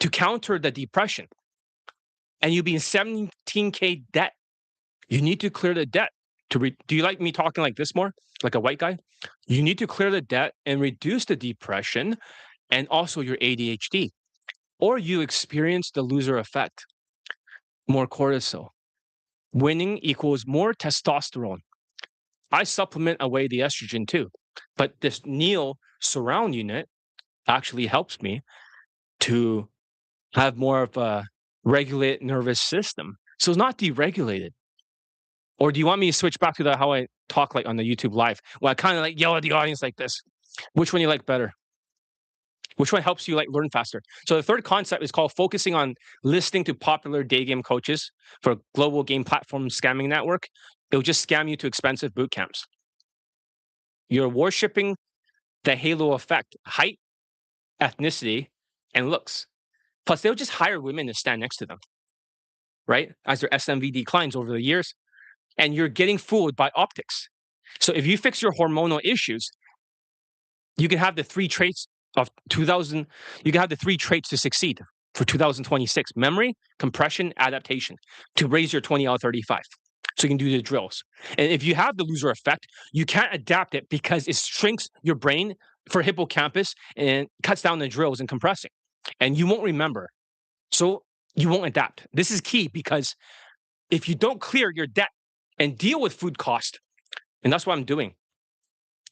to counter the depression. and you'll be in 17K debt. You need to clear the debt. Do you like me talking like this more, like a white guy? You need to clear the debt and reduce the depression and also your ADHD, or you experience the loser effect, more cortisol. Winning equals more testosterone. I supplement away the estrogen too, but this Neil surround unit actually helps me to have more of a regulated nervous system. So it's not deregulated. Or do you want me to switch back to the how I talk like on the YouTube live? Well, I kind of like yell at the audience like this. Which one you like better? Which one helps you like learn faster? So the third concept is called focusing on listening to popular day game coaches for global game platform scamming network. It'll just scam you to expensive boot camps. You're worshiping the halo effect, height, ethnicity, and looks. Plus, they'll just hire women to stand next to them, right? As their SMV declines over the years, and you're getting fooled by optics. So if you fix your hormonal issues, you can have the three traits of 2000. You can have the three traits to succeed for 2026: memory, compression, adaptation, to raise your 20 out of 35. So you can do the drills. And if you have the loser effect, you can't adapt it because it shrinks your brain for hippocampus and cuts down the drills and compressing. And you won't remember. So you won't adapt. This is key because if you don't clear your debt and deal with food cost, and that's what I'm doing.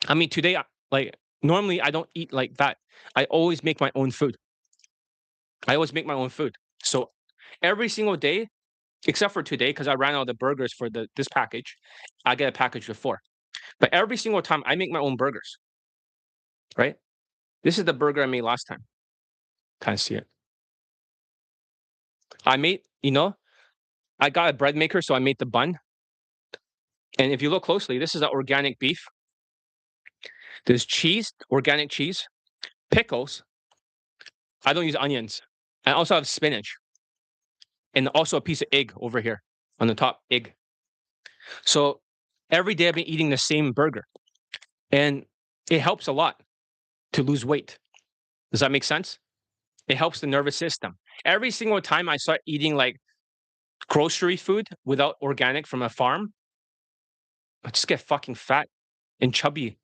I mean, today, like normally I don't eat like that. I always make my own food. I always make my own food. So every single day, except for today, because I ran out of the burgers for this package, I get a package of 4. But every single time I make my own burgers, right? This is the burger I made last time. Kind of see it. I made, I got a bread maker, so I made the bun. And if you look closely, this is an organic beef. There's cheese, organic cheese, pickles. I don't use onions. I also have spinach. And also a piece of egg over here on the top, egg. So every day I've been eating the same burger. And it helps a lot to lose weight. Does that make sense? It helps the nervous system. Every single time I start eating like grocery food without organic from a farm, I just get fucking fat and chubby.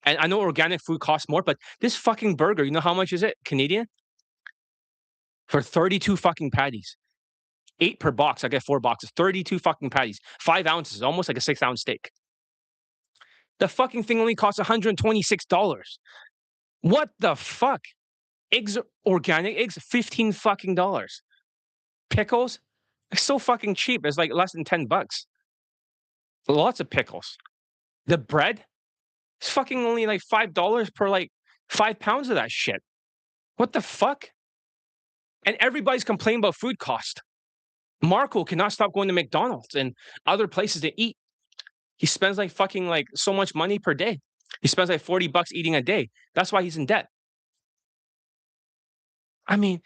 And I know organic food costs more, but this fucking burger, you know how much is it Canadian? For 32 fucking patties. 8 per box. I get 4 boxes. 32 fucking patties. 5 ounces, almost like a 6-ounce steak. The fucking thing only costs $126. What the fuck? Eggs, organic eggs, 15 fucking dollars. Pickles, it's so fucking cheap. It's like less than $10. Lots of pickles. The bread, it's fucking only like $5 per like 5 pounds of that shit. What the fuck? And everybody's complaining about food cost. Marco cannot stop going to McDonald's and other places to eat. He spends like fucking like so much money per day. He spends like $40 eating a day. That's why he's in debt. I mean,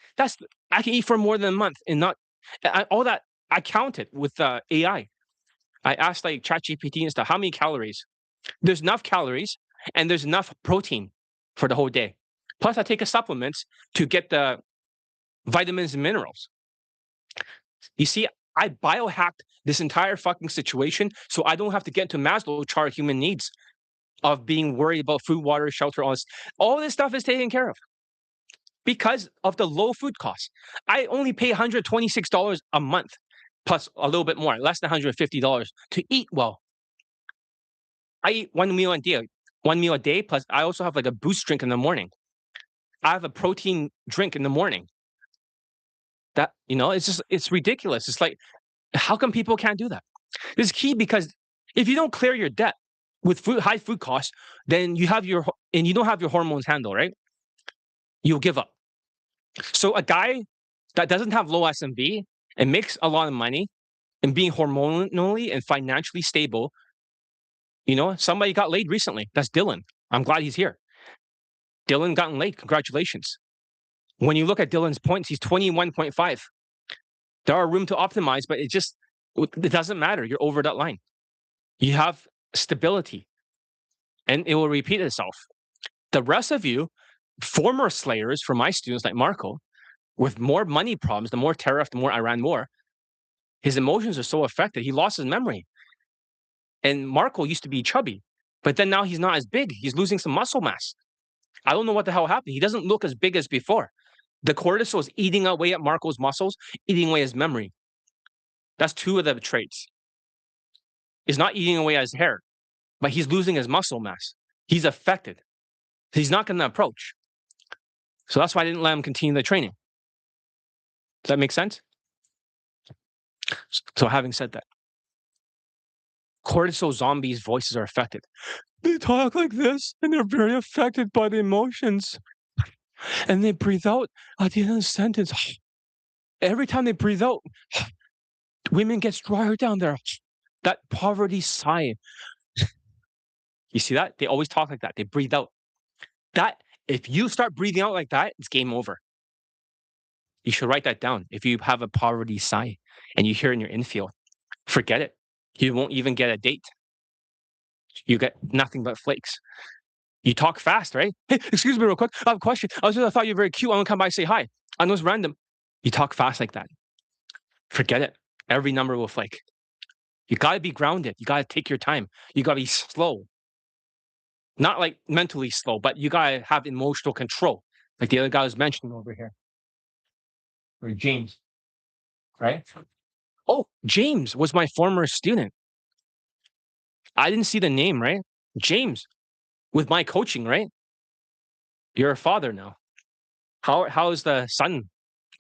I can eat for more than a month and not all that. I counted with AI. I asked like ChatGPT and stuff, how many calories? There's enough calories and there's enough protein for the whole day. Plus, I take a supplements to get the vitamins and minerals. You see, I biohacked this entire fucking situation so I don't have to get into Maslow's chart of human needs of being worried about food, water, shelter, all this. All this stuff is taken care of because of the low food costs. I only pay $126 a month, plus a little bit more, less than $150 to eat well. I eat one meal a day, plus I also have like a boost drink in the morning. I have a protein drink in the morning. That, it's ridiculous. It's like, how come people can't do that? It's key because if you don't clear your debt with high food costs, then you don't have your hormones handled, right? You'll give up. So a guy that doesn't have low SMV and makes a lot of money and being hormonally and financially stable, somebody got laid recently. That's Dylan. I'm glad he's here. Dylan gotten laid. Congratulations. When you look at Dylan's points, he's 21.5. There are room to optimize, but it doesn't matter. You're over that line. You have stability and it will repeat itself. The rest of you, former slayers for my students like Marco, with more money problems, the more tariff, the more Iran war, his emotions are so affected. He lost his memory. And Marco used to be chubby, but then now he's not as big. He's losing some muscle mass. I don't know what the hell happened. He doesn't look as big as before. The cortisol is eating away at Marco's muscles, eating away his memory. That's two of the traits. It's not eating away at his hair, but he's losing his muscle mass. He's affected. He's not going to approach. So that's why I didn't let him continue the training. Does that make sense? So having said that, cortisol zombies' voices are affected. They talk like this, and they're very affected by the emotions. And they breathe out at the end of the sentence. Every time they breathe out, women get drier down there. That poverty sigh. You see that? They always talk like that. They breathe out. That, if you start breathing out like that, it's game over. You should write that down. If you have a poverty sigh and you hear in your infield, forget it. You won't even get a date. You get nothing but flakes. You talk fast, right? Hey, excuse me real quick. I have a question. I thought you were very cute. I want to come by and say hi. I know it's random. You talk fast like that. Forget it. Every number will flake. You got to be grounded. You got to take your time. You got to be slow. Not like mentally slow, but you got to have emotional control. Like the other guy was mentioning over here. Or James, right? Oh, James was my former student. I didn't see the name, right? James, with my coaching, right? You're a father now. How is the son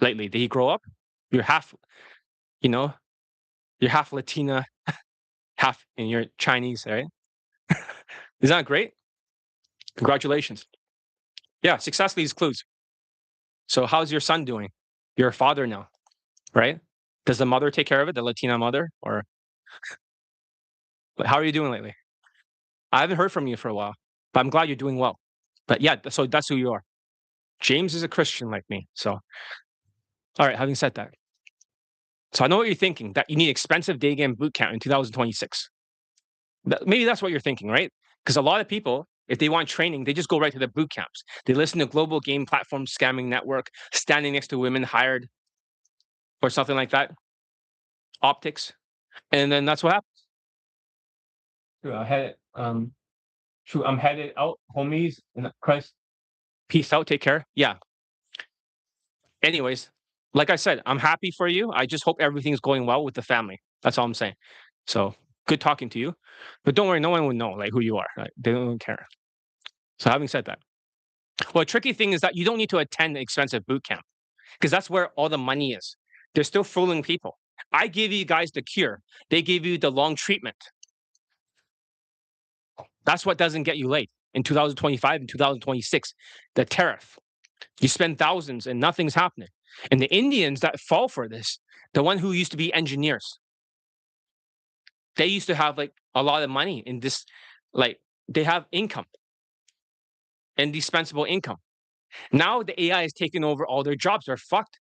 lately? Did he grow up? You're half, you know, you're half Latina, half, and you're Chinese, right? Isn't that great? Congratulations. Yeah, success leaves clues. So how's your son doing? You're a father now, right? Does the mother take care of it, the Latina mother? Or how are you doing lately? I haven't heard from you for a while, but I'm glad you're doing well. But yeah, so that's who you are. James is a Christian like me. So, all right, having said that. So I know what you're thinking, that you need expensive day game boot camp in 2026. Maybe that's what you're thinking, right? Because a lot of people, if they want training, they just go right to the boot camps. They listen to global game platform scamming network, standing next to women hired or something like that, optics, and then that's what happens. I'm headed out, homies. And Christ, peace out, take care. Yeah. Anyways, like I said, I'm happy for you. I just hope everything's going well with the family. That's all I'm saying. So good talking to you, but don't worry, no one will know like who you are. Right? They don't care. So having said that, well, a tricky thing is that you don't need to attend an expensive boot camp because that's where all the money is. They're still fooling people. I gave you guys the cure. They gave you the long treatment. That's what doesn't get you laid in 2025 and 2026. The tariff. You spend thousands and nothing's happening. And the Indians that fall for this, the one who used to be engineers, they used to have like a lot of money in this, like they have income, indispensable income. Now the AI is taking over all their jobs. They're fucked.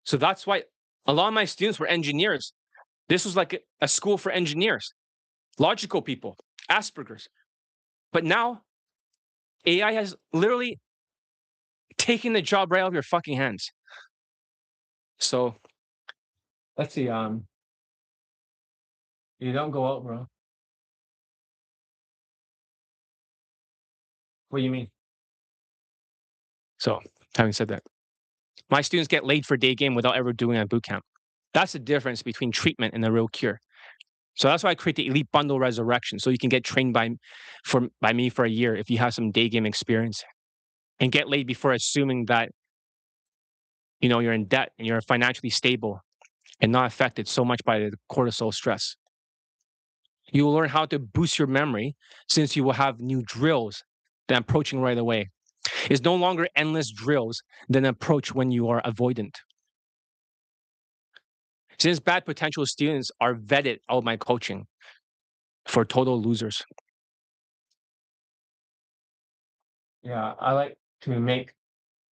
So that's why a lot of my students were engineers. This was like a school for engineers, logical people, Asperger's. But now AI has literally taken the job right out of your fucking hands. So let's see. You don't go out, bro. What do you mean? So having said that, my students get laid for day game without ever doing a boot camp. That's the difference between treatment and the real cure. So that's why I create the Elite Bundle Resurrection, so you can get trained by me for a year if you have some day game experience, and get laid before assuming that you're in debt and you're financially stable and not affected so much by the cortisol stress. You will learn how to boost your memory since you will have new drills that I'm approaching right away. It's no longer endless drills than approach when you are avoidant. Since bad potential students are vetted out of my coaching for total losers. Yeah, I like to make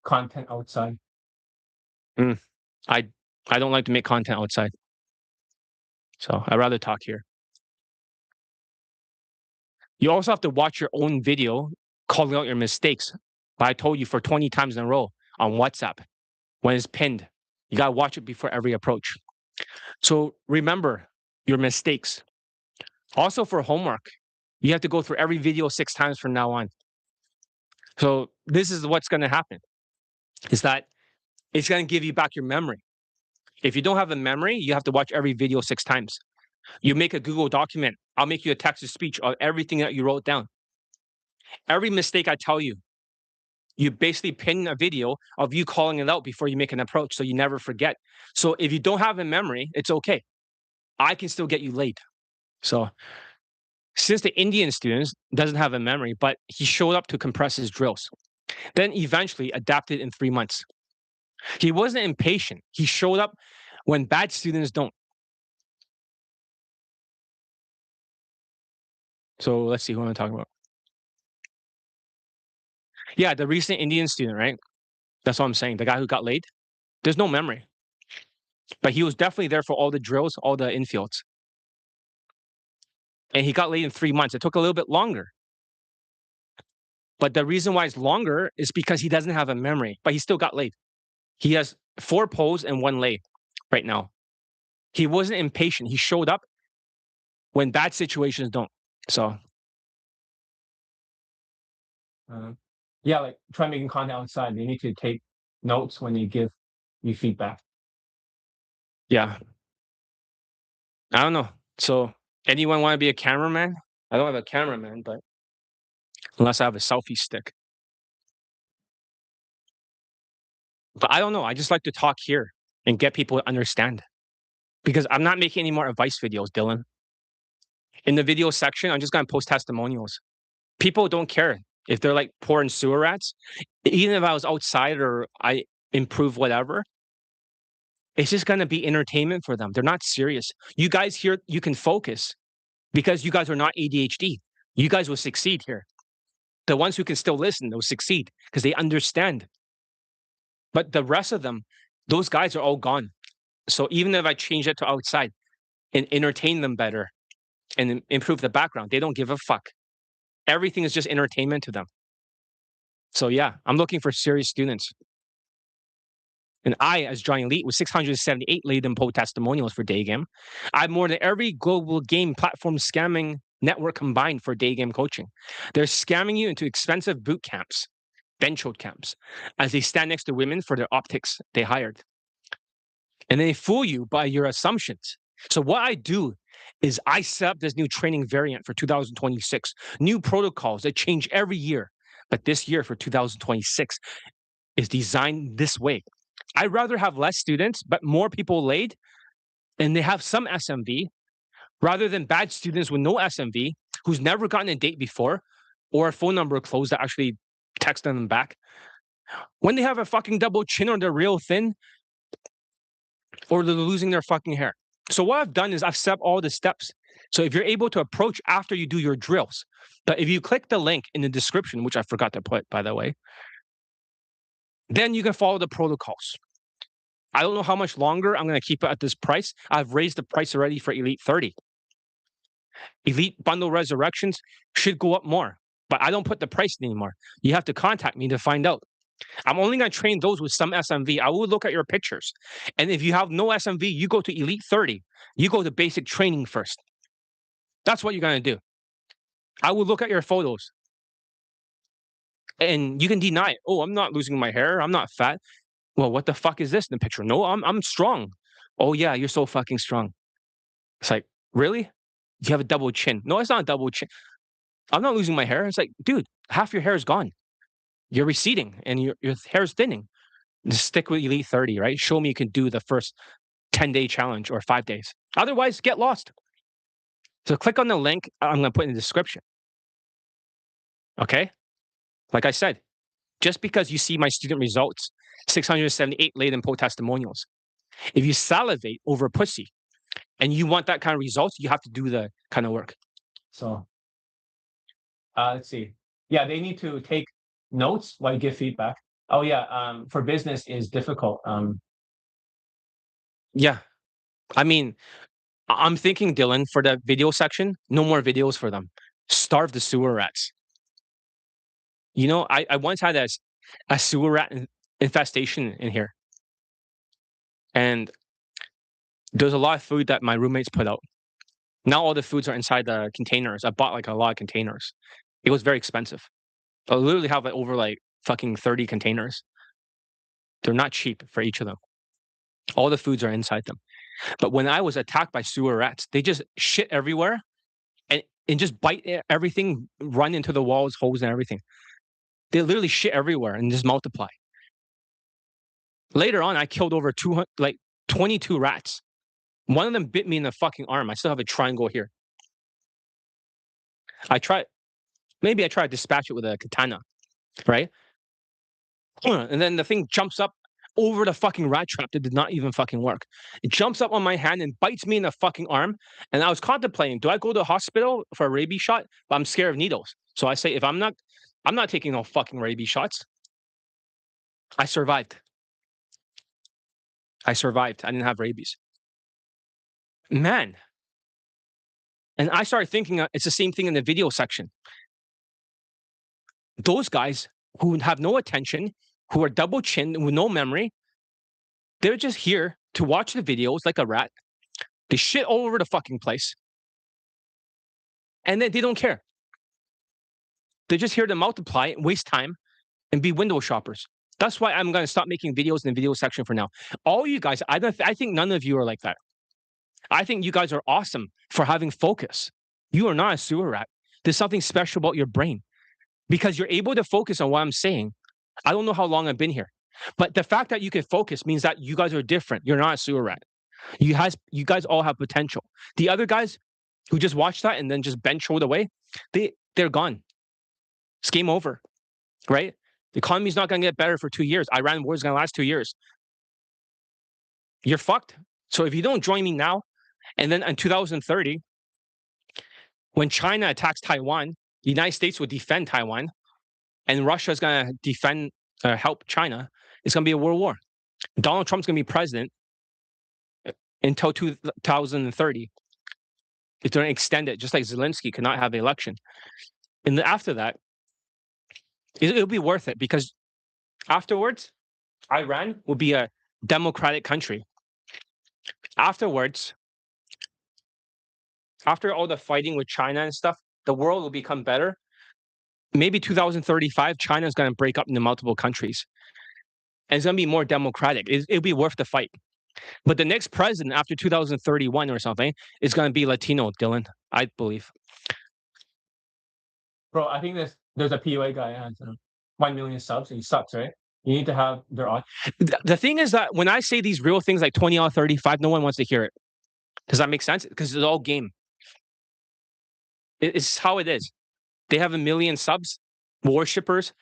content outside. I don't like to make content outside. So I'd rather talk here. You also have to watch your own video calling out your mistakes. But I told you for 20 times in a row on WhatsApp. when it's pinned. You got to watch it before every approach. So remember your mistakes. Also for homework, you have to go through every video 6 times from now on. So this is what's going to happen is that it's going to give you back your memory. If you don't have a memory, you have to watch every video 6 times. You make a Google document. I'll make you a text to speech of everything that you wrote down. Every mistake I tell you, you basically pin a video of you calling it out before you make an approach so you never forget. So if you don't have a memory, it's okay. I can still get you late. So since the Indian students doesn't have a memory, but he showed up to compress his drills, then eventually adapted in 3 months. He wasn't impatient. He showed up when bad students don't. So let's see who I'm talking about. Yeah, the recent Indian student, right? That's what I'm saying. The guy who got late. There's no memory, but he was definitely there for all the drills, all the infields. And he got late in 3 months. It took a little bit longer. But the reason why it's longer is because he doesn't have a memory, but he still got late. He has 4 poles and 1 lay right now. He wasn't impatient. He showed up when bad situations don't. So, uh, yeah, like try making content outside. You need to take notes when you give you feedback. Yeah, I don't know. So, anyone want to be a cameraman? I don't have a cameraman, but unless I have a selfie stick. But I don't know. I just like to talk here and get people to understand because I'm not making any more advice videos, Dylan. In the video section, I'm just going to post testimonials. People don't care if they're like poor and sewer rats. Even if I was outside or I improve whatever, it's just going to be entertainment for them. They're not serious. You guys here, you can focus because you guys are not ADHD. You guys will succeed here. The ones who can still listen, they'll succeed because they understand. But the rest of them, those guys are all gone. So even if I change it to outside and entertain them better and improve the background, they don't give a fuck. Everything is just entertainment to them. So yeah, I'm looking for serious students. And I, as Johnny Elite, with 678 laid in poll testimonials for Daygame, I have more than every global game platform scamming network combined for Daygame coaching. They're scamming you into expensive boot camps, bench camps, as they stand next to women for their optics they hired. And they fool you by your assumptions. So what I do is I set up this new training variant for 2026, new protocols that change every year. But this year for 2026 is designed this way. I'd rather have less students, but more people laid, and they have some SMV, rather than bad students with no SMV who's never gotten a date before or a phone number closed that actually text them back. When they have a fucking double chin or they're real thin or they're losing their fucking hair. So what I've done is I've set up all the steps. So if you're able to approach after you do your drills, but if you click the link in the description, which I forgot to put, by the way, then you can follow the protocols. I don't know how much longer I'm going to keep it at this price. I've raised the price already for Elite 30. Elite Bundle Resurrections should go up more, but I don't put the price anymore. You have to contact me to find out. I'm only going to train those with some SMV. I will look at your pictures. And if you have no SMV, you go to Elite 30. You go to basic training first. That's what you're going to do. I will look at your photos. And you can deny it. Oh, I'm not losing my hair. I'm not fat. Well, what the fuck is this in the picture? No, I'm strong. Oh yeah, you're so fucking strong. It's like, really? You have a double chin. No, it's not a double chin. I'm not losing my hair. It's like, dude, half your hair is gone. You're receding and your hair is thinning. Just stick with Elite 30, right? Show me you can do the first 10-day challenge or 5 days. Otherwise, get lost. So click on the link I'm going to put in the description. Okay? Like I said, just because you see my student results, 678 laden poll testimonials. If you salivate over pussy and you want that kind of results, you have to do the kind of work. So let's see. Yeah, they need to take notes while you give feedback. Oh yeah, for business is difficult. Yeah, I mean, I'm thinking, Dylan, for the video section, no more videos for them. Starve the sewer rats. You know, I once had a sewer rat infestation in here. And there's a lot of food that my roommates put out. Now all the foods are inside the containers. I bought like a lot of containers. It was very expensive. I literally have like over like fucking 30 containers. They're not cheap for each of them. All the foods are inside them. But when I was attacked by sewer rats, they just shit everywhere and just bite everything, run into the walls, holes, and everything. They literally shit everywhere and just multiply. Later on, I killed over 200, like 22 rats. One of them bit me in the fucking arm. I still have a triangle here. Maybe I try to dispatch it with a katana, right? And then the thing jumps up over the fucking rat trap that did not even fucking work. It jumps up on my hand and bites me in the fucking arm. And I was contemplating, do I go to the hospital for a rabies shot? But I'm scared of needles. So I say, I'm not taking no fucking rabies shots. I survived. I didn't have rabies. Man. And I started thinking it's the same thing in the video section. Those guys who have no attention, who are double chinned with no memory, they're just here to watch the videos like a rat. They shit all over the fucking place. And then they don't care. They're just here to multiply, waste time, and be window shoppers. That's why I'm going to stop making videos in the video section for now. All you guys, I think none of you are like that. I think you guys are awesome for having focus. You are not a sewer rat. There's something special about your brain because you're able to focus on what I'm saying. I don't know how long I've been here, but the fact that you can focus means that you guys are different. You're not a sewer rat. You guys all have potential. The other guys who just watch that and then just bench shoulder away, they're gone. It's game over, right? The economy's not going to get better for 2 years. Iran war is going to last 2 years. You're fucked. So if you don't join me now, and then in 2030, when China attacks Taiwan, the United States will defend Taiwan, and Russia is going to defend, help China. It's going to be a world war. Donald Trump's going to be president until 2030. It's going to extend it, just like Zelensky could not have the election. And after that, it'll be worth it because afterwards, Iran will be a democratic country. Afterwards, after all the fighting with China and stuff, the world will become better. Maybe 2035, China is going to break up into multiple countries. And it's going to be more democratic. It'll be worth the fight. But the next president after 2031 or something is going to be Latino, Dylan, I believe. Bro, I think there's a PUA guy has 1 million subs and he sucks, right? You need to have their audience. The thing is that when I say these real things like 20 out of 35, no one wants to hear it. Does that make sense? Because it's all game. It's how it is. They have 1 million subs, worshippers.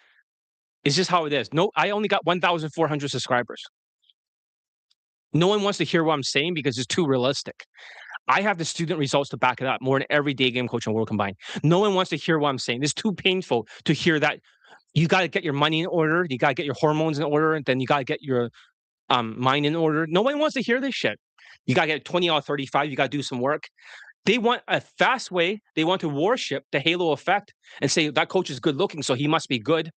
It's just how it is. No, I only got 1,400 subscribers. No one wants to hear what I'm saying because it's too realistic. I have the student results to back it up more than every day game coach in the world combined. No one wants to hear what I'm saying. It's too painful to hear that you got to get your money in order. You got to get your hormones in order. And then you got to get your mind in order. No one wants to hear this shit. You got to get 20 out of 35. You got to do some work. They want a fast way. They want to worship the halo effect and say that coach is good looking, so he must be good.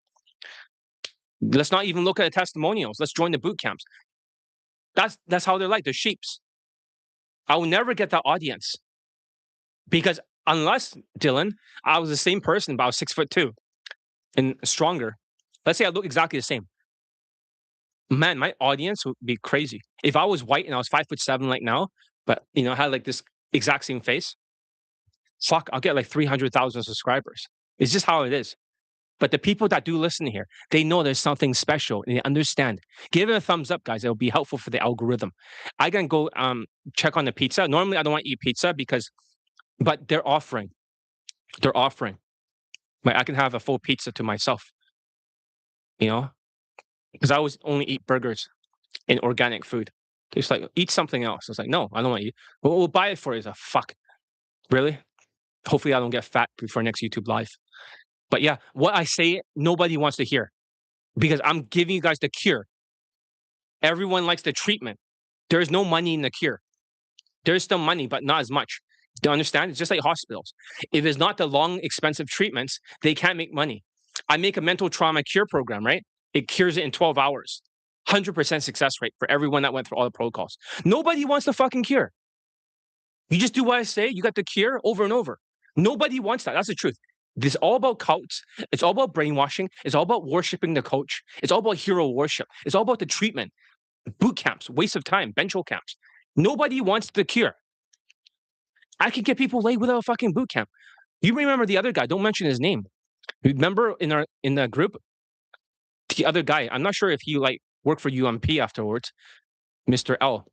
Let's not even look at the testimonials. Let's join the boot camps. That's how they're like. They're sheeps. I will never get that audience because unless, Dylan, I was the same person, but I was 6'2" and stronger. Let's say I look exactly the same. Man, my audience would be crazy. If I was white and I was 5'7" like now, but had like this exact same face, fuck, I'll get like 300,000 subscribers. It's just how it is. But the people that do listen here, they know there's something special and they understand. Give it a thumbs up, guys. It'll be helpful for the algorithm. I can go check on the pizza. Normally, I don't want to eat pizza but they're offering. They're offering. Like I can have a full pizza to myself. Because I always only eat burgers and organic food. It's like, eat something else. It's like, no, I don't want to eat. We'll buy it for you. It's like, fuck. Really? Hopefully I don't get fat before next YouTube live. But yeah, what I say, nobody wants to hear because I'm giving you guys the cure. Everyone likes the treatment. There is no money in the cure. There's still money, but not as much. Do you understand? It's just like hospitals. If it's not the long, expensive treatments, they can't make money. I make a mental trauma cure program, right? It cures it in 12 hours. 100% success rate for everyone that went through all the protocols. Nobody wants the fucking cure. You just do what I say, you got the cure over and over. Nobody wants that. That's the truth. This is all about cults. It's all about brainwashing. It's all about worshiping the coach. It's all about hero worship. It's all about the treatment, boot camps, waste of time, bencho camps. Nobody wants the cure. I could get people laid without a fucking boot camp. You remember the other guy? Don't mention his name. Remember in the group, the other guy. I'm not sure if he like worked for UMP afterwards. Mr. L,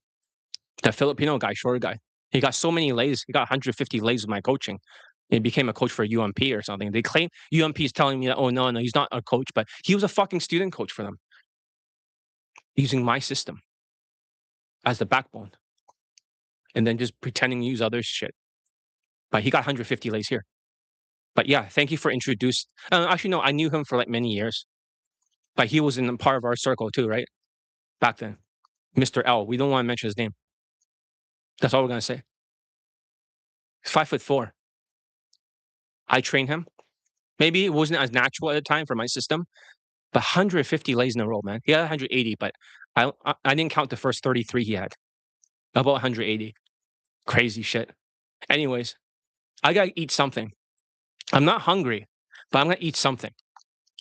the Filipino guy, short guy. He got so many lays. He got 150 lays with my coaching. He became a coach for UMP or something. They claim UMP is telling me that, oh, no, he's not a coach, but he was a fucking student coach for them using my system as the backbone and then just pretending to use other shit. But he got 150 lays here. But yeah, thank you for introducing. Actually, no, I knew him for like many years. But he was in part of our circle too, right? Back then. Mr. L. We don't want to mention his name. That's all we're going to say. He's 5'4". I trained him. Maybe it wasn't as natural at the time for my system, but 150 lays in a row, man. He had 180, but I didn't count the first 33 he had. About 180. Crazy shit. Anyways, I gotta eat something. I'm not hungry, but I'm gonna eat something.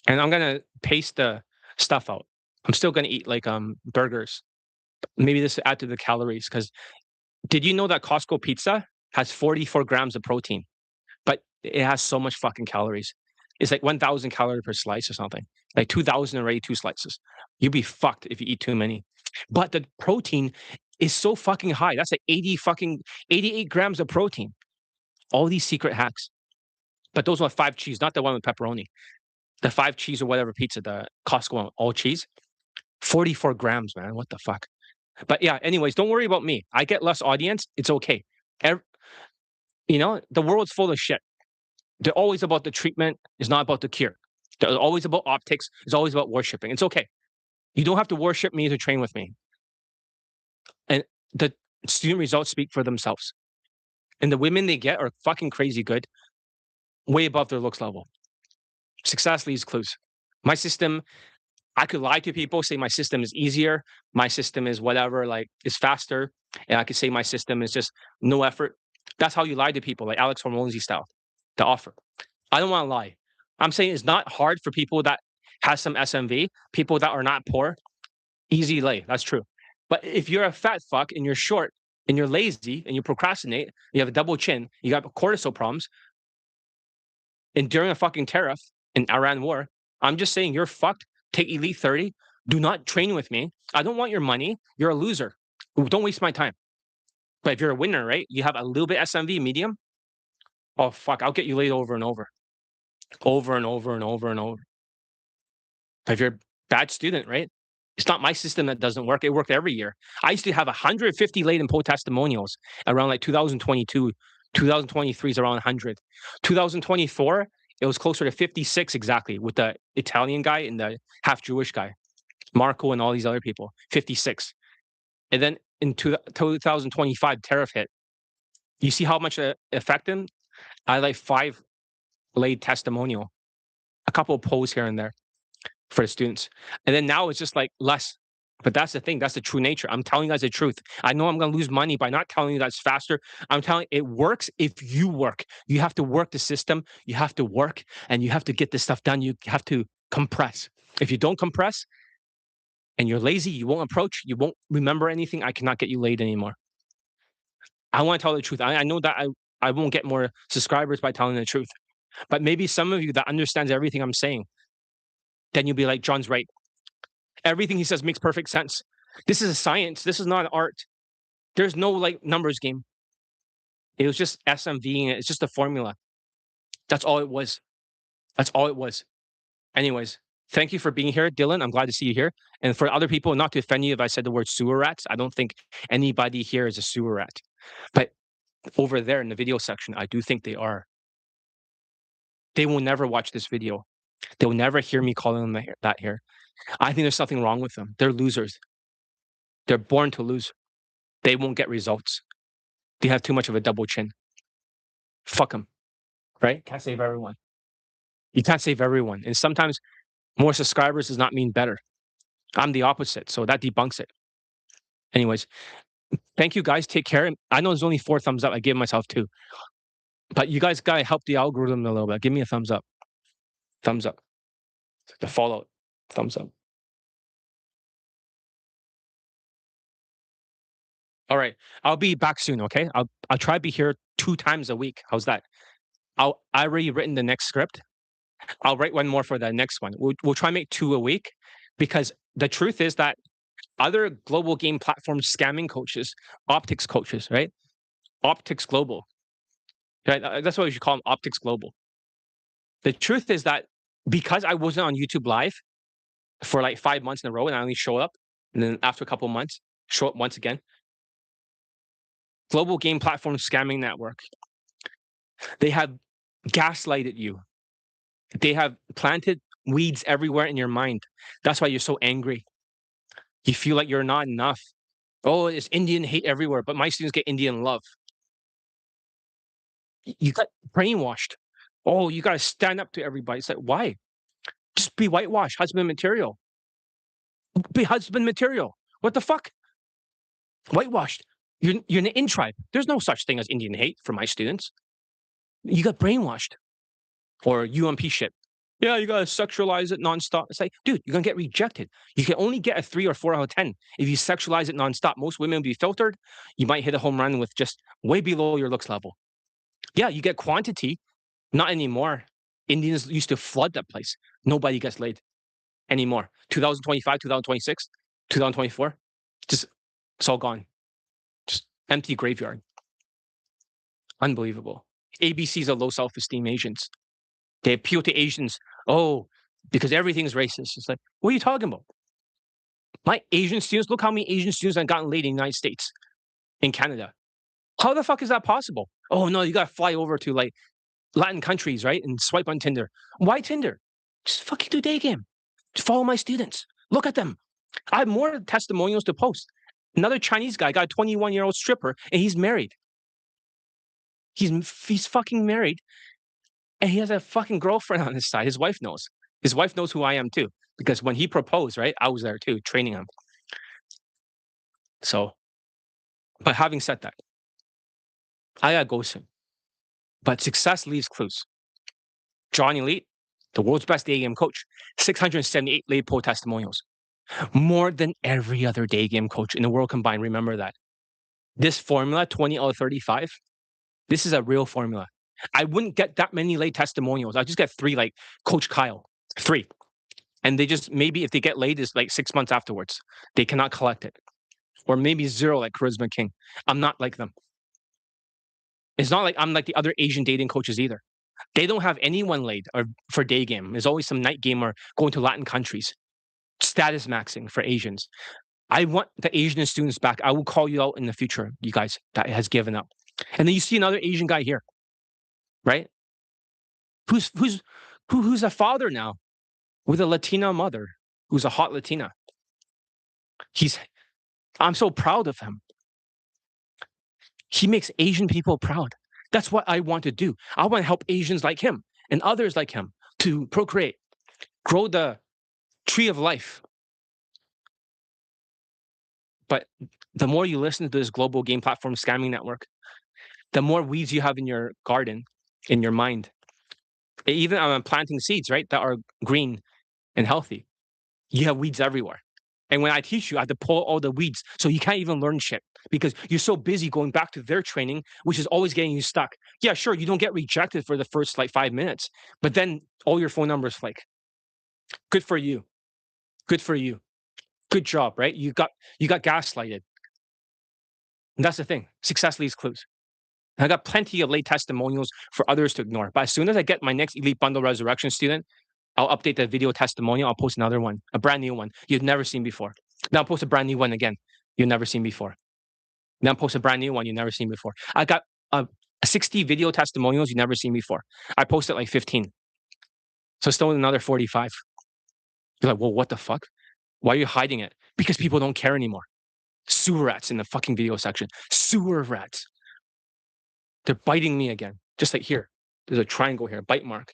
And I'm gonna pace the stuff out. I'm still gonna eat like burgers. Maybe this will add to the calories. Because did you know that Costco pizza has 44 grams of protein, but it has so much fucking calories? It's like 1,000 calories per slice or something. Like 2,000 already, 2 slices. You'd be fucked if you eat too many. But the protein is so fucking high. That's like 88 grams of protein. All these secret hacks. But those are 5 cheese, not the one with pepperoni. The 5 cheese or whatever pizza, the Costco one, all cheese. 44 grams, man. What the fuck? But yeah, anyways, don't worry about me. I get less audience. It's okay. The world's full of shit. They're always about the treatment. It's not about the cure. They're always about optics. It's always about worshiping. It's okay. You don't have to worship me to train with me. And the student results speak for themselves. And the women they get are fucking crazy good, way above their looks level. Success leaves clues. My system, I could lie to people, say my system is easier, my system is whatever, like is faster, and I could say my system is just no effort. That's how you lie to people, like Alex Hormozy style, the offer. I don't want to lie. I'm saying it's not hard for people that has some SMV, people that are not poor, easy lay. That's true. But if you're a fat fuck and you're short and you're lazy and you procrastinate, you have a double chin, you got cortisol problems, and during a fucking tariff in Iran war, I'm just saying you're fucked. Take Elite 30. Do not train with me. I don't want your money. You're a loser. Don't waste my time. But if you're a winner, right? You have a little bit SMV medium. Oh, fuck. I'll get you laid over and over. Over and over and over and over. But if you're a bad student, right? It's not my system that doesn't work. It worked every year. I used to have 150 laid in testimonials around like 2022. 2023 is around 100. 2024, it was closer to 56 exactly with the Italian guy and the half Jewish guy, Marco and all these other people, 56. And then in 2025, tariff hit. You see how much it affected him? I had like 5 laid testimonial, a couple of posts here and there for the students. And then now it's just like less. But that's the thing. That's the true nature. I'm telling you guys the truth. I know I'm going to lose money by not telling you that's faster. I'm telling you, it works if you work. You have to work the system. You have to work and you have to get this stuff done. You have to compress. If you don't compress and you're lazy, you won't approach, you won't remember anything. I cannot get you laid anymore. I want to tell the truth. I know that I won't get more subscribers by telling the truth. But maybe some of you that understands everything I'm saying, then you'll be like, John's right. Everything he says makes perfect sense. This is a science. This is not an art. There's no like numbers game. It was just SMV. It's just a formula. That's all it was. That's all it was. Anyways, thank you for being here, Dylan. I'm glad to see you here. And for other people, not to offend you if I said the word sewer rats, I don't think anybody here is a sewer rat. But over there in the video section, I do think they are. They will never watch this video. They will never hear me calling them that here. I think there's something wrong with them. They're losers. They're born to lose. They won't get results. They have too much of a double chin. Fuck them. Right? Can't save everyone. You can't save everyone. And sometimes more subscribers does not mean better. I'm the opposite, so that debunks it. Anyways, thank you guys. Take care. I know there's only 4 thumbs up. I gave myself 2. But you guys gotta help the algorithm a little bit. Give me a thumbs up. Thumbs up. The Fallout. Thumbs up. All right. I'll be back soon, okay? I'll try to be here 2 times a week. How's that? I already written the next script. I'll write one more for the next one. We'll try and make 2 a week because the truth is that other global game platform scamming coaches, optics coaches, right? Optics Global, right? That's what we should call them, Optics Global. The truth is that because I wasn't on YouTube Live for like 5 months in a row and I only show up, and then after a couple of months, show up once again. Global game platform scamming network. They have gaslighted you. They have planted weeds everywhere in your mind. That's why you're so angry. You feel like you're not enough. Oh, it's Indian hate everywhere, but my students get Indian love. You got brainwashed. Oh, you got to stand up to everybody. It's like, why? Just be whitewashed, husband material. Be husband material. What the fuck? Whitewashed. You're an in tribe. There's no such thing as Indian hate for my students. You got brainwashed. Or UMP shit. Yeah, you gotta sexualize it nonstop. It's like, dude, you're gonna get rejected. You can only get a 3 or 4 out of 10 if you sexualize it nonstop. Most women will be filtered. You might hit a home run with just way below your looks level. Yeah, you get quantity. Not anymore. Indians used to flood that place. Nobody gets laid anymore. 2025, 2026, 2024, just it's all gone. Just empty graveyard. Unbelievable. ABCs are low self-esteem Asians. They appeal to Asians. Oh, because everything's racist. It's like, what are you talking about? My Asian students, look how many Asian students I've gotten laid in the United States, in Canada. How the fuck is that possible? Oh no, you gotta fly over to like Latin countries, right? And swipe on Tinder. Why Tinder? Just fucking do Daygame. Just follow my students. Look at them. I have more testimonials to post. Another Chinese guy got a 21-year-old stripper and he's married. He's fucking married and he has a fucking girlfriend on his side. His wife knows. His wife knows who I am too. Because when he proposed, right, I was there too, training him. So, but having said that, I gotta go soon. But success leaves clues. John Elite, the world's best day game coach, 678 laid poll testimonials. More than every other day game coach in the world combined. Remember that. This formula, 20 out of 35, this is a real formula. I wouldn't get that many late testimonials. I just get 3 like Coach Kyle, 3. And they just, maybe if they get laid, is like 6 months afterwards. They cannot collect it. Or maybe 0 like Charisma King. I'm not like them. It's not like I'm like the other Asian dating coaches either. They don't have anyone laid or for day game. There's always some night gamer going to Latin countries. Status maxing for Asians. I want the Asian students back. I will call you out in the future, you guys, that has given up. And then you see another Asian guy here, right? Who's a father now with a Latina mother, who's a hot Latina. I'm so proud of him. He makes Asian people proud. That's what I want to do. I want to help Asians like him and others like him to procreate, grow the tree of life. But the more you listen to this global game platform scamming network, the more weeds you have in your garden, in your mind. Even I'm planting seeds, right, that are green and healthy. You have weeds everywhere. And when I teach you, I have to pull all the weeds. So you can't even learn shit because you're so busy going back to their training, which is always getting you stuck. Yeah, sure, you don't get rejected for the first like 5 minutes, but then all your phone numbers flake. Good for you. Good for you. Good job, right? You got gaslighted. And that's the thing. Success leaves clues. And I got plenty of late testimonials for others to ignore. But as soon as I get my next Elite Bundle Resurrection student, I'll update the video testimonial. I'll post another one, a brand new one you've never seen before. Then I'll post a brand new one again you've never seen before. Then I'll post a brand new one you've never seen before. I got 60 video testimonials you've never seen before. I posted like 15. So still another 45. You're like, well, what the fuck? Why are you hiding it? Because people don't care anymore. Sewer rats in the fucking video section. Sewer rats. They're biting me again. Just like here. There's a triangle here, bite mark.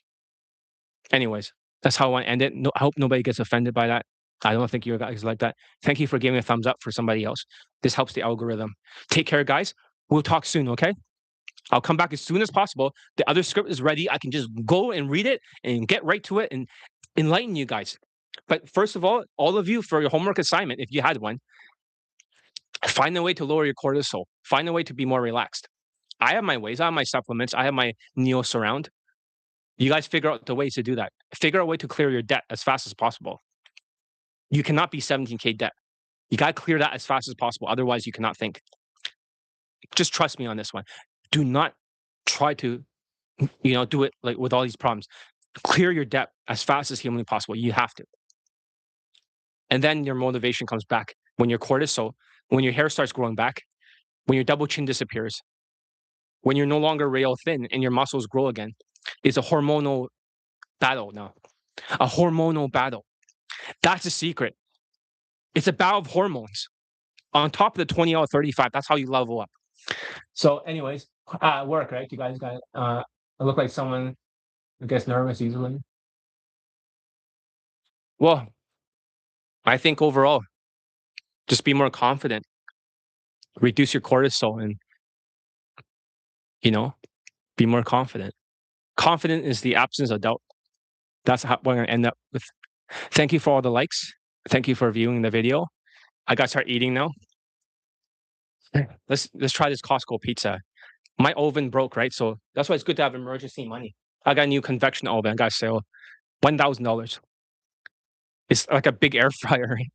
Anyways, that's how I want to end it. No, I hope nobody gets offended by that. I don't think you guys like that. Thank you for giving a thumbs up for somebody else. This helps the algorithm. Take care, guys. We'll talk soon, okay? I'll come back as soon as possible. The other script is ready. I can just go and read it and get right to it and enlighten you guys. But first of all of you, for your homework assignment, if you had one, find a way to lower your cortisol. Find a way to be more relaxed. I have my ways. I have my supplements. I have my Neo Surround. You guys figure out the ways to do that. Figure out a way to clear your debt as fast as possible. You cannot be 17K debt. You got to clear that as fast as possible. Otherwise, you cannot think. Just trust me on this one. Do not try to, do it like with all these problems. Clear your debt as fast as humanly possible. You have to. And then your motivation comes back when your cortisol, when your hair starts growing back, when your double chin disappears, when you're no longer rail thin and your muscles grow again. It's a hormonal battle now. A hormonal battle. That's the secret. It's a battle of hormones. On top of the 20 out of 35, that's how you level up. So, anyways, work, right? You guys got I look like someone who gets nervous easily. Well, I think overall, just be more confident, reduce your cortisol, and be more confident. Confident is the absence of doubt. That's how we're gonna end up with. Thank you for all the likes. Thank you for viewing the video. I gotta start eating now. Let's try this Costco pizza. My oven broke, right? So that's why it's good to have emergency money. I got a new convection oven. I got a sale, $1,000. It's like a big air fryer. Right?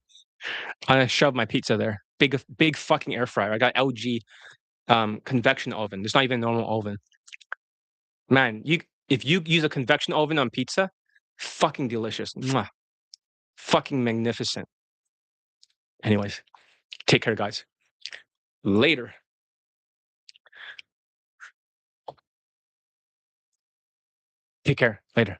I shoved my pizza there. Big fucking air fryer. I got LG convection oven. It's not even a normal oven. Man, if you use a convection oven on pizza, fucking delicious. Mwah. Fucking magnificent. Anyways, take care, guys. Later. Take care. Later.